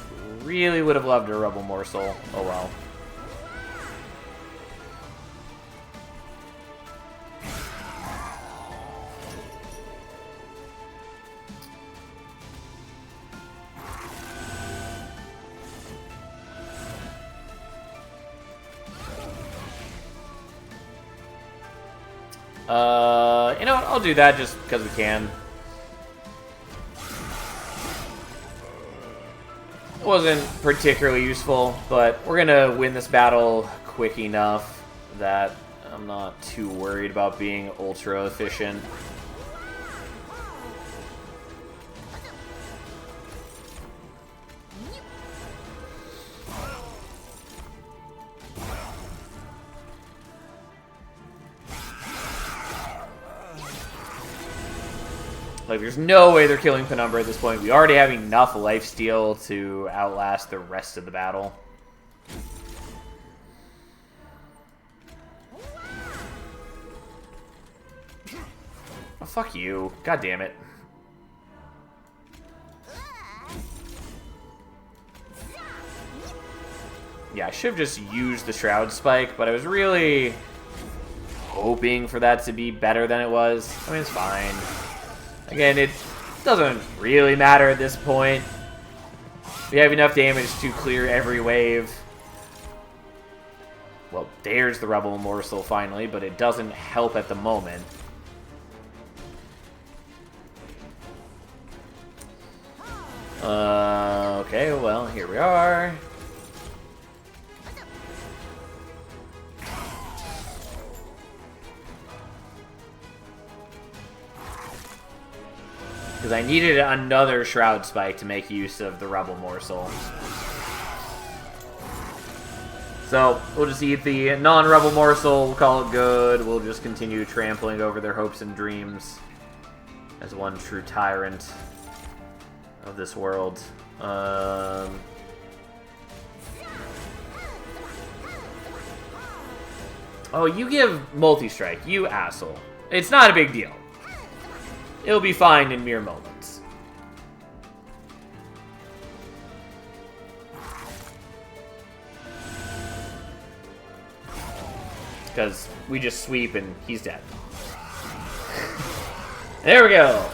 Really would have loved a Rebel Morsel. Oh well. You know what? I'll do that just because we can. It wasn't particularly useful, but we're gonna win this battle quick enough that I'm not too worried about being ultra efficient. Like, there's no way they're killing Penumbra at this point. We already have enough lifesteal to outlast the rest of the battle. Oh, fuck you. God damn it. Yeah, I should have just used the Shroud Spike, but I was really hoping for that to be better than it was. I mean, it's fine. Again, it doesn't really matter at this point. We have enough damage to clear every wave. Well, there's the Rebel Morsel finally, but it doesn't help at the moment. Okay, well, here we are. Because I needed another Shroud Spike to make use of the Rebel Morsel. So, we'll just eat the non-Rebel Morsel, we'll call it good, we'll just continue trampling over their hopes and dreams as one true tyrant of this world. Oh, you give multi-strike, you asshole. It's not a big deal. It'll be fine in mere moments. Because we just sweep and he's dead. There we go.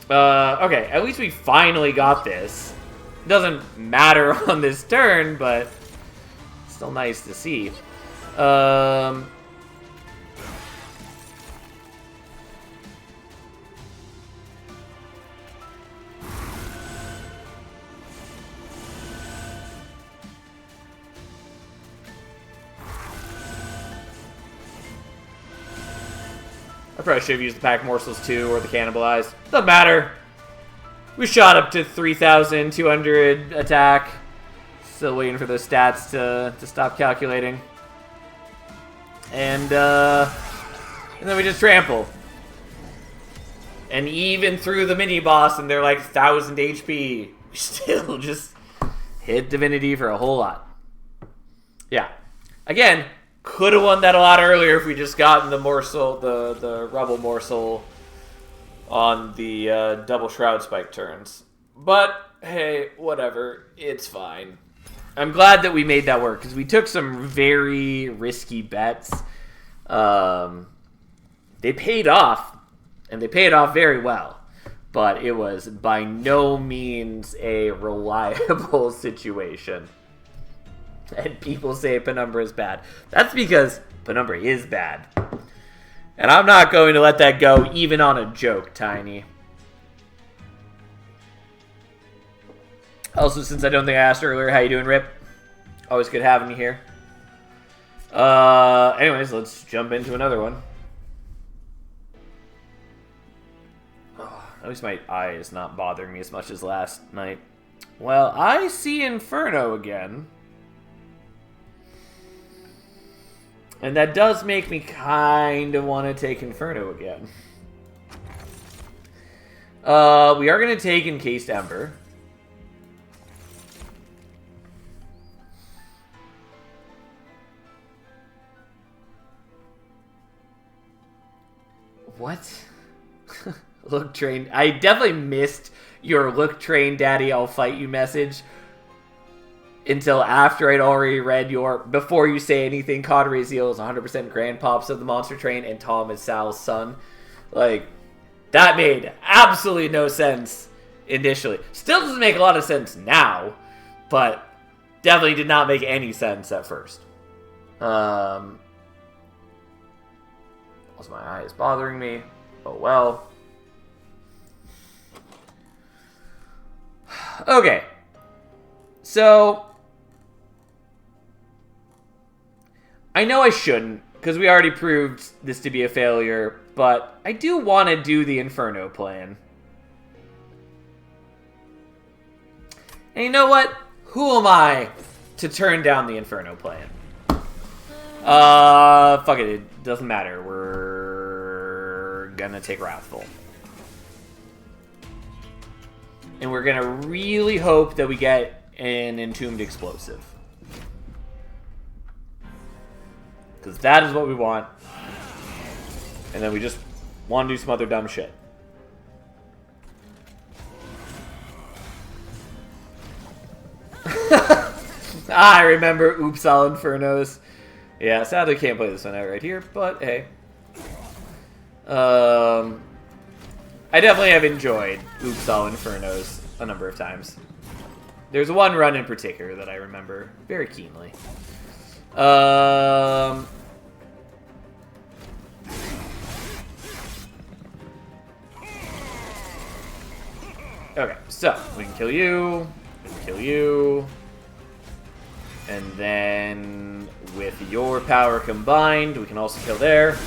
Okay, at least we finally got this. It doesn't matter on this turn, but it's still nice to see. I'll probably should have used the Pack Morsels too, or the Cannibalized. Doesn't matter. We shot up to 3,200 attack. Still waiting for those stats to stop calculating. And then we just trample. And even through the mini-boss and they're like 1,000 HP, we still just hit Divinity for a whole lot. Yeah. Again, could have won that a lot earlier if we just gotten the morsel, the rubble morsel on the double shroud spike turns. But hey, whatever. It's fine. I'm glad that we made that work because we took some very risky bets. They paid off, and they paid off very well. But it was by no means a reliable situation. And people say Penumbra is bad. That's because Penumbra is bad. And I'm not going to let that go even on a joke, Tiny. Also, since I don't think I asked earlier, how you doing, Rip? Always good having you here. Anyways, let's jump into another one. Oh, at least my eye is not bothering me as much as last night. Well, I see Inferno again. And that does make me kind of want to take Inferno again. We are going to take Encased Ember. What? Look, Train. I definitely missed your "Look, Train Daddy, I'll fight you" message until after I'd already read your "Before you say anything, Connery Zeal is 100% grandpops of the Monster Train and Tom is Sal's son." Like, that made absolutely no sense initially. Still doesn't make a lot of sense now, but definitely did not make any sense at first. Also, my eye is bothering me. Oh well. Okay. So, I know I shouldn't, because we already proved this to be a failure, but I do want to do the Inferno plan. And you know what? Who am I to turn down the Inferno plan? Fuck it. It doesn't matter. We're gonna take Wrathful. And we're gonna really hope that we get an Entombed Explosive. Because that is what we want. And then we just want to do some other dumb shit. I remember Oops All Infernos. Yeah, sadly can't play this one out right here, but hey. I definitely have enjoyed Oops All Infernos a number of times. There's one run in particular that I remember very keenly. Okay, so we can kill you, we can kill you, and then with your power combined, we can also kill there.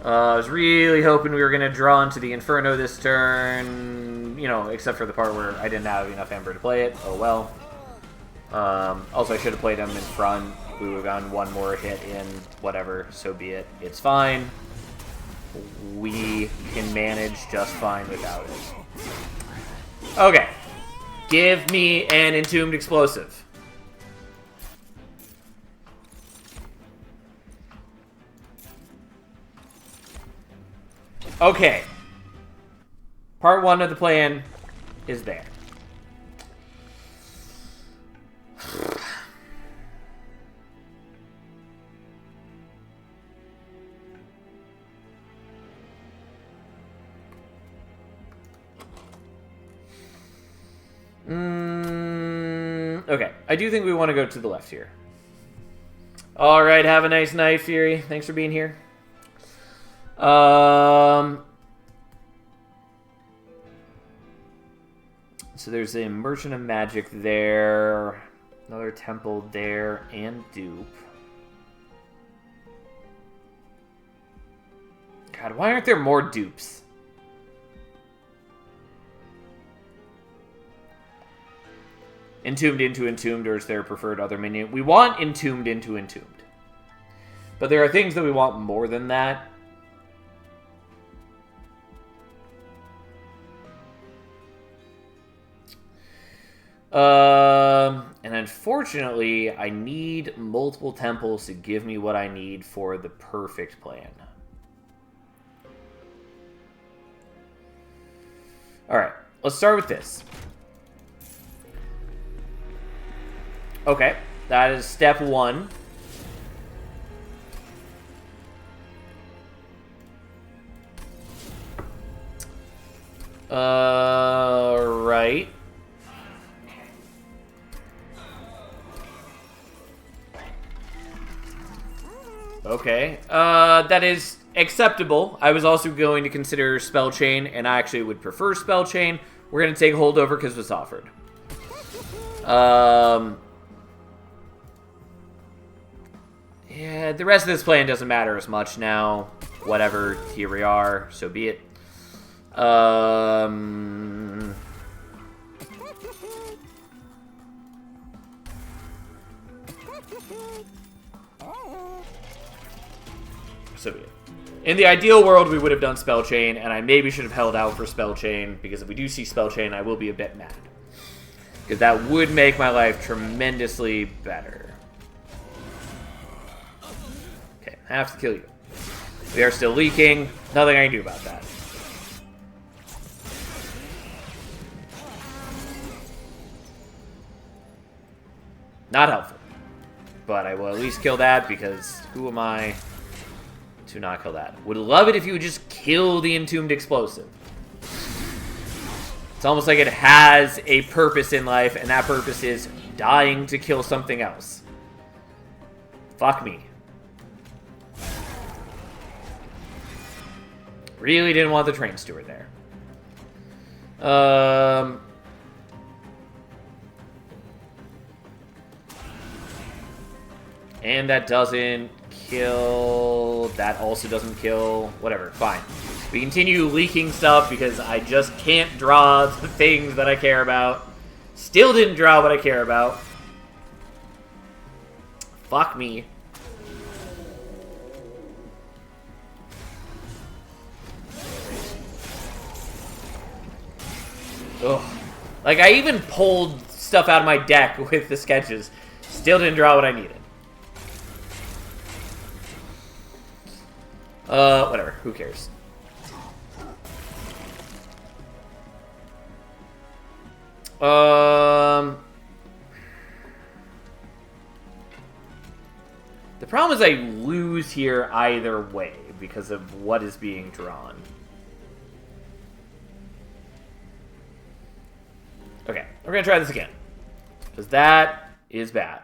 I was really hoping we were going to draw into the Inferno this turn, you know, except for the part where I didn't have enough Ember to play it. Oh well. Also, I should have played him in front. We would have gotten one more hit in, whatever, so be it. It's fine. We can manage just fine without it. Okay. Give me an Entombed Explosive. Okay. Part 1 of the plan is there. Okay, I do think we want to go to the left here. Alright, have a nice night, Fury. Thanks for being here. So there's a Merchant of Magic there. Another Temple there, and Dupe. God, why aren't there more dupes? Entombed into Entombed, or is there a preferred other minion? We want Entombed into Entombed. But there are things that we want more than that. And fortunately, I need multiple temples to give me what I need for the perfect plan. Alright, let's start with this. Okay, that is step 1. Right. Okay, that is acceptable. I was also going to consider Spell Chain, and I actually would prefer Spell Chain. We're going to take Holdover because it's offered. Yeah, the rest of this plan doesn't matter as much now. Whatever, here we are, so be it. So be it. In the ideal world, we would have done Spell Chain, and I maybe should have held out for Spell Chain, because if we do see Spell Chain, I will be a bit mad. Because that would make my life tremendously better. Okay, I have to kill you. We are still leaking. Nothing I can do about that. Not helpful. But I will at least kill that, because who am I to not kill that? Would love it if you would just kill the Entombed Explosive. It's almost like it has a purpose in life, and that purpose is dying to kill something else. Fuck me. Really didn't want the train steward there. And that doesn't kill. That also doesn't kill. Whatever, fine. We continue leaking stuff because I just can't draw the things that I care about. Still didn't draw what I care about. Fuck me. Ugh. Like, I even pulled stuff out of my deck with the sketches. Still didn't draw what I needed. Whatever. Who cares? The problem is I lose here either way because of what is being drawn. Okay, we're gonna try this again. Because that is bad.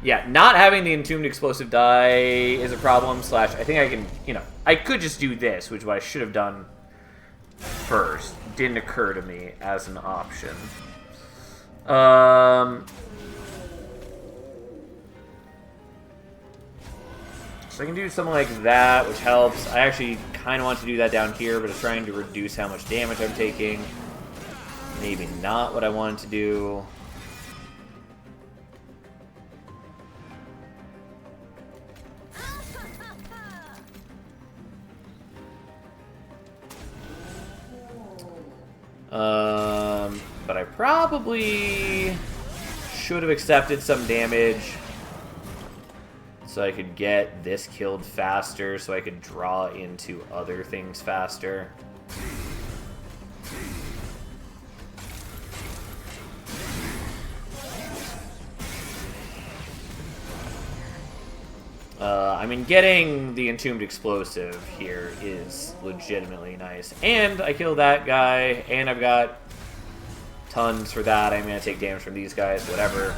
Yeah, not having the Entombed Explosive die is a problem, slash, I think I can, I could just do this, which is what I should have done first. Didn't occur to me as an option. So I can do something like that, which helps. I actually kind of want to do that down here, but I'm trying to reduce how much damage I'm taking. Maybe not what I wanted to do. But I probably should have accepted some damage so I could get this killed faster, so I could draw into other things faster. I mean, getting the Entombed Explosive here is legitimately nice. And I killed that guy, and I've got tons for that. I'm going to take damage from these guys, whatever.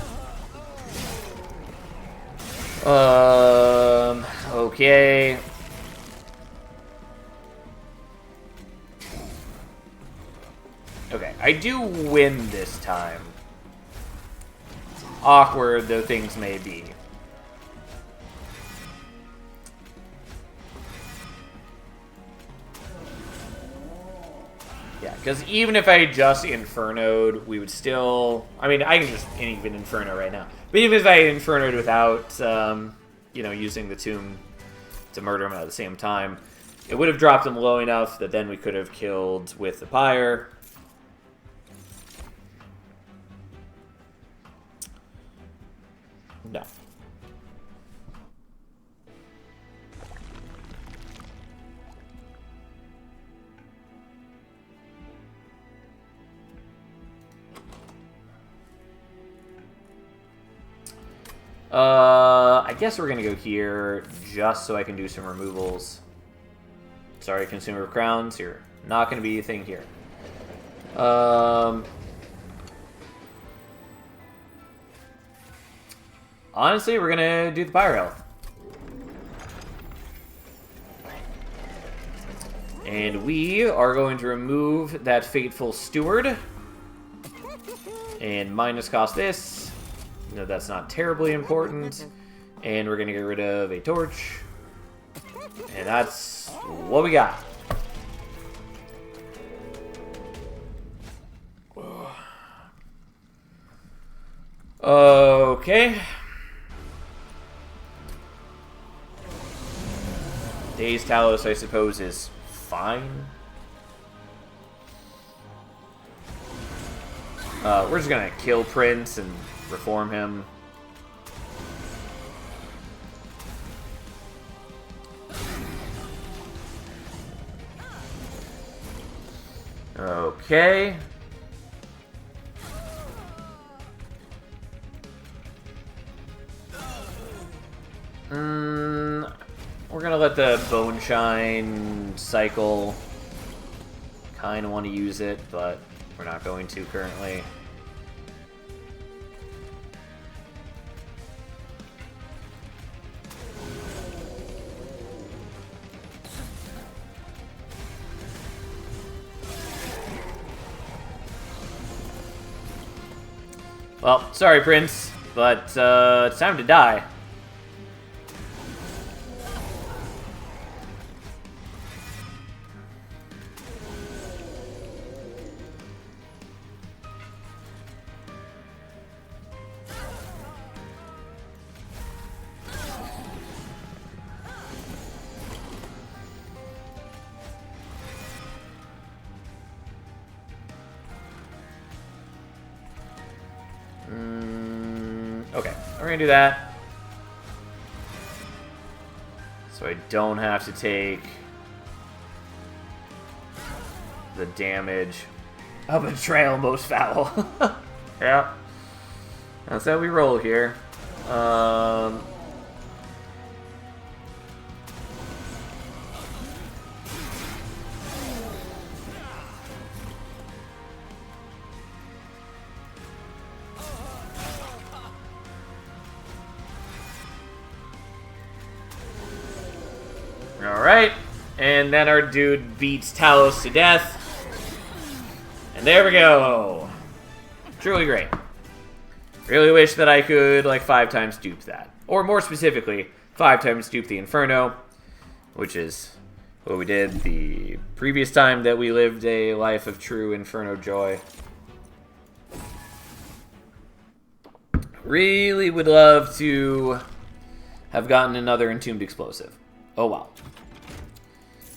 Okay. Okay, I do win this time. Awkward though things may be. Yeah, because even if I just Inferno'd, we would still... I mean, I can just even Inferno right now. But even if I Inferno'd without, using the Tomb to murder him at the same time, it would have dropped him low enough that then we could have killed with the Pyre. I guess we're gonna go here just so I can do some removals. Sorry, Consumer of Crowns, you're not gonna be a thing here. Honestly, we're gonna do the Pyro Health. And we are going to remove that Fateful Steward. And minus cost this. No, that's not terribly important. And we're going to get rid of a torch. And that's what we got. Okay. Dazed Talos, I suppose, is fine. We're just gonna kill Prince and reform him. Okay. We're gonna let the Bone Shine cycle. Kind of want to use it, but we're not going to currently. Well, sorry, Prince, but it's time to die. Okay, we're gonna do that. So I don't have to take the damage of Betrayal Most Foul. Yeah. That's how we roll here. Alright, and then our dude beats Talos to death. And there we go. Truly great. Really wish that I could, like, 5 times dupe that. Or more specifically, 5 times dupe the Inferno, which is what we did the previous time that we lived a life of true Inferno joy. Really would love to have gotten another Entombed Explosive. Oh, wow.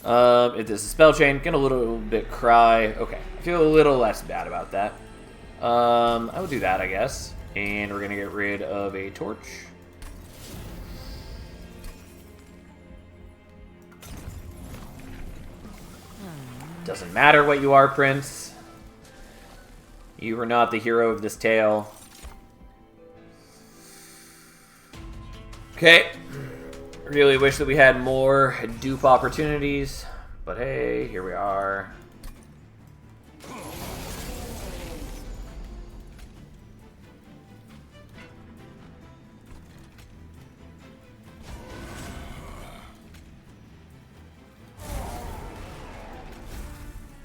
If this is Spell Chain, get a little bit cry. Okay, I feel a little less bad about that. I will do that, I guess. And we're going to get rid of a torch. Doesn't matter what you are, Prince. You are not the hero of this tale. Okay. Really wish that we had more dupe opportunities, but hey, here we are.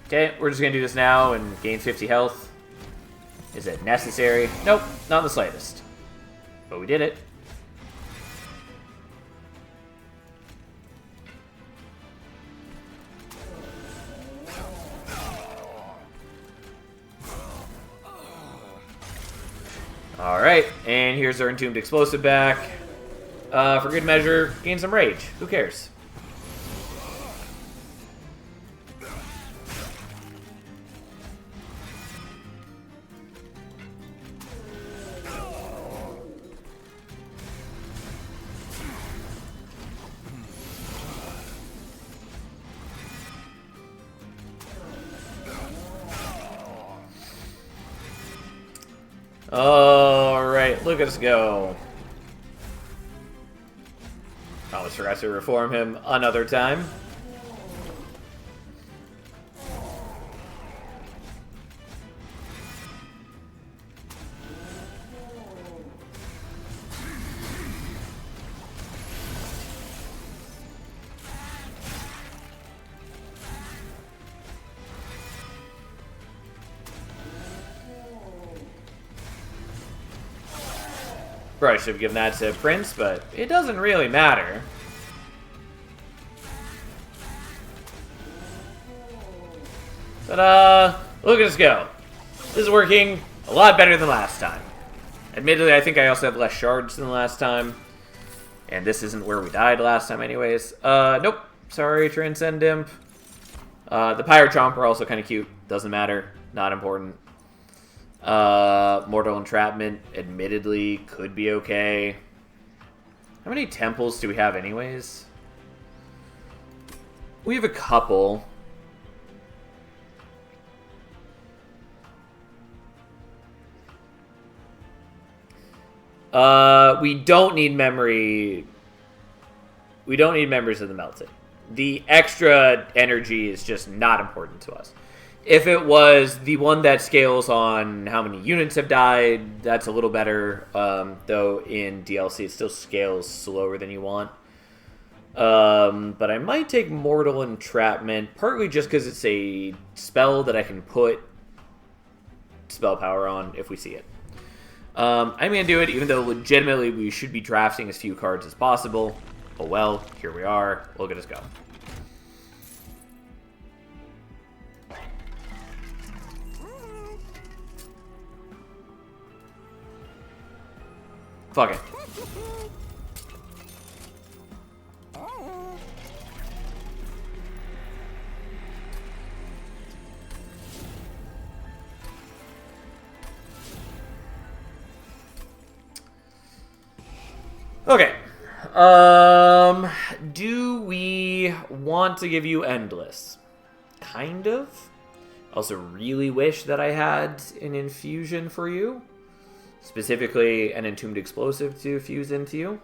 Okay, we're just gonna do this now and gain 50 health. Is it necessary? Nope, not in the slightest. But we did it. Alright, and here's our Entombed Explosive back. For good measure, gain some rage. Who cares? Alright, look at us go. almost forgot to reform him another time. Probably should have given that to Prince, but it doesn't really matter. Ta-da! Look at us go. This is working a lot better than last time. Admittedly, I think I also have less shards than last time. And this isn't where we died last time anyways. Nope. Sorry, Transcend Imp. The Pyre Chomper also kind of cute. Doesn't matter. Not important. Mortal Entrapment, admittedly, could be okay. How many temples do we have anyways? We have a couple. We don't need memory. We don't need members of the Melted. The extra energy is just not important to us. If it was the one that scales on how many units have died, that's a little better. Though in DLC it still scales slower than you want. But I might take Mortal Entrapment, partly just because it's a spell that I can put spell power on if we see it. I'm going to do it, even though legitimately we should be drafting as few cards as possible. Oh well, here we are. Look at us go. Fuck it. Okay. Do we want to give you Endless? Kind of. Also really wish that I had an infusion for you. Specifically, an Entombed Explosive to fuse into you.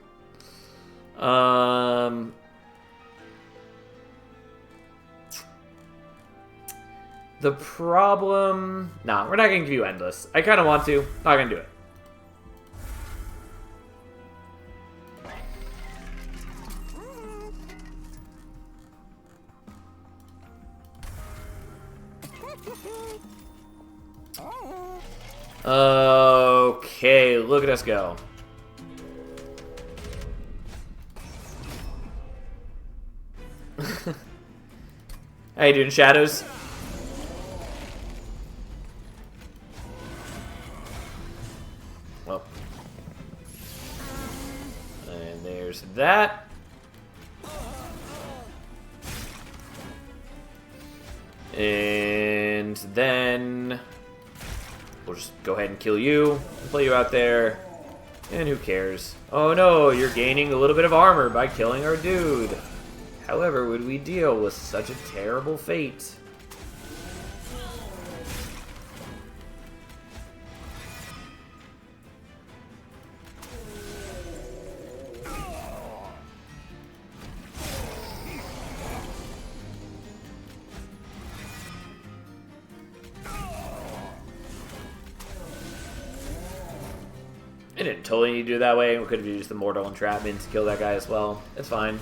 The problem... Nah, we're not going to give you Endless. I kind of want to. Not going to do it. Okay, look at us go. How you doing, Shadows? Well. And there's that. And then... we'll just go ahead and kill you, and play you out there, and who cares? Oh no, you're gaining a little bit of armor by killing our dude. However, would we deal with such a terrible fate? I didn't totally need to do it that way. We could have used the Mortal Entrapment to kill that guy as well. It's fine.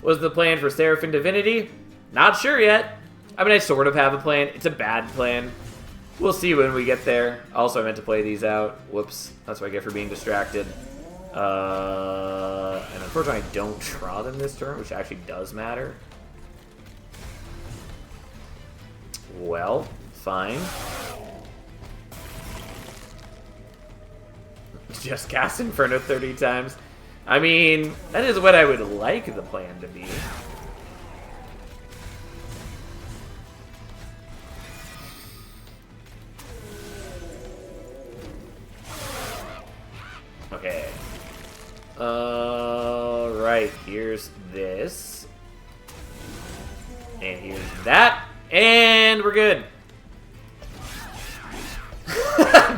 Was the plan for Seraphim Divinity? Not sure yet. I mean, I sort of have a plan. It's a bad plan. We'll see when we get there. Also, I meant to play these out. Whoops. That's what I get for being distracted. And unfortunately, I don't draw them this turn, which actually does matter. Well, fine. Just cast Inferno 30 times. I mean, that is what I would like the plan to be. Okay. Alright, here's this. And here's that. And we're good.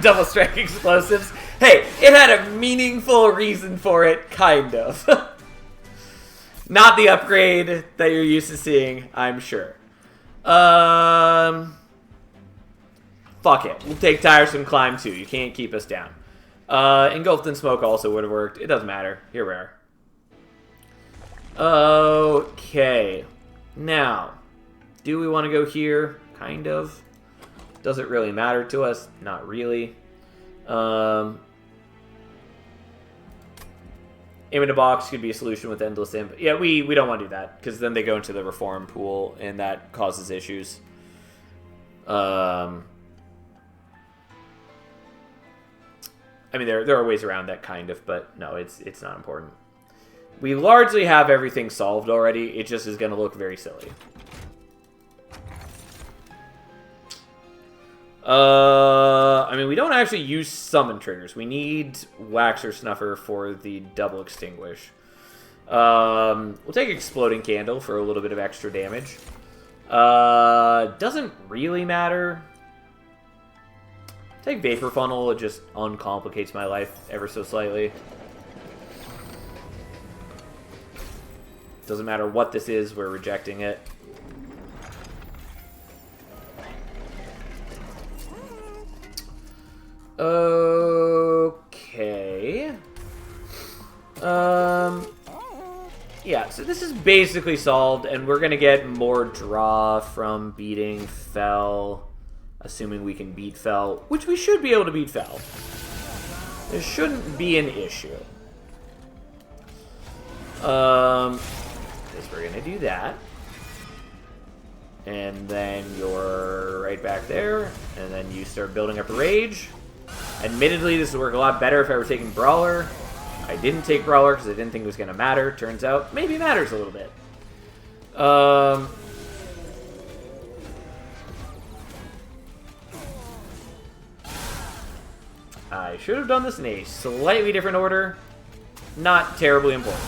Double strike explosives. Hey, it had a meaningful reason for it, kind of. Not the upgrade that you're used to seeing, I'm sure. Fuck it. We'll take Tiresome Climb too. You can't keep us down. Engulfed in Smoke also would have worked. It doesn't matter. Here we are. Okay. Now, do we want to go here? Kind of. Does it really matter to us? Not really. Imp in a box could be a solution with Endless Imp. Yeah, we don't want to do that, because then they go into the Reform pool, and that causes issues. I mean, there are ways around that, kind of, but no, it's not important. We largely have everything solved already. It just is going to look very silly. I mean, we don't actually use summon triggers. We need Wax or Snuffer for the double extinguish. We'll take Exploding Candle for a little bit of extra damage. Doesn't really matter. Take Vapor Funnel. It just uncomplicates my life ever so slightly. Doesn't matter what this is, we're rejecting it. Okay. Yeah, so this is basically solved, and we're gonna get more draw from beating Fel, assuming we can beat Fel, which we should be able to beat Fel. There shouldn't be an issue. Because we're gonna do that. And then you're right back there, and then you start building up a Rage. Admittedly, this would work a lot better if I were taking Brawler. I didn't take Brawler because I didn't think it was going to matter. Turns out, maybe it matters a little bit. I should have done this in a slightly different order. Not terribly important.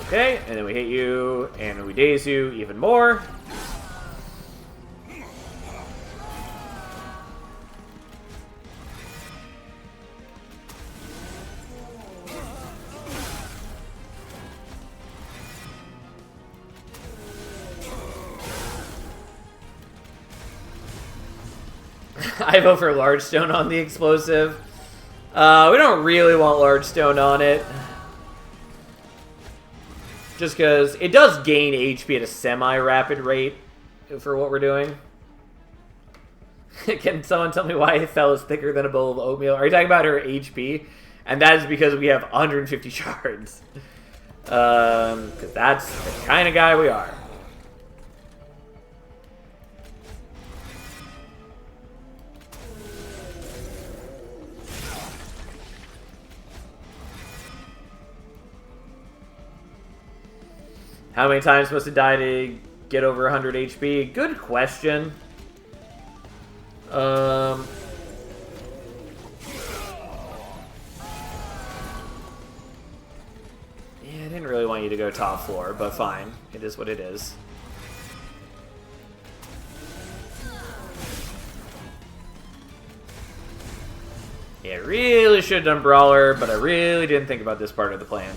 Okay, and then we hit you, and we daze you even more. I vote for Large Stone on the explosive. We don't really want Large Stone on it. Just because it does gain HP at a semi-rapid rate for what we're doing. Can someone tell me why Fel is thicker than a bowl of oatmeal? Are you talking about her HP? And that is because we have 150 shards. Because that's the kind of guy we are. How many times must it die to get over 100 HP? Good question. Yeah, I didn't really want you to go top floor, but fine. It is what it is. Yeah, I really should have done Brawler, but I really didn't think about this part of the plan.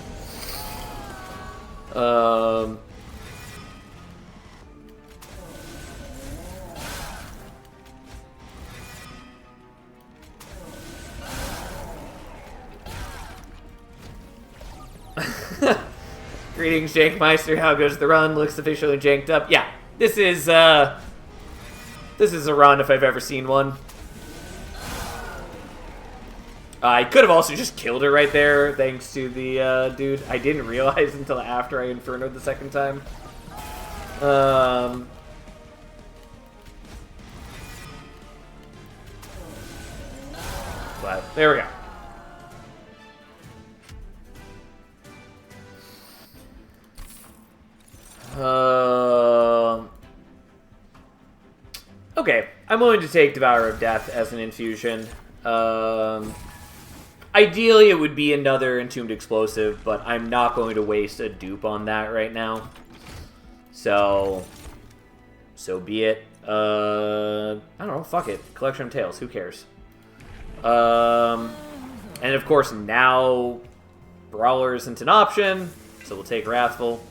Greetings, Jankmeister. How goes the run? Looks officially janked up. Yeah, this is a run if I've ever seen one. I could have also just killed her right there, thanks to the dude. I didn't realize until after I Inferno'd the second time. But there we go. Okay, I'm willing to take Devourer of Death as an infusion. Ideally, it would be another Entombed Explosive, but I'm not going to waste a dupe on that right now. So be it. I don't know, fuck it. Collection of Tails, who cares? And of course, now Brawler isn't an option, so we'll take Wrathful.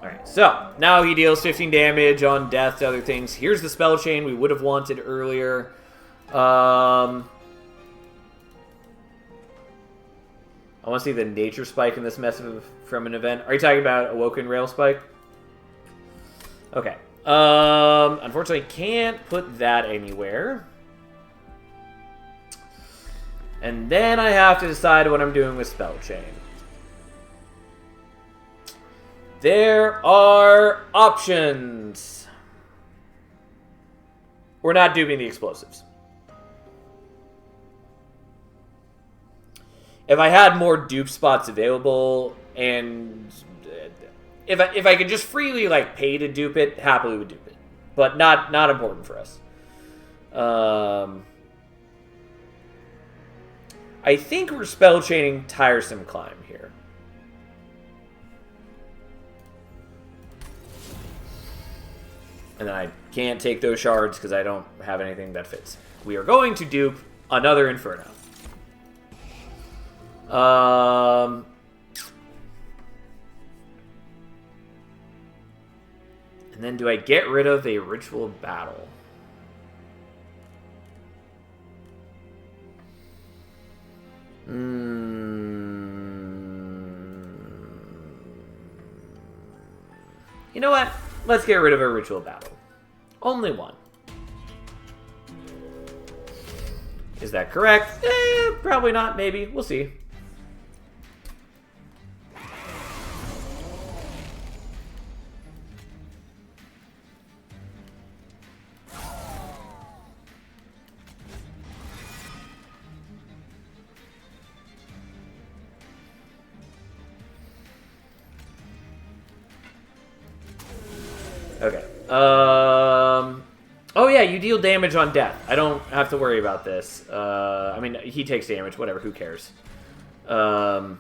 Alright, so now he deals 15 damage on death to other things. Here's the spell chain we would have wanted earlier. I want to see the nature spike in this mess from an event. Are you talking about Awoken Rail Spike? Okay. Unfortunately, can't put that anywhere. And then I have to decide what I'm doing with Spell Chain. There are options. We're not duping the explosives. If I had more dupe spots available, and if I could just freely like pay to dupe it, happily would dupe it. But not important for us. I think we're spell chaining Tiresome Climb here. And then I can't take those shards because I don't have anything that fits. We are going to dupe another Inferno. And then do I get rid of a Ritual Battle? You know what? Let's get rid of a Ritual Battle. Only one. Is that correct? Probably not, maybe. We'll see. Okay. Oh yeah, you deal damage on death. I don't have to worry about this. I mean, he takes damage, whatever, who cares? Fine.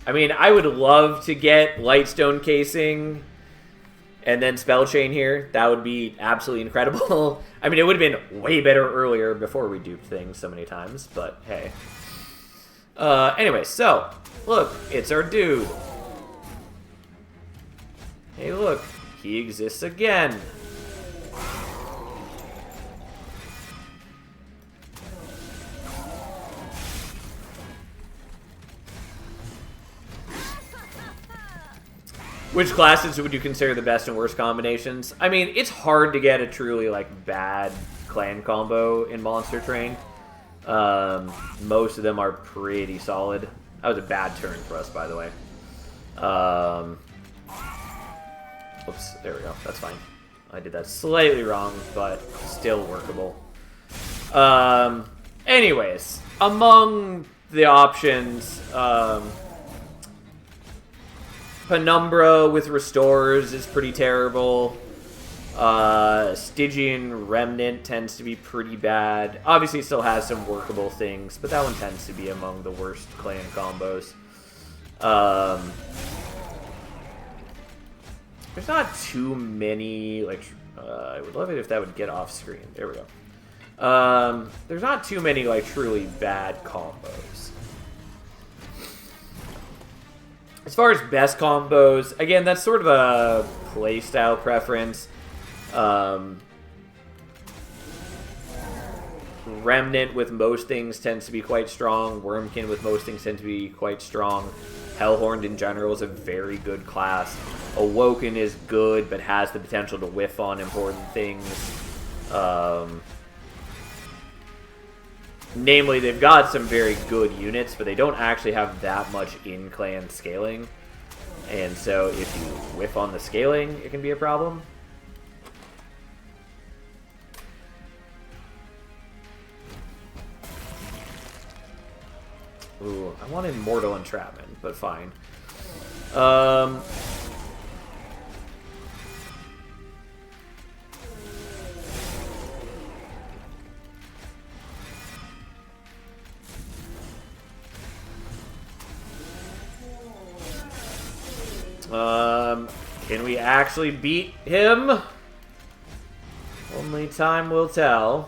I mean, I would love to get Lightstone Casing and then Spell Chain here. That would be absolutely incredible. I mean, it would have been way better earlier before we duped things so many times, but hey. Anyway, so, look, it's our dude. Hey, look, he exists again. Which classes would you consider the best and worst combinations? I mean, it's hard to get a truly, like, bad clan combo in Monster Train. Most of them are pretty solid. That was a bad turn for us, by the way. Oops, there we go. That's fine. I did that slightly wrong, but still workable. Anyways, among the options, Penumbra with Restores is pretty terrible. Stygian Remnant tends to be pretty bad. Obviously, it still has some workable things, but that one tends to be among the worst clan combos. There's not too many, like, I would love it if that would get off screen. There we go. There's not too many, like, truly bad combos. As far as best combos, again, that's sort of a playstyle preference. Remnant with most things tends to be quite strong. Wormkin with most things tends to be quite strong. Hellhorned in general is a very good class. Awoken is good, but has the potential to whiff on important things. Namely, they've got some very good units, but they don't actually have that much in-clan scaling. And so if you whiff on the scaling, it can be a problem. Ooh, I wanted Mortal Entrapment, but fine. Um... Can we actually beat him? Only time will tell.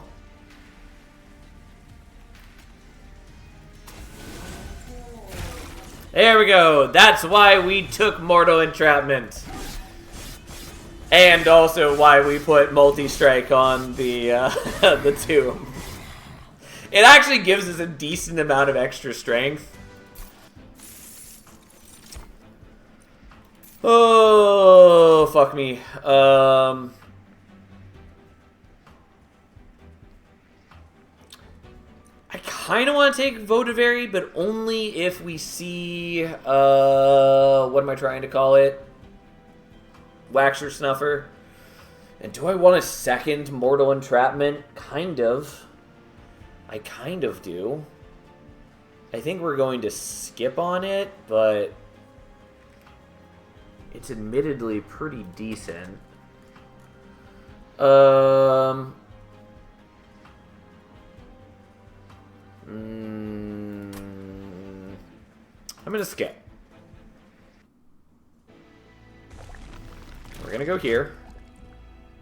There we go. That's why we took Mortal Entrapment. And also why we put Multi-Strike on the, the tomb. It actually gives us a decent amount of extra strength. Oh, fuck me. I kind of want to take Votivary, but only if we see, what am I trying to call it? Waxer Snuffer. And do I want a second Mortal Entrapment? Kind of. I kind of do. I think we're going to skip on it, but it's admittedly pretty decent. I'm gonna skip. We're gonna go here.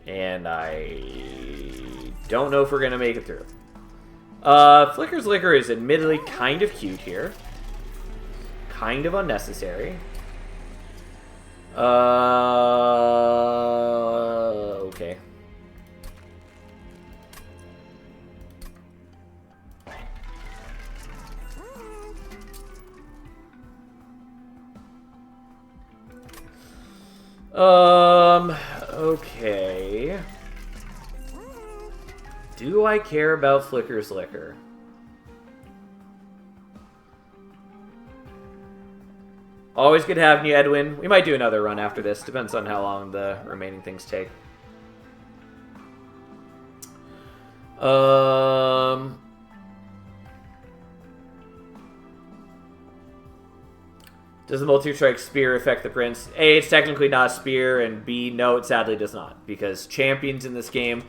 And I don't know if we're gonna make it through. Flicker's Liquor is admittedly kind of cute here. Kind of unnecessary. Okay. Okay. Do I care about Flicker's Liquor? Always good having you, Edwin. We might do another run after this. Depends on how long the remaining things take. Does the multi-strike spear affect the prince? A, it's technically not a spear, and B, no, it sadly does not. Because champions in this game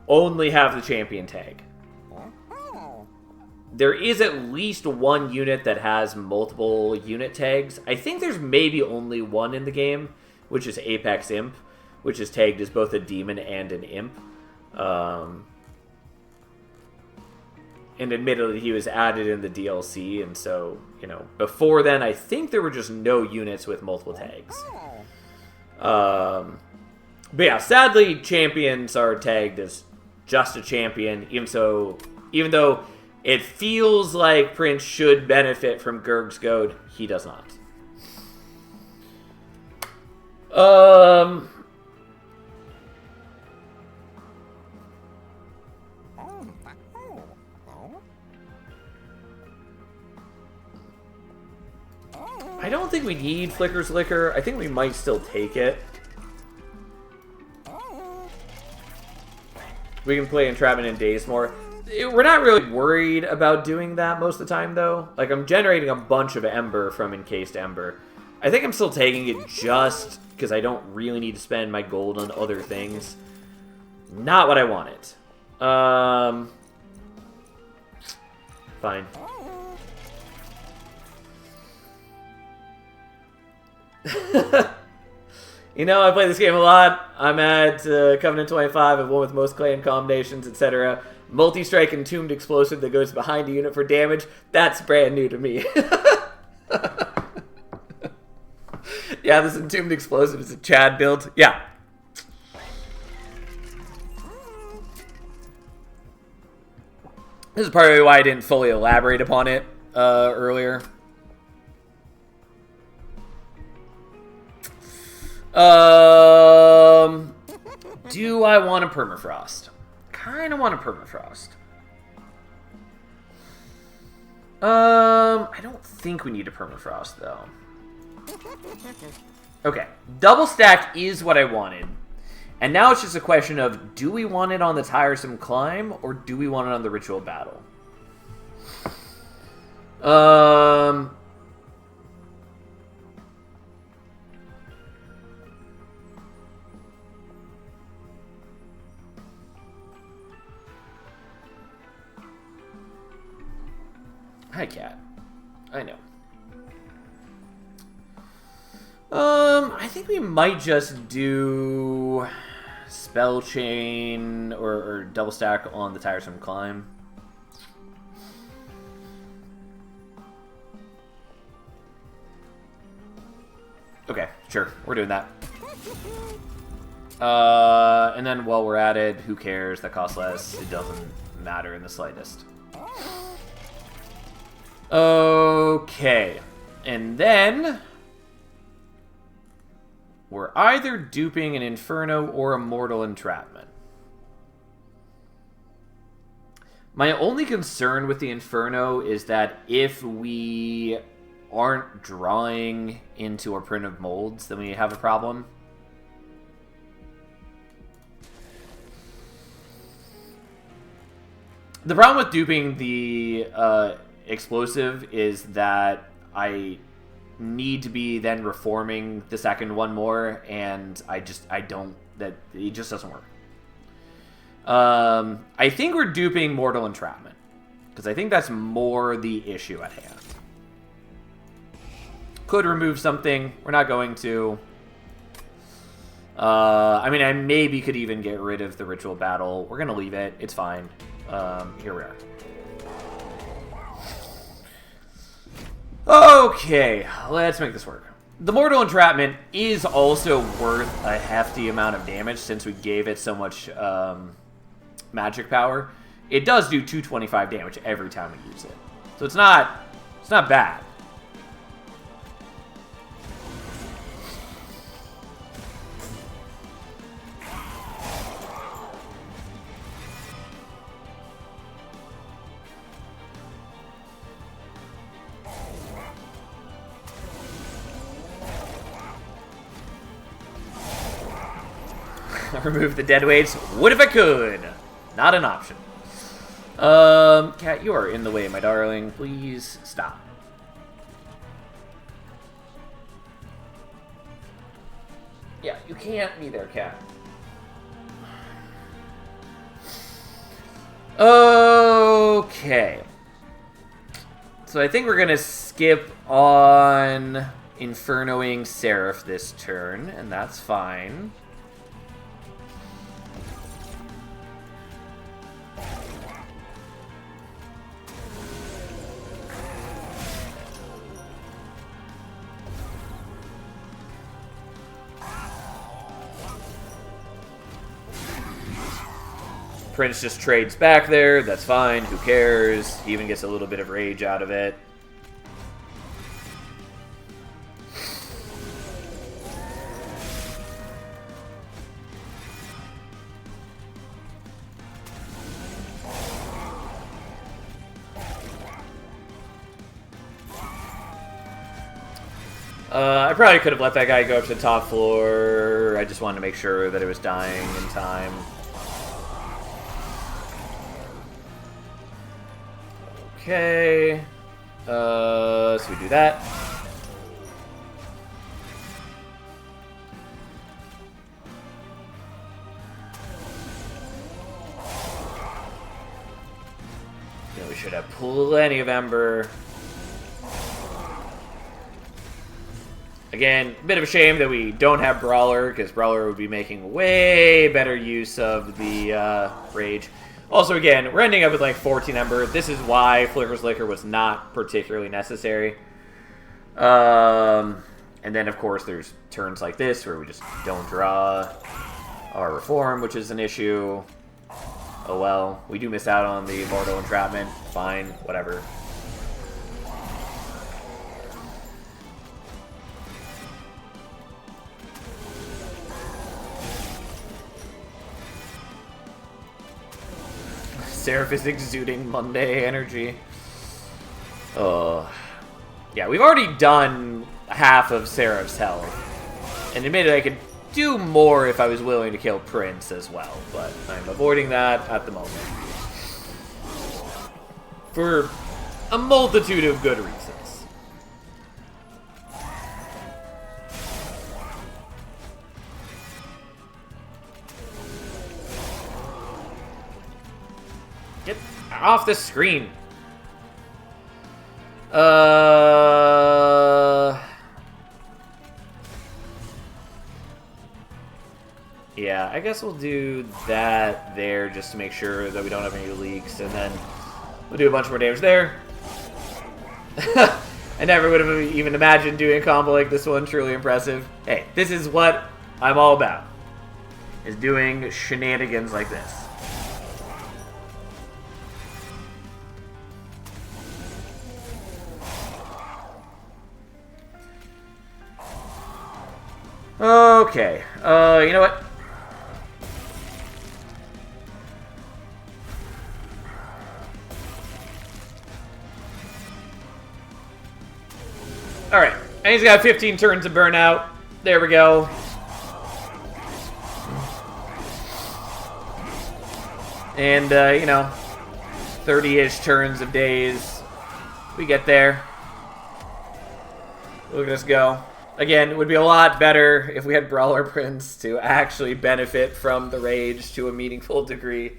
only have the champion tag. There is at least one unit that has multiple unit tags. I think there's maybe only one in the game, which is Apex Imp, which is tagged as both a demon and an imp. And admittedly, he was added in the DLC, and so, you know, before then, I think there were just no units with multiple tags. But yeah, sadly, champions are tagged as just a champion, even though it feels like Prince should benefit from Gurg's Goad, he does not. I don't think we need Flicker's Liquor. I think we might still take it. We can play Entrapment and Daze more. We're not really worried about doing that most of the time, though. Like, I'm generating a bunch of Ember from Encased Ember. I think I'm still taking it just because I don't really need to spend my gold on other things. Not what I wanted. Fine. You know, I play this game a lot. I'm at Covenant 25. I've won with most clan combinations, etc. Multi-strike Entombed Explosive that goes behind a unit for damage. That's brand new to me. Yeah, this Entombed Explosive is a Chad build. Yeah. This is partly why I didn't fully elaborate upon it earlier. Do I want a Permafrost? Kind of want a Permafrost. I don't think we need a Permafrost, though. Okay, double stack is what I wanted. And now it's just a question of, do we want it on the Tiresome Climb, or do we want it on the Ritual Battle? Um... Hi, cat. I know. I think we might just do spell chain or double stack on the tiresome climb. Okay, sure, we're doing that. And then while we're at it, who cares? That costs less. It doesn't matter in the slightest. Okay, and then we're either duping an Inferno or a Mortal Entrapment. My only concern with the Inferno is that if we aren't drawing into our print of molds, then we have a problem. The problem with duping the explosive is that I need to be then reforming the second one more, and it just doesn't work. I think we're duping Mortal Entrapment, because I think that's more the issue at hand. Could remove something. We're not going to. I mean, I maybe could even get rid of the Ritual Battle. We're going to leave it. It's fine. Here we are. Okay, let's make this work. The Mortal Entrapment is also worth a hefty amount of damage since we gave it so much magic power. It does do 225 damage every time we use it. So it's not bad. Remove the dead weights. What if I could? Not an option. Cat, you are in the way, my darling. Please stop. Yeah, you can't be there, cat. Okay. So I think we're gonna skip on Infernoing Seraph this turn, and that's fine. Prince just trades back there. That's fine. Who cares? He even gets a little bit of rage out of it. I probably could have let that guy go up to the top floor. I just wanted to make sure that it was dying in time. Okay. So we do that. Yeah, we should have plenty of Ember. Again, a bit of a shame that we don't have Brawler, because Brawler would be making way better use of the Rage. Also, again, we're ending up with like 14 Ember. This is why Flicker's Liquor was not particularly necessary. And then, of course, there's turns like this where we just don't draw our Reform, which is an issue. Oh well, we do miss out on the Mortal Entrapment. Fine, whatever. Seraph is exuding Monday energy. Yeah, we've already done half of Seraph's health. And admittedly, I could do more if I was willing to kill Prince as well, but I'm avoiding that at the moment. For a multitude of good reasons. Get off the screen. Yeah, I guess we'll do that there just to make sure that we don't have any leaks, and then we'll do a bunch more damage there. I never would have even imagined doing a combo like this one. Truly impressive. Hey, this is what I'm all about, is doing shenanigans like this. Okay, you know what? Alright, and he's got 15 turns of burnout. There we go. And, you know, 30-ish turns of days. We get there. Look at us go. Again, it would be a lot better if we had Brawler Prince to actually benefit from the rage to a meaningful degree.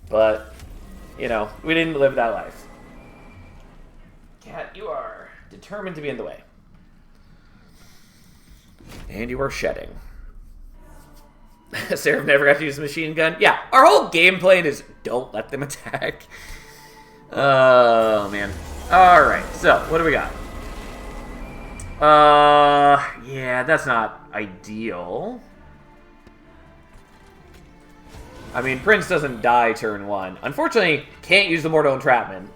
But, you know, we didn't live that life. Cat, you are determined to be in the way. And you are shedding. Seraph never got to use a machine gun. Yeah, our whole game plan is don't let them attack. Oh, man. Alright, so, what do we got? Yeah, that's not ideal. I mean, Prince doesn't die turn 1. Unfortunately, can't use the Mortal Entrapment.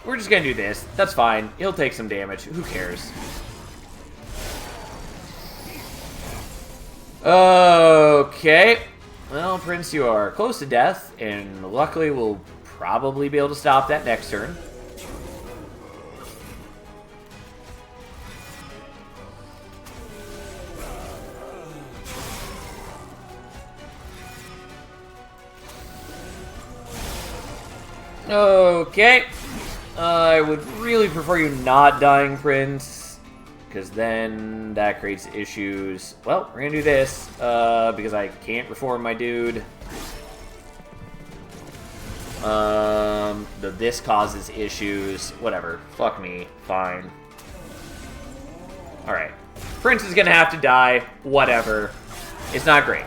We're just gonna do this. That's fine. He'll take some damage. Who cares? Okay. Well, Prince, you are close to death, and luckily we'll probably be able to stop that next turn. Okay. I would really prefer you not dying, Prince, because then that creates issues. Well, we're gonna do this, because I can't reform my dude. This causes issues. Whatever. Fuck me. Fine. Alright. Prince is gonna have to die. Whatever. It's not great.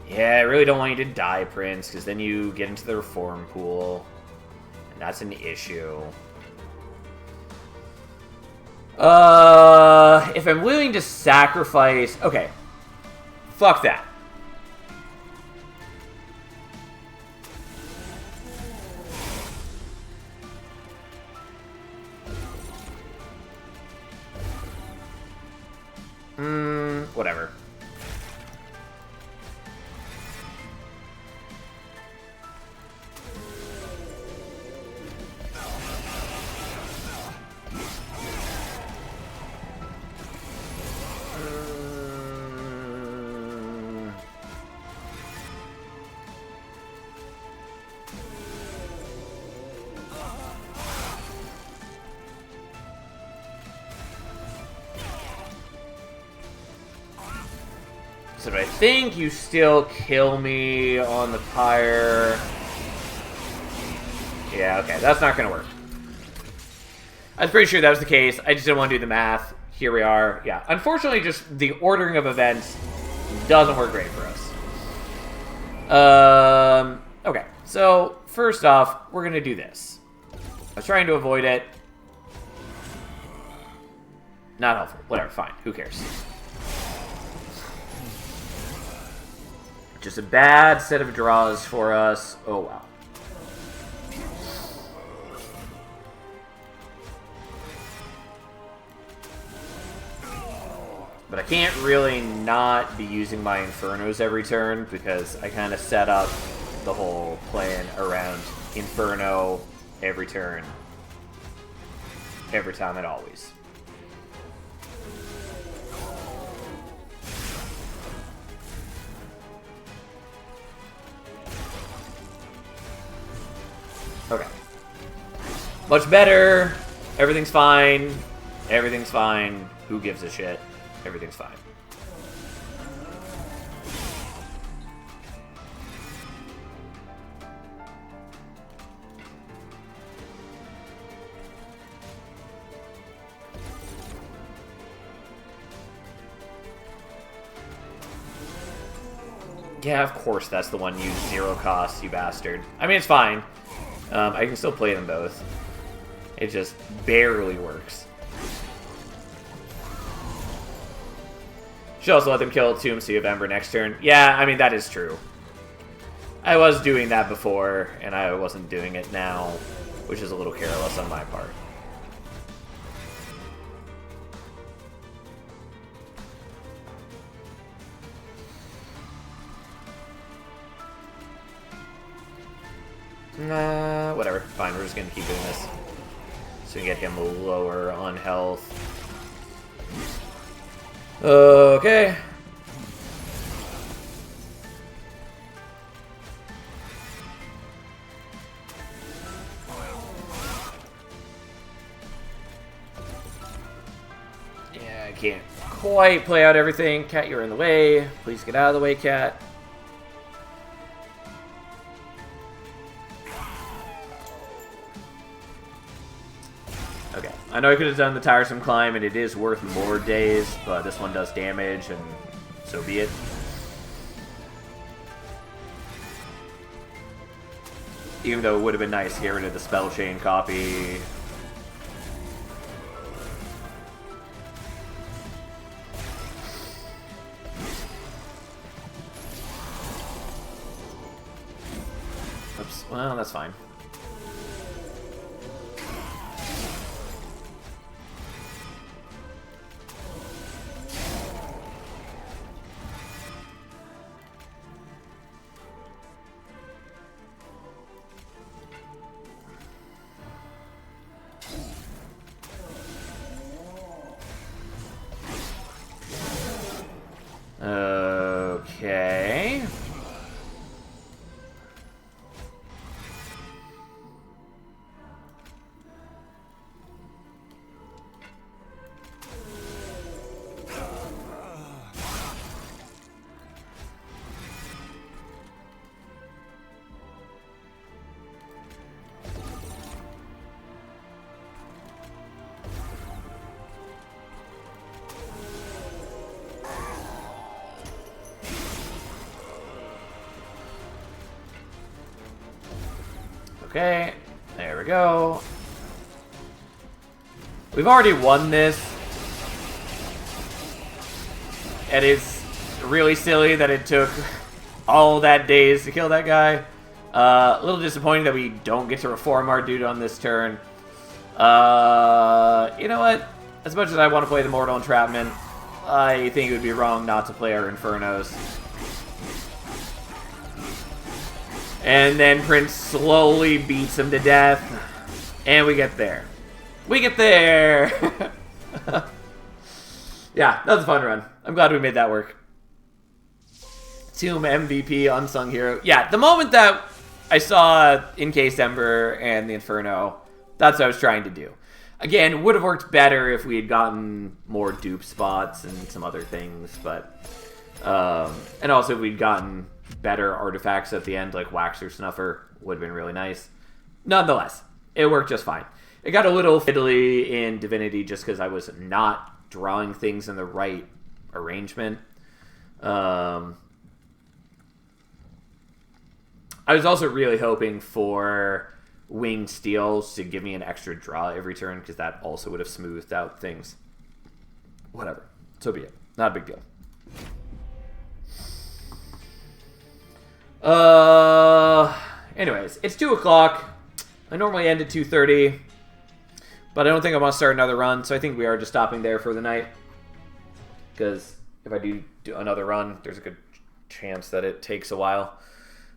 Yeah, I really don't want you to die, Prince, because then you get into the reform pool, and that's an issue. If I'm willing to sacrifice... Okay. Fuck that. Whatever. So I think you still kill me on the pyre. Yeah, okay, that's not gonna work. I was pretty sure that was the case. I just didn't want to do the math. Here we are. Yeah, unfortunately, just the ordering of events doesn't work great for us. Okay, so first off, we're gonna do this. I was trying to avoid it. Not helpful. Whatever, fine. Who cares? Just a bad set of draws for us. Oh, wow. But I can't really not be using my Infernos every turn because I kind of set up the whole plan around Inferno every turn, every time and always. Okay. Much better. Everything's fine. Everything's fine. Who gives a shit? Everything's fine. Yeah, of course that's the one you 0 cost, you bastard. I mean, it's fine. I can still play them both. It just barely works. Should also let them kill Tomb Sea of Ember next turn. Yeah, I mean, that is true. I was doing that before, and I wasn't doing it now, which is a little careless on my part. Nah, whatever. Fine, we're just gonna keep doing this. So we get him lower on health. Okay. Yeah, I can't quite play out everything. Cat, you're in the way. Please get out of the way, Cat. Okay, I know I could have done the tiresome climb, and it is worth more days, but this one does damage, and so be it. Even though it would have been nice to get rid of the spell chain copy. Oops, well, that's fine. Okay. Okay, there we go. We've already won this. It is really silly that it took all that days to kill that guy. A little disappointing that we don't get to reform our dude on this turn. You know what? As much as I want to play the Mortal Entrapment, I think it would be wrong not to play our Infernos. And then Prince slowly beats him to death. And we get there. We get there! Yeah, that was a fun run. I'm glad we made that work. Tomb MVP, Unsung Hero. Yeah, the moment that I saw Encased Ember and the Inferno, that's what I was trying to do. Again, would have worked better if we had gotten more dupe spots and some other things, but... and also if we'd gotten better artifacts at the end, like Wax or Snuffer, would have been really nice. Nonetheless, it worked just fine. It got a little fiddly in Divinity just because I was not drawing things in the right arrangement. I was also really hoping for Winged Steels to give me an extra draw every turn, because that also would have smoothed out things. Whatever. So be it. Not a big deal. Anyways, it's 2 o'clock. I normally end at 2:30, but I don't think I want to start another run, so I think we are just stopping there for the night. because if I do another run, there's a good chance that it takes a while.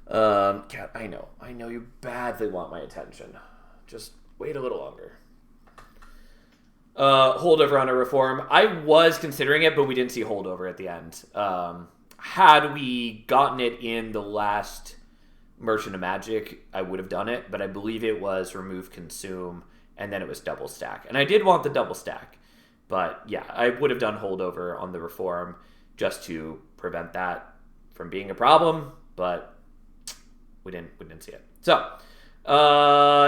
God, I know you badly want my attention. Just wait a little longer. Holdover on a reform. I was considering it, but we didn't see holdover at the end. Had we gotten it in the last Merchant of Magic, I would have done it, but I believe it was remove consume, and then it was double stack. And I did want the double stack, but yeah, I would have done holdover on the reform just to prevent that from being a problem, but we didn't see it. So,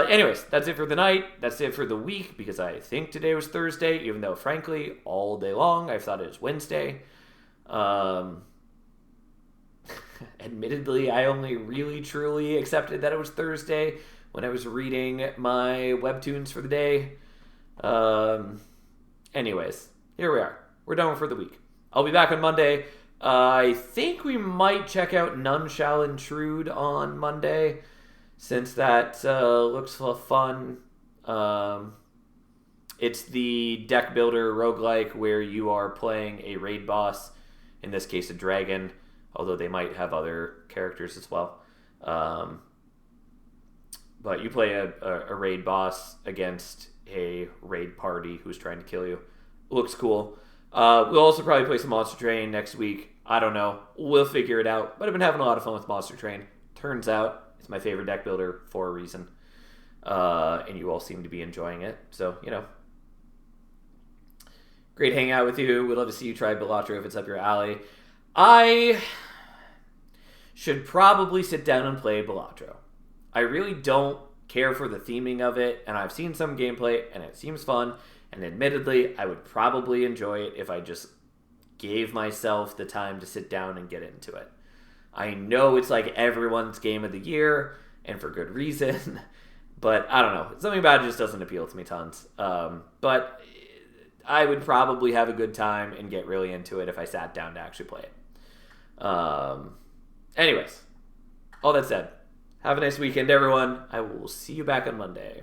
anyways, that's it for the night. That's it for the week, because I think today was Thursday, even though, frankly, all day long I've thought it was Wednesday. Admittedly, I only really truly accepted that it was Thursday when I was reading my webtoons for the day. Anyways, here we are. We're done for the week. I'll be back on Monday. I think we might check out None Shall Intrude on Monday, since that looks fun. It's the deck builder roguelike where you are playing a raid boss, in this case a dragon, although they might have other characters as well. But you play a raid boss against a raid party who's trying to kill you. Looks cool. We'll also probably play some Monster Train next week. I don't know. We'll figure it out. But I've been having a lot of fun with Monster Train. Turns out it's my favorite deck builder for a reason. And you all seem to be enjoying it. So, great hanging out with you. We'd love to see you try Balatro if it's up your alley. I should probably sit down and play Balatro. I really don't care for the theming of it, and I've seen some gameplay, and it seems fun, and admittedly, I would probably enjoy it if I just gave myself the time to sit down and get into it. I know it's like everyone's game of the year, and for good reason, but I don't know. Something about it just doesn't appeal to me tons. But I would probably have a good time and get really into it if I sat down to actually play it. Anyways, all that said, have a nice weekend, everyone. I will see you back on Monday.